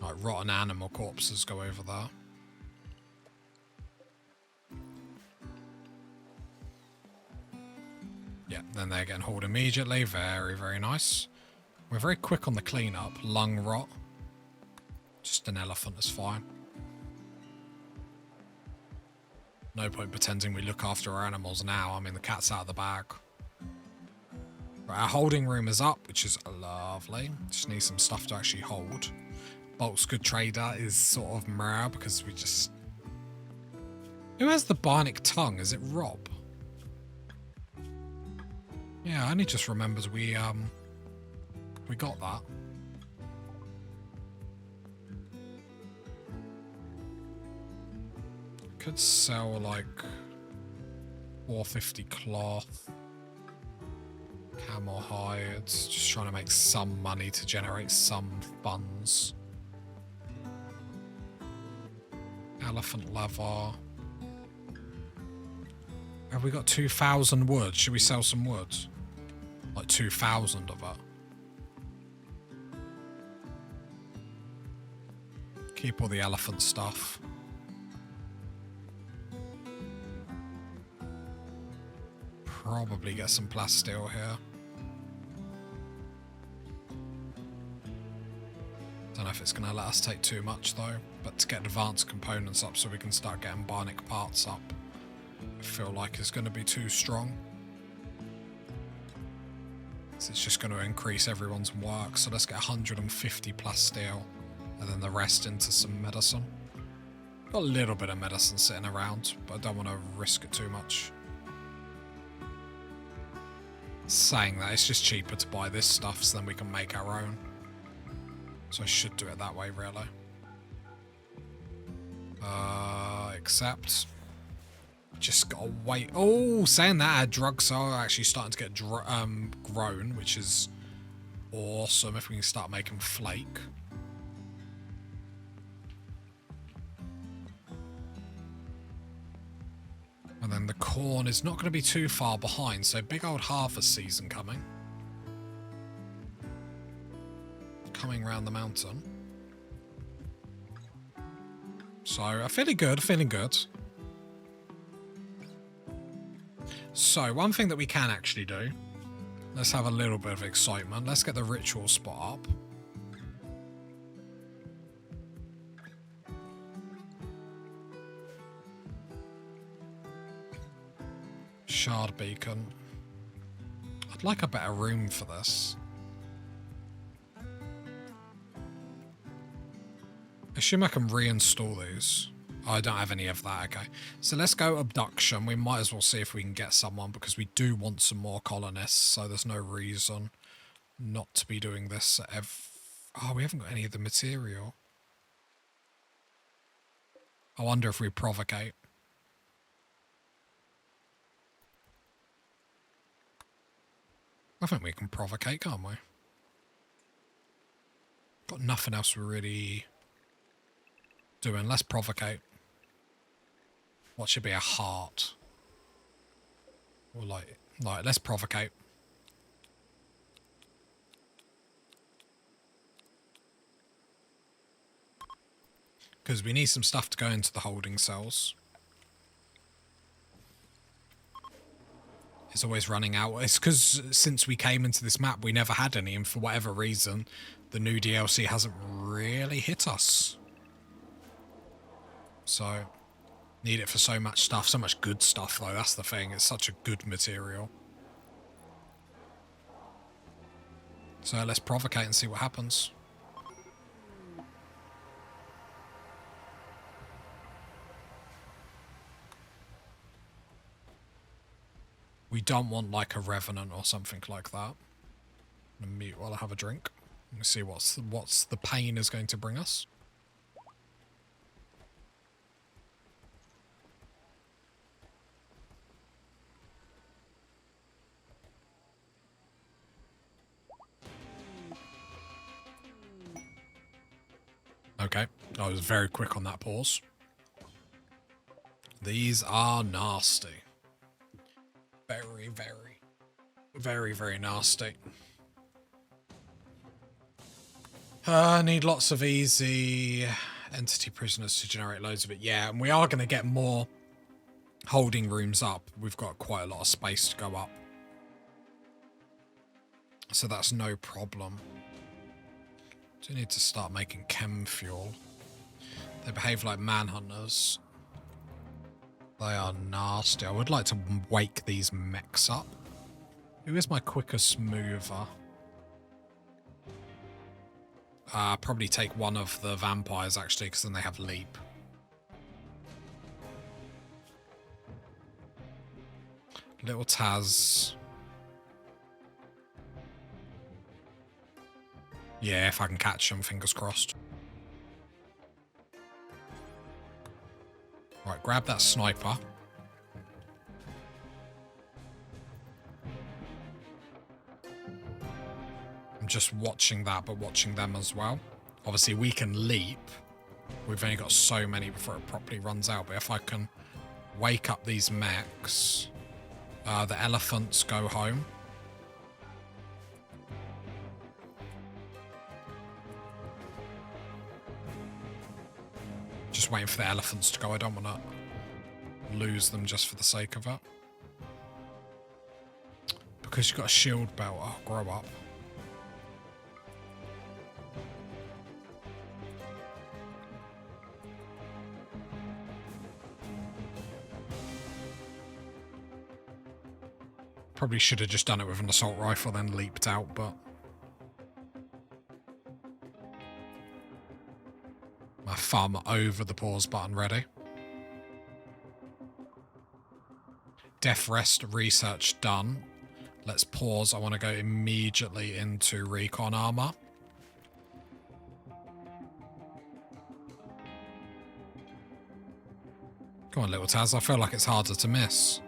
S1: Like rotten animal corpses go over there. Yeah, then they're getting hauled immediately. Very, very nice. We're very quick on the cleanup. Lung rot. Just an elephant is fine. No point pretending we look after our animals now. I mean, the cat's out of the bag. Right, our holding room is up, which is lovely. Just need some stuff to actually hold. Bolt's good trader is sort of meh because we just... Who has the bionic tongue? Is it Rob? Yeah, I only just remembered we got that. Could sell like 450 cloth, camel hides, just trying to make some money to generate some funds. Elephant leather. Have we got 2,000 wood? Should we sell some wood? Like 2,000 of it. Keep all the elephant stuff. Probably get some plasteel here. Don't know if it's going to let us take too much though, but to get advanced components up so we can start getting bionic parts up, I feel like it's going to be too strong. So it's just going to increase everyone's work, so let's get 150 plasteel and then the rest into some medicine. Got a little bit of medicine sitting around, but I don't want to risk it too much. Saying that, it's just cheaper to buy this stuff so then we can make our own. So I should do it that way, really. Except... Just gotta wait. Oh, saying that, our drugs are actually starting to get grown, which is awesome if we can start making flake. And then the corn is not going to be too far behind, so big old harvest season coming. Coming round the mountain. So, feeling good, feeling good. So, one thing that we can actually do, let's have a little bit of excitement. Let's get the ritual spot up. Shard beacon. I'd like a better room for this. I assume I can reinstall these. Oh, I don't have any of that, okay. So let's go abduction. We might as well see if we can get someone because we do want some more colonists, so there's no reason not to be doing this Oh, we haven't got any of the material. I wonder if we provocate. I think we can provocate, can't we? Got nothing else we're really doing. Let's provocate. What should be a heart? Or like let's provocate. Because we need some stuff to go into the holding cells. It's always running out. It's because since we came into this map, we never had any, and for whatever reason, the new DLC hasn't really hit us. So, need it for so much stuff, so much good stuff though, that's the thing. It's such a good material. So let's provocate and see what happens. We don't want like a revenant or something like that. I'm gonna mute while I have a drink. Let me see what's the pain is going to bring us. Okay, I was very quick on that pause. These are nasty. Very, very, very, very nasty. Need lots of easy entity prisoners to generate loads of it. Yeah, and we are going to get more holding rooms up. We've got quite a lot of space to go up. So that's no problem. Do need to start making chem fuel. They behave like manhunters. They are nasty. I would like to wake these mechs up. Who is my quickest mover? Probably take one of the vampires, actually, because then they have leap. Little Taz. Yeah, if I can catch him, fingers crossed. Right, grab that sniper. I'm just watching that, but watching them as well. Obviously, we can leap. We've only got so many before it properly runs out. But if I can wake up these mechs, the elephants go home. Just waiting for the elephants to go. I don't want to lose them just for the sake of it. Because you've got a shield belt. Oh, grow up. Probably should have just done it with an assault rifle, then leaped out, but... my thumb over the pause button ready. Death rest research done. Let's pause. I want to go immediately into recon armor. Come on, little Taz. I feel like it's harder to miss.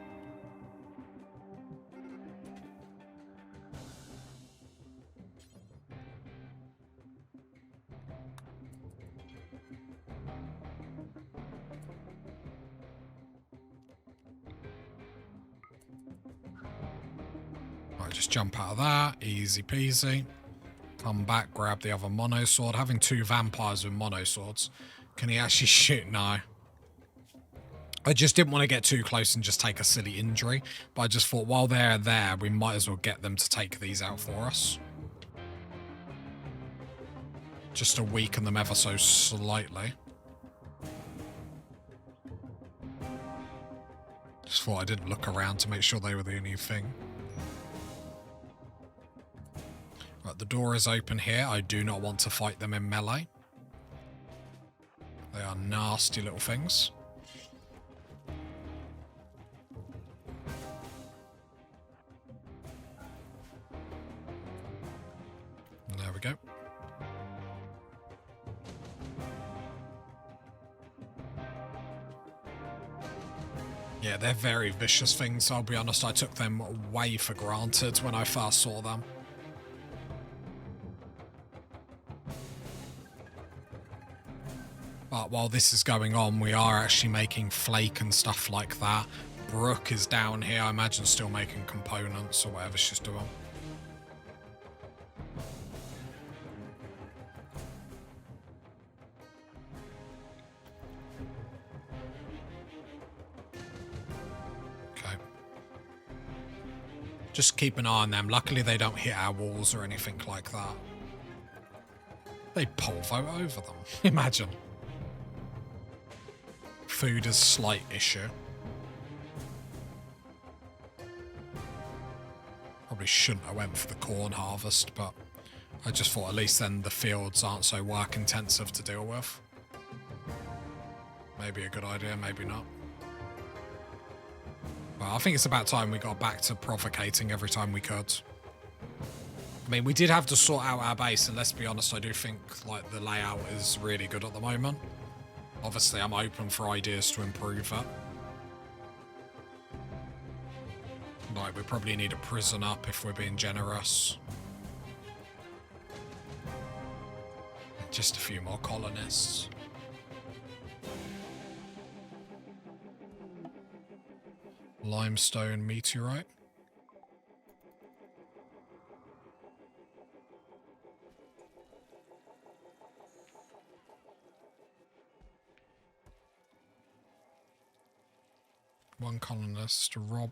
S1: Right, just jump out of that. Easy peasy. Come back, grab the other mono sword. Having two vampires with mono swords. Can he actually shoot? No. I just didn't want to get too close and just take a silly injury. But I just thought while they're there, we might as well get them to take these out for us. Just to weaken them ever so slightly. Just thought I didn't look around to make sure they were the only thing. Right, the door is open here. I do not want to fight them in melee. They are nasty little things. There we go. Yeah, they're very vicious things. I'll be honest, I took them way for granted when I first saw them. But while this is going on, we are actually making flake and stuff like that. Brooke is down here, I imagine still making components or whatever she's doing. Okay. Just keep an eye on them. Luckily they don't hit our walls or anything like that. They polvo over them. Imagine. Food is a slight issue. Probably shouldn't have went for the corn harvest, but I just thought at least then the fields aren't so work intensive to deal with. Maybe a good idea, maybe not. Well, I think it's about time we got back to provocating every time we could. I mean, we did have to sort out our base, and let's be honest, I do think like the layout is really good at the moment. Obviously, I'm open for ideas to improve it. Like, we probably need a prison up if we're being generous. Just a few more colonists. Limestone meteorite. One colonist, Rob.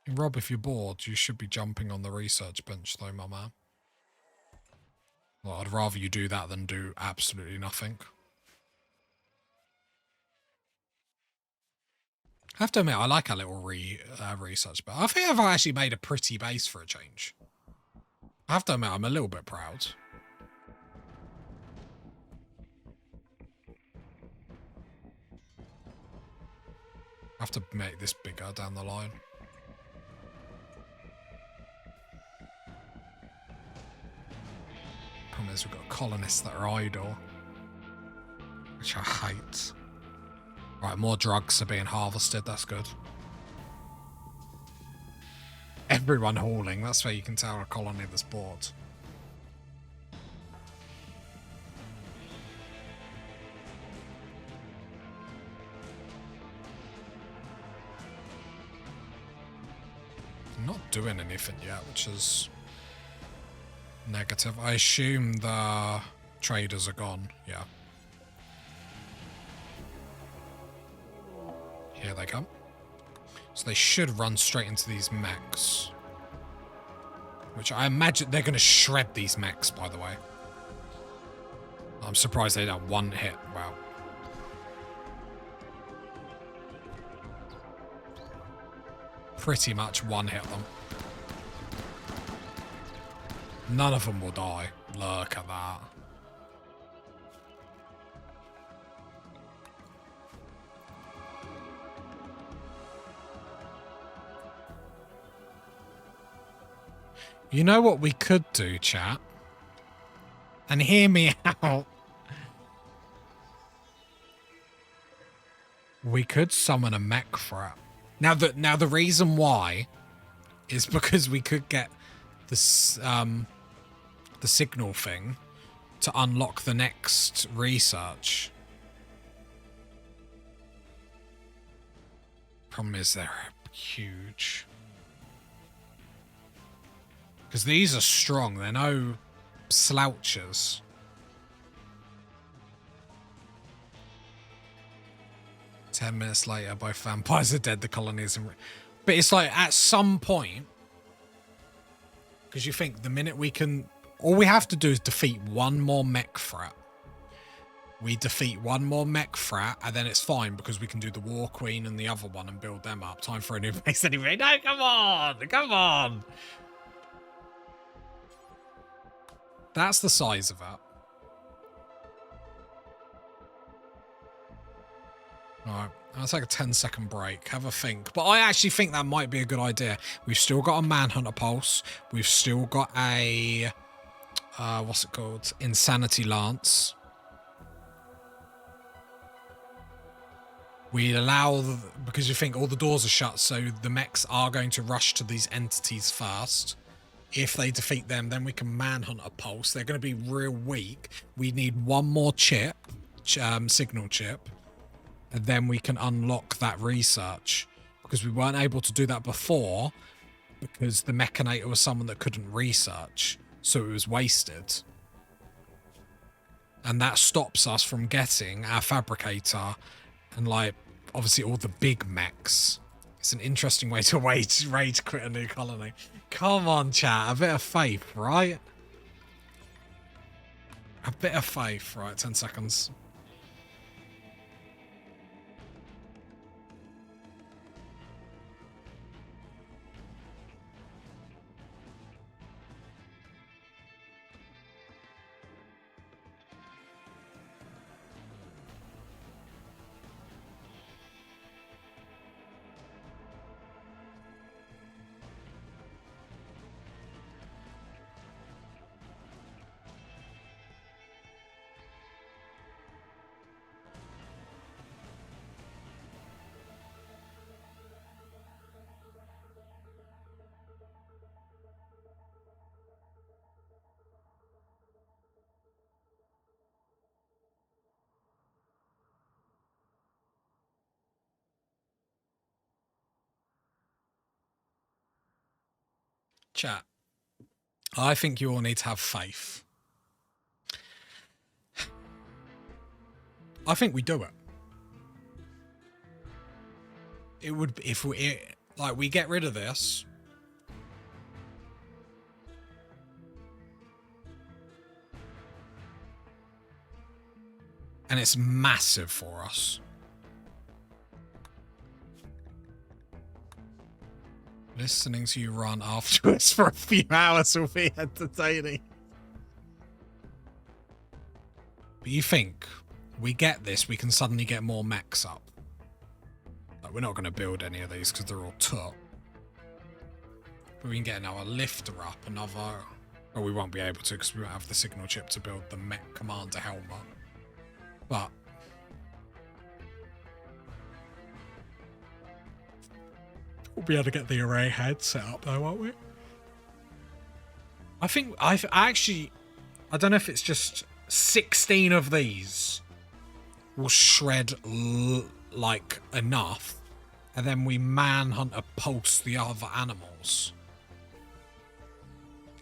S1: Rob, if you're bored, you should be jumping on the research bench though, my man. Well, I'd rather you do that than do absolutely nothing. I have to admit, I like our little research, but I think I've actually made a pretty base for a change. I have to admit, I'm a little bit proud. I have to make this bigger down the line. Problem is, we've got colonists that are idle, which I hate. Right, more drugs are being harvested. That's good. Everyone hauling. That's where you can tell a colony that's bored. I'm not doing anything yet, which is negative. I assume the traders are gone. Yeah. Here they come. So they should run straight into these mechs. Which I imagine they're going to shred these mechs, by the way. I'm surprised they don't one hit. Wow. Pretty much one hit them. None of them will die. Look at that. You know what we could do, chat? And hear me out. We could summon a mech for it. Now the reason why is because we could get this the signal thing to unlock the next research. Problem is they're huge. Because these are strong. They're no slouchers. Ten minutes later, both vampires are dead. The colonies, but it's like at some point, because you think the minute we can, all we have to do is defeat one more mech threat. We defeat one more mech threat, and then it's fine because we can do the War Queen and the other one and build them up. Time for a new base anyway. No, come on, come on. That's the size of it. Alright, I'll take a 10-second break, have a think. But I actually think that might be a good idea. We've still got a Manhunter Pulse. We've still got a... what's it called? Insanity Lance. We allow, because you think all the doors are shut, so the mechs are going to rush to these entities first. If they defeat them, then we can manhunt a pulse. They're going to be real weak. We need one more chip, signal chip, and then we can unlock that research, because we weren't able to do that before because the mechanator was someone that couldn't research, so it was wasted. And that stops us from getting our fabricator and, like, obviously all the big mechs. It's an interesting way to rage quit a new colony. Come on, chat. A bit of faith, right? A bit of faith. Right, 10 seconds. Chat. I think you all need to have faith. I think we do it. It would, if we, like, we get rid of this. And it's massive for us. Listening to you run afterwards for a few hours will be entertaining. But you think, we get this, we can suddenly get more mechs up. Like, we're not going to build any of these because they're all tough. But we can get another lifter up, another... Well, we won't be able to because we won't have the signal chip to build the mech commander helmet. But... we'll be able to get the array head set up though, won't we? I think I don't know if it's just 16 of these will shred like enough, and then we manhunt or pulse the other animals.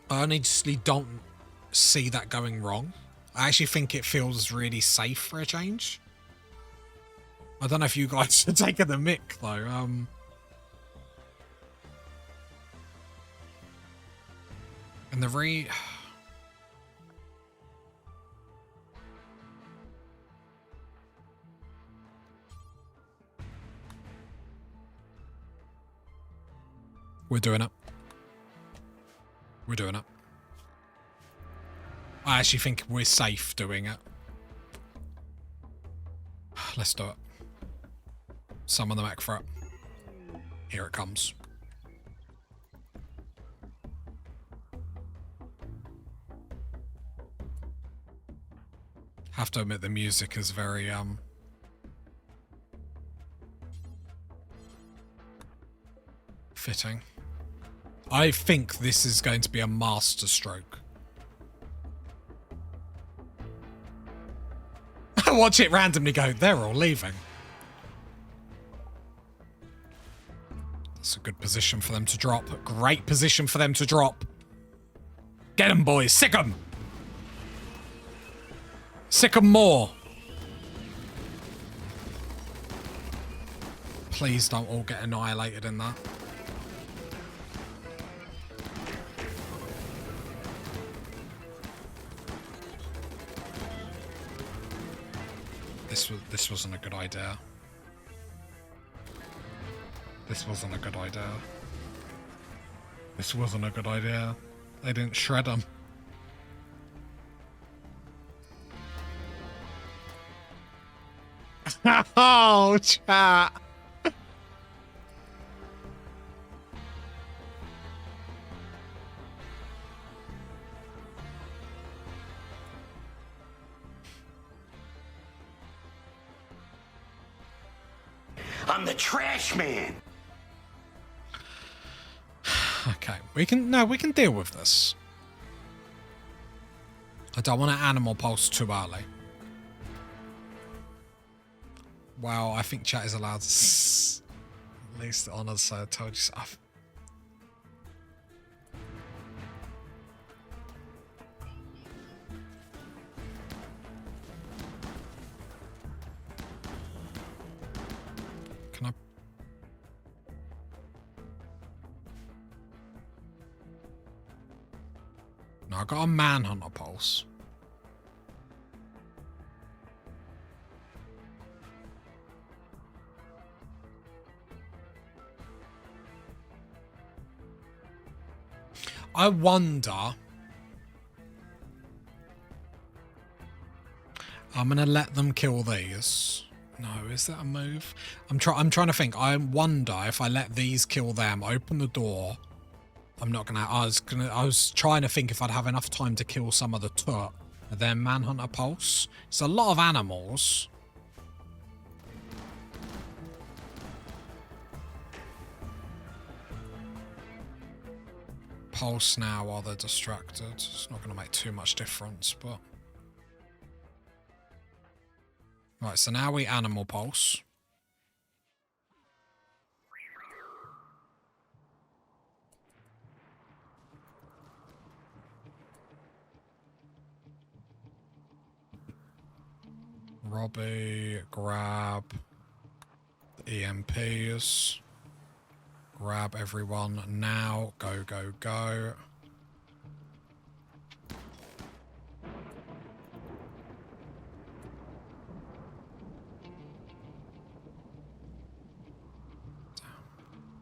S1: I honestly don't see that going wrong. I actually think it feels really safe for a change. I don't know if you guys are taking the mick though. And the we're doing it. We're doing it. I actually think we're safe doing it. Let's do it. Summon the mech for it. Here it comes. Have to admit the music is very fitting. I think this is going to be a master stroke. Watch it randomly go, they're all leaving. That's a good position for them to drop. A great position for them to drop. Get them, boys. Sick them. Sick them more. Please don't all get annihilated in that. This wasn't a good idea. This wasn't a good idea. This wasn't a good idea. They didn't shred them. Oh, chat.
S2: I'm the trash man.
S1: Okay, we can deal with this. I don't want to animal pulse too early. Well, I think chat is allowed to at least on us, so I told you so. Can I? No, I got a manhunter pulse. I wonder. I'm gonna let them kill these. No, is that a move? I'm trying to think. I wonder if I let these kill them, open the door. I'm not gonna. I was trying to think if I'd have enough time to kill some of the tut, and then manhunter pulse. It's a lot of animals. Pulse now while they're distracted. It's not going to make too much difference, but... Right, so now we animal pulse. Robbie, grab EMPs. Grab everyone now. Go, go, go.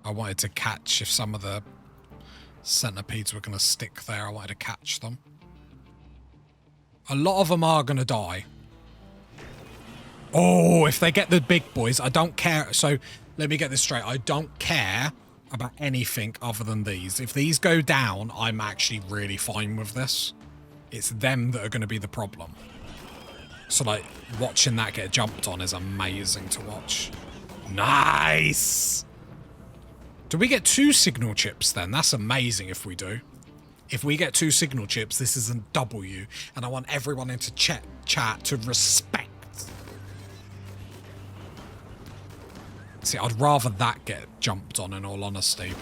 S1: I wanted to catch if some of the centipedes were going to stick there. I wanted to catch them. A lot of them are going to die. Oh, if they get the big boys, I don't care. So let me get this straight. I don't care about anything other than these. If these go down, I'm actually really fine with this. It's them that are going to be the problem. So, like, watching that get jumped on is amazing to watch. Nice! Do we get 2 signal chips then? That's amazing if we do. If we get 2 signal chips, this is a W. And I want everyone into chat to respect. See, I'd rather that get jumped on in all honesty,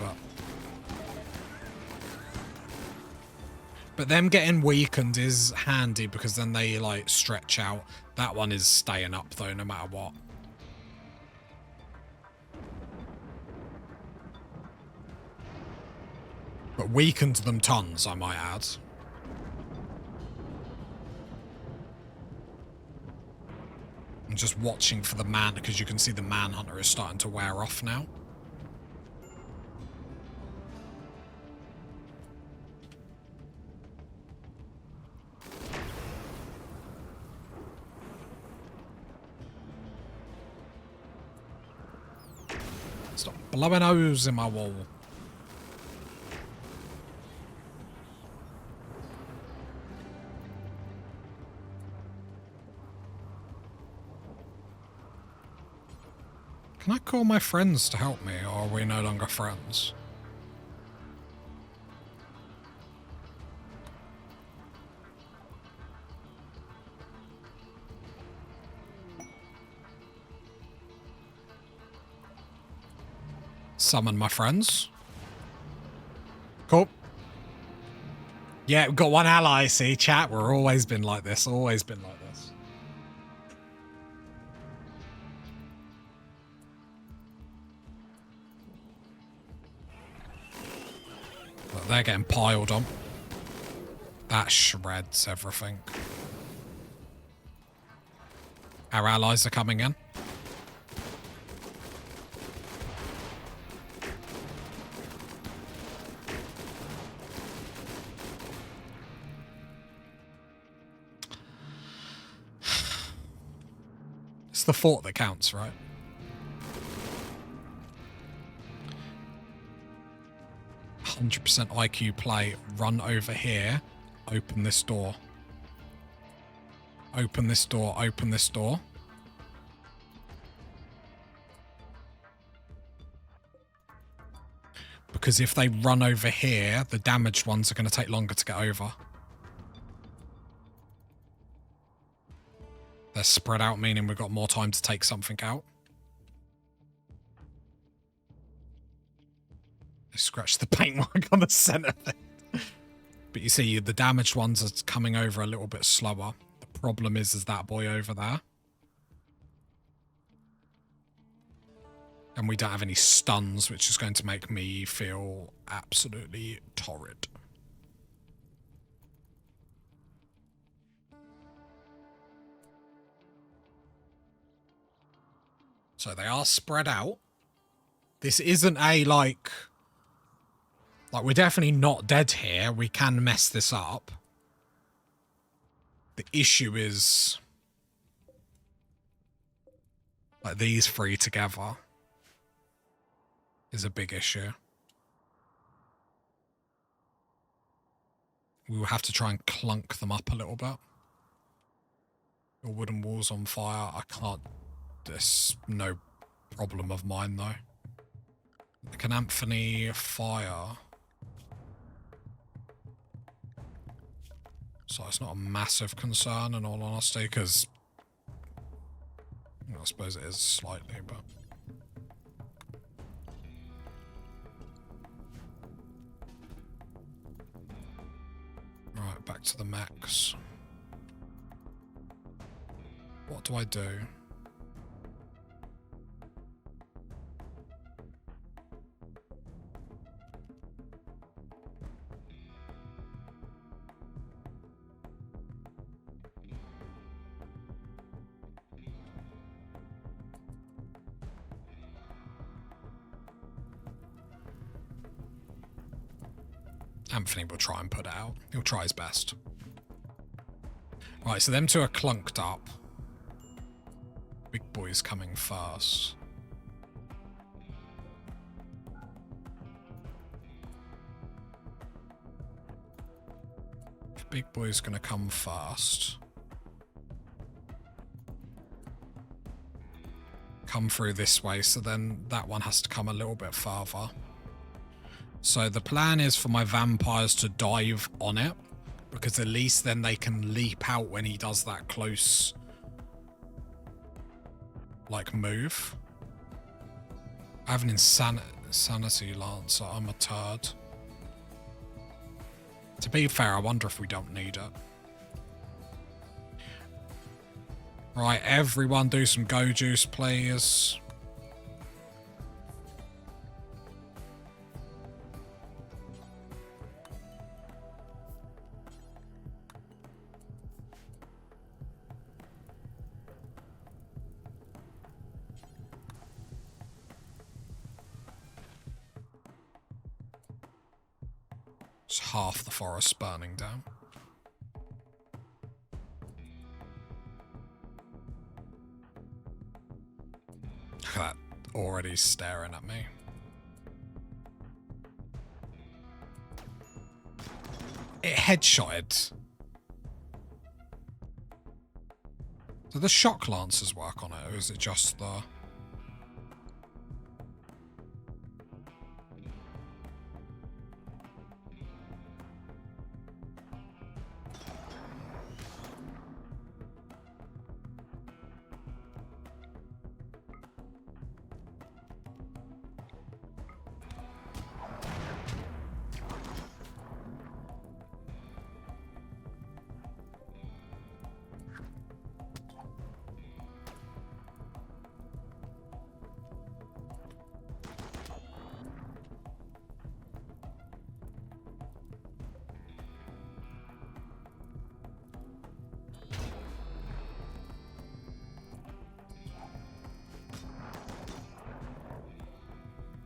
S1: but them getting weakened is handy because then they, like, stretch out. That one is staying up, though, no matter what. But weakened them tons, I might add. I'm just watching for the man, because you can see the manhunter is starting to wear off now. Stop blowing holes in my wall. Can I call my friends to help me, or are we no longer friends? Summon my friends. Cool. Yeah, we've got one ally, see, chat. We're always been like this, always been like this. Look, they're getting piled on. That shreds everything. Our allies are coming in. It's the fort that counts, right? %, IQ play. Run over here. Open this door. Open this door. Open this door. Because if they run over here, the damaged ones are going to take longer to get over. They're spread out, meaning we've got more time to take something out. They scratched the paintwork on the center thing. But you see, the damaged ones are coming over a little bit slower. The problem is that boy over there. And we don't have any stuns, which is going to make me feel absolutely torrid. So they are spread out. This isn't a, like, we're definitely not dead here. We can mess this up. The issue is, like, these three together is a big issue. We will have to try and clunk them up a little bit. Your wooden wall's on fire. I can't... There's no problem of mine, though. Can Anthony fire? So it's not a massive concern, in all honesty, because... I suppose it is slightly, but... Right, back to the mechs. What do I do? Anthony will try and put it out. He'll try his best. Right, so them two are clunked up. Big boy's coming first. Big boy's gonna come first. Come through this way, so then that one has to come a little bit further. So the plan is for my vampires to dive on it, because at least then they can leap out when he does that close, like, move. I have an insanity lancer. I'm a turd. To be fair, I wonder if we don't need it. Right, everyone do some go juice, please. Half the forest burning down. Look at that, already staring at me. It headshotted. Do the shock lancers work on it, or is it just the...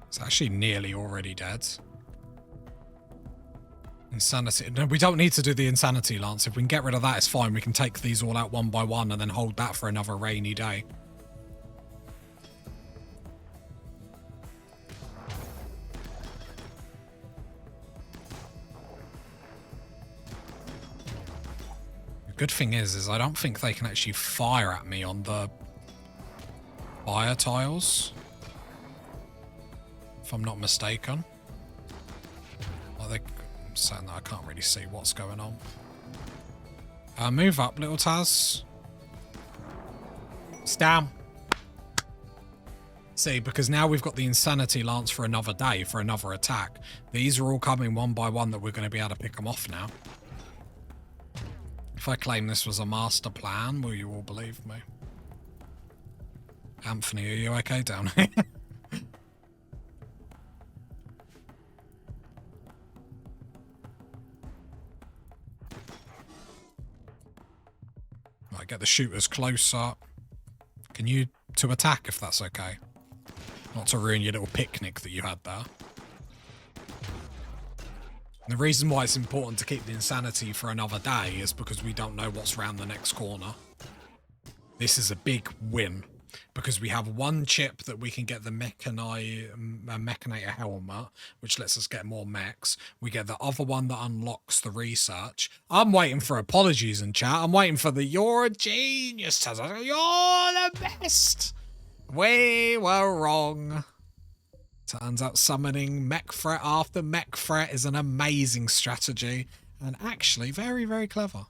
S1: It's actually nearly already dead. Insanity. No, we don't need to do the insanity lance. If we can get rid of that, it's fine. We can take these all out one by one and then hold that for another rainy day. The good thing is I don't think they can actually fire at me on the fire tiles. If I'm not mistaken. I'm saying that I can't really see what's going on. Move up, little Taz. It's down. See, because now we've got the Insanity Lance for another day, for another attack. These are all coming one by one that we're going to be able to pick them off now. If I claim this was a master plan, will you all believe me? Anthony, are you okay down here? Right, get the shooters closer. Can you to attack if that's okay? Not to ruin your little picnic that you had there. And the reason why it's important to keep the Insanity for another day is because we don't know what's round the next corner. This is a big win. Because we have one chip that we can get the Mechanator helmet, which lets us get more mechs. We get the other one that unlocks the research. I'm waiting for apologies in chat. I'm waiting for the "you're a genius, Tazastical. You're the best." We were wrong. Turns out summoning mech threat after mech threat is an amazing strategy. And actually very, very clever.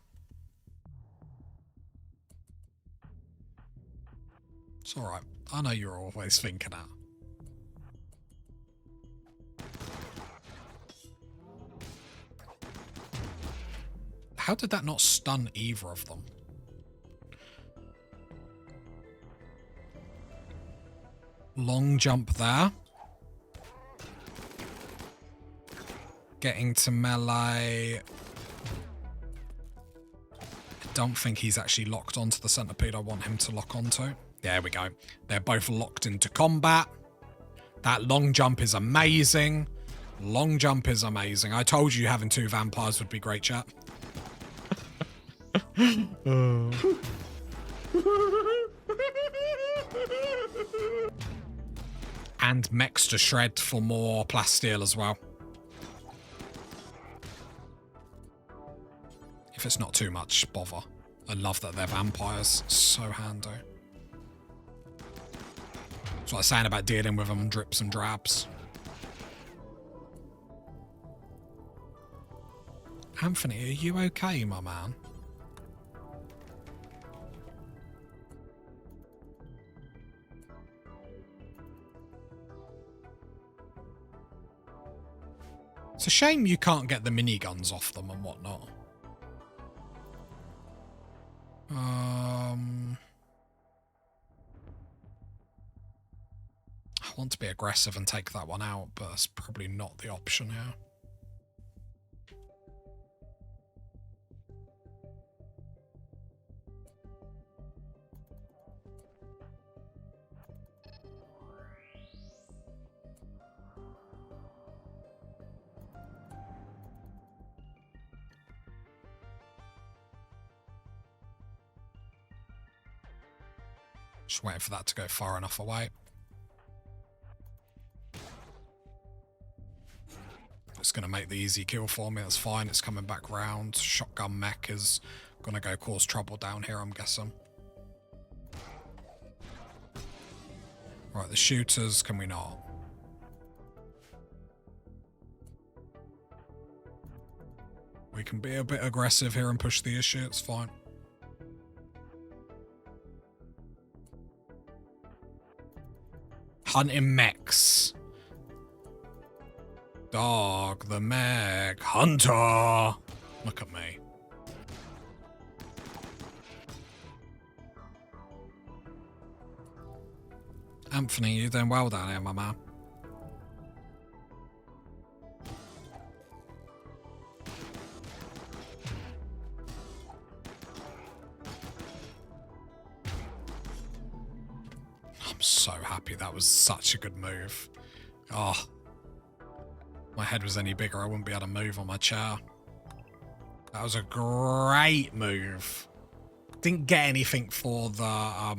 S1: It's alright. I know you're always thinking that. How did that not stun either of them? Long jump there. Getting to melee. I don't think he's actually locked onto the centipede I want him to lock onto. There we go. They're both locked into combat. That long jump is amazing. Long jump is amazing. I told you having two vampires would be great, chat. And mechs to shred for more plasteel as well. If it's not too much bother. I love that they're vampires. So handy. That's what I was saying about dealing with them in drips and drabs. Anthony, are you okay, my man? It's a shame you can't get the miniguns off them and whatnot. I want to be aggressive and take that one out, but that's probably not the option here. Just waiting for that to go far enough away. It's going to make the easy kill for me. That's fine. It's coming back round. Shotgun mech is going to go cause trouble down here, I'm guessing. Right, the shooters, can we not? We can be a bit aggressive here and push the issue. It's fine. Hunting mechs. Dog, the mech, hunter. Look at me. Anthony, you're doing well down here, my man. I'm so happy. That was such a good move. Oh. My head was any bigger, I wouldn't be able to move on my chair. That was a great move. Didn't get anything for the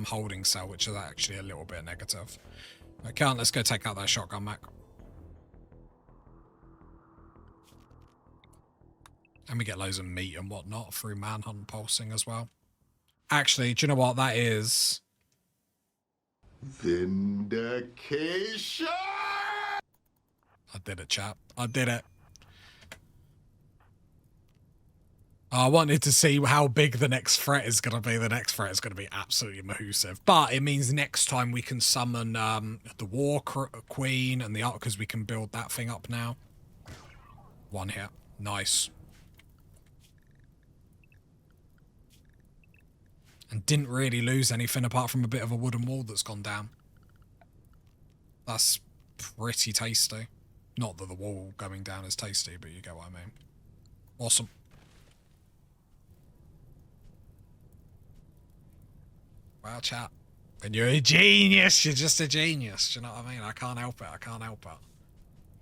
S1: holding cell, which is actually a little bit negative. Okay, let's go take out that shotgun mech. And we get loads of meat and whatnot through manhunt pulsing as well. Actually, do you know what that is?
S2: Vindication!
S1: I did it, chap. I did it. I wanted to see how big the next threat is going to be. The next threat is going to be absolutely mahoosive. But it means next time we can summon the War Queen and the art, because we can build that thing up now. One hit. Nice. And didn't really lose anything apart from a bit of a wooden wall that's gone down. That's pretty tasty. Not that the wall going down is tasty, but you get what I mean. Awesome. Well, chat. And you're a genius. You're just a genius. Do you know what I mean? I can't help it. I can't help it.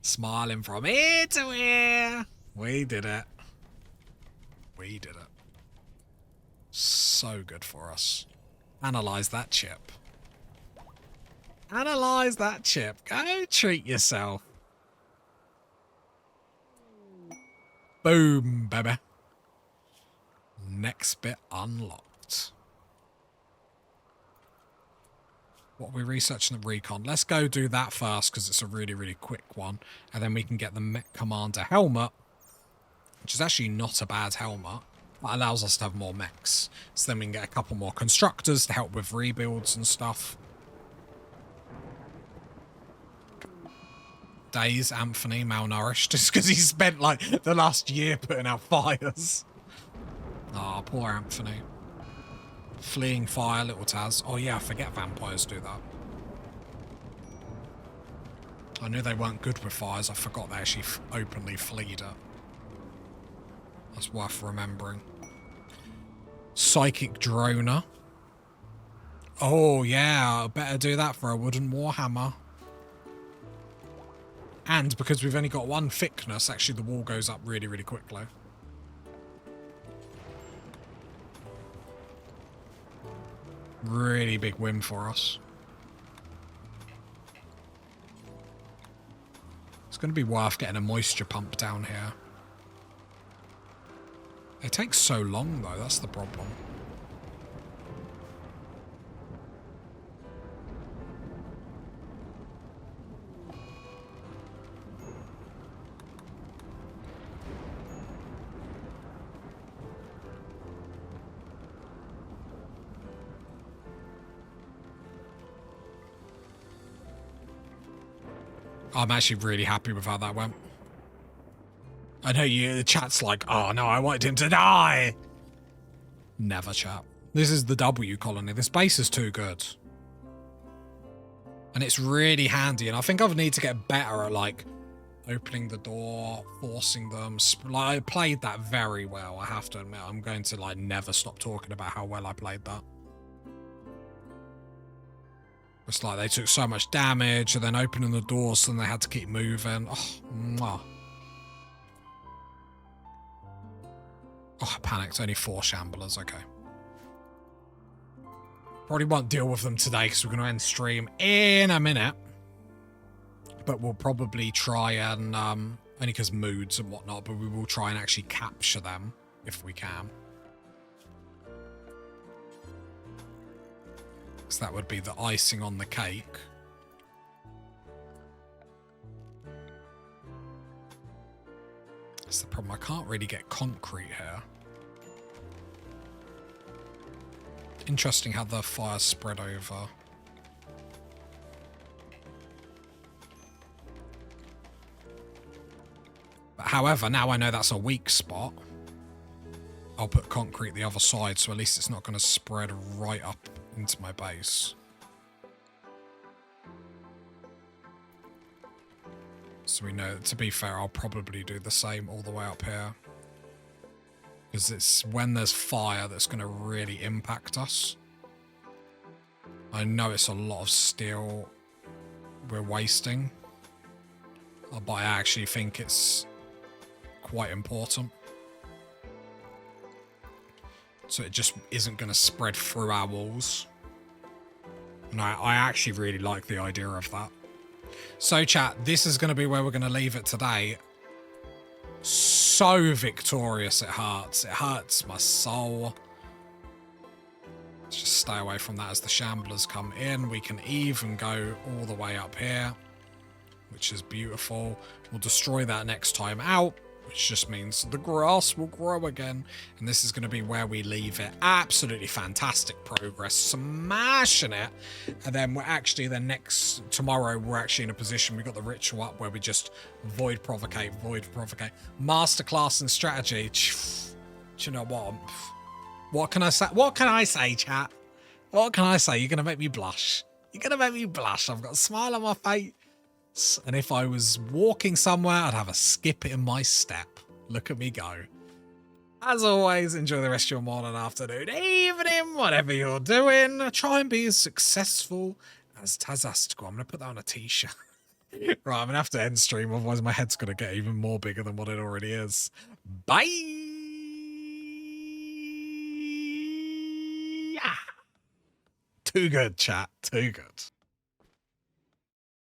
S1: Smiling from ear to ear. We did it. We did it. So good for us. Analyze that chip. Analyze that chip. Go treat yourself. Boom, baby. Next bit unlocked. What are we researching? The recon. Let's go do that first because it's a really, really quick one. And then we can get the Mech Commander helmet, which is actually not a bad helmet. That allows us to have more mechs. So then we can get a couple more constructors to help with rebuilds and stuff. Days, Anthony, malnourished, just because he spent like the last year putting out fires. Oh, poor Anthony. Fleeing fire, little Taz. Oh yeah, I forget vampires do that. I knew they weren't good with fires. I forgot they actually openly fleed it. That's worth remembering. Psychic Droner. Oh yeah, I better do that for a wooden warhammer. And because we've only got one thickness, actually the wall goes up really, really quickly. Really big win for us. It's going to be worth getting a moisture pump down here. It takes so long though, that's the problem. I'm actually really happy with how that went. I know the chat's like, oh no, I wanted him to die. Never, chat. This is the W colony. This base is too good. And it's really handy. And I think I need to get better at like opening the door, forcing them. Like, I played that very well, I have to admit. I'm going to like never stop talking about how well I played that. It's like they took so much damage and then opening the doors, so then they had to keep moving. Oh, mwah. Oh, I panicked. Only 4 shamblers. Okay. Probably won't deal with them today because we're going to end stream in a minute. But we'll probably try and, only because moods and whatnot, but we will try and actually capture them if we can. Because that would be the icing on the cake. That's the problem. I can't really get concrete here. Interesting how the fire spread over. But however, now I know that's a weak spot. I'll put concrete the other side, so at least it's not going to spread right up into my base. So we know, to be fair, I'll probably do the same all the way up here. Because it's when there's fire that's going to really impact us. I know it's a lot of steel we're wasting. But I actually think it's quite important. So it just isn't going to spread through our walls. And I actually really like the idea of that. So chat, this is going to be where we're going to leave it today. So victorious it hurts. It hurts my soul. Let's just stay away from that as the shamblers come in. We can even go all the way up here, which is beautiful. We'll destroy that next time out. which just means the grass will grow again. And this is going to be where we leave it. Absolutely fantastic progress, smashing it. And then we're actually tomorrow, we're actually in a position, we've got the ritual up where we just void provocate. Masterclass in strategy. Do you know what? What can I say? What can I say, chat? What can I say? You're going to make me blush. You're going to make me blush. I've got a smile on my face. And if I was walking somewhere, I'd have a skip in my step. Look at me go. As always, enjoy the rest of your morning, afternoon, evening, whatever you're doing. Try and be as successful as Tazastical. I'm going to put that on a t-shirt. Right, I'm going to have to end stream, otherwise my head's going to get even more bigger than what it already is. Bye! Too good, chat. Too good.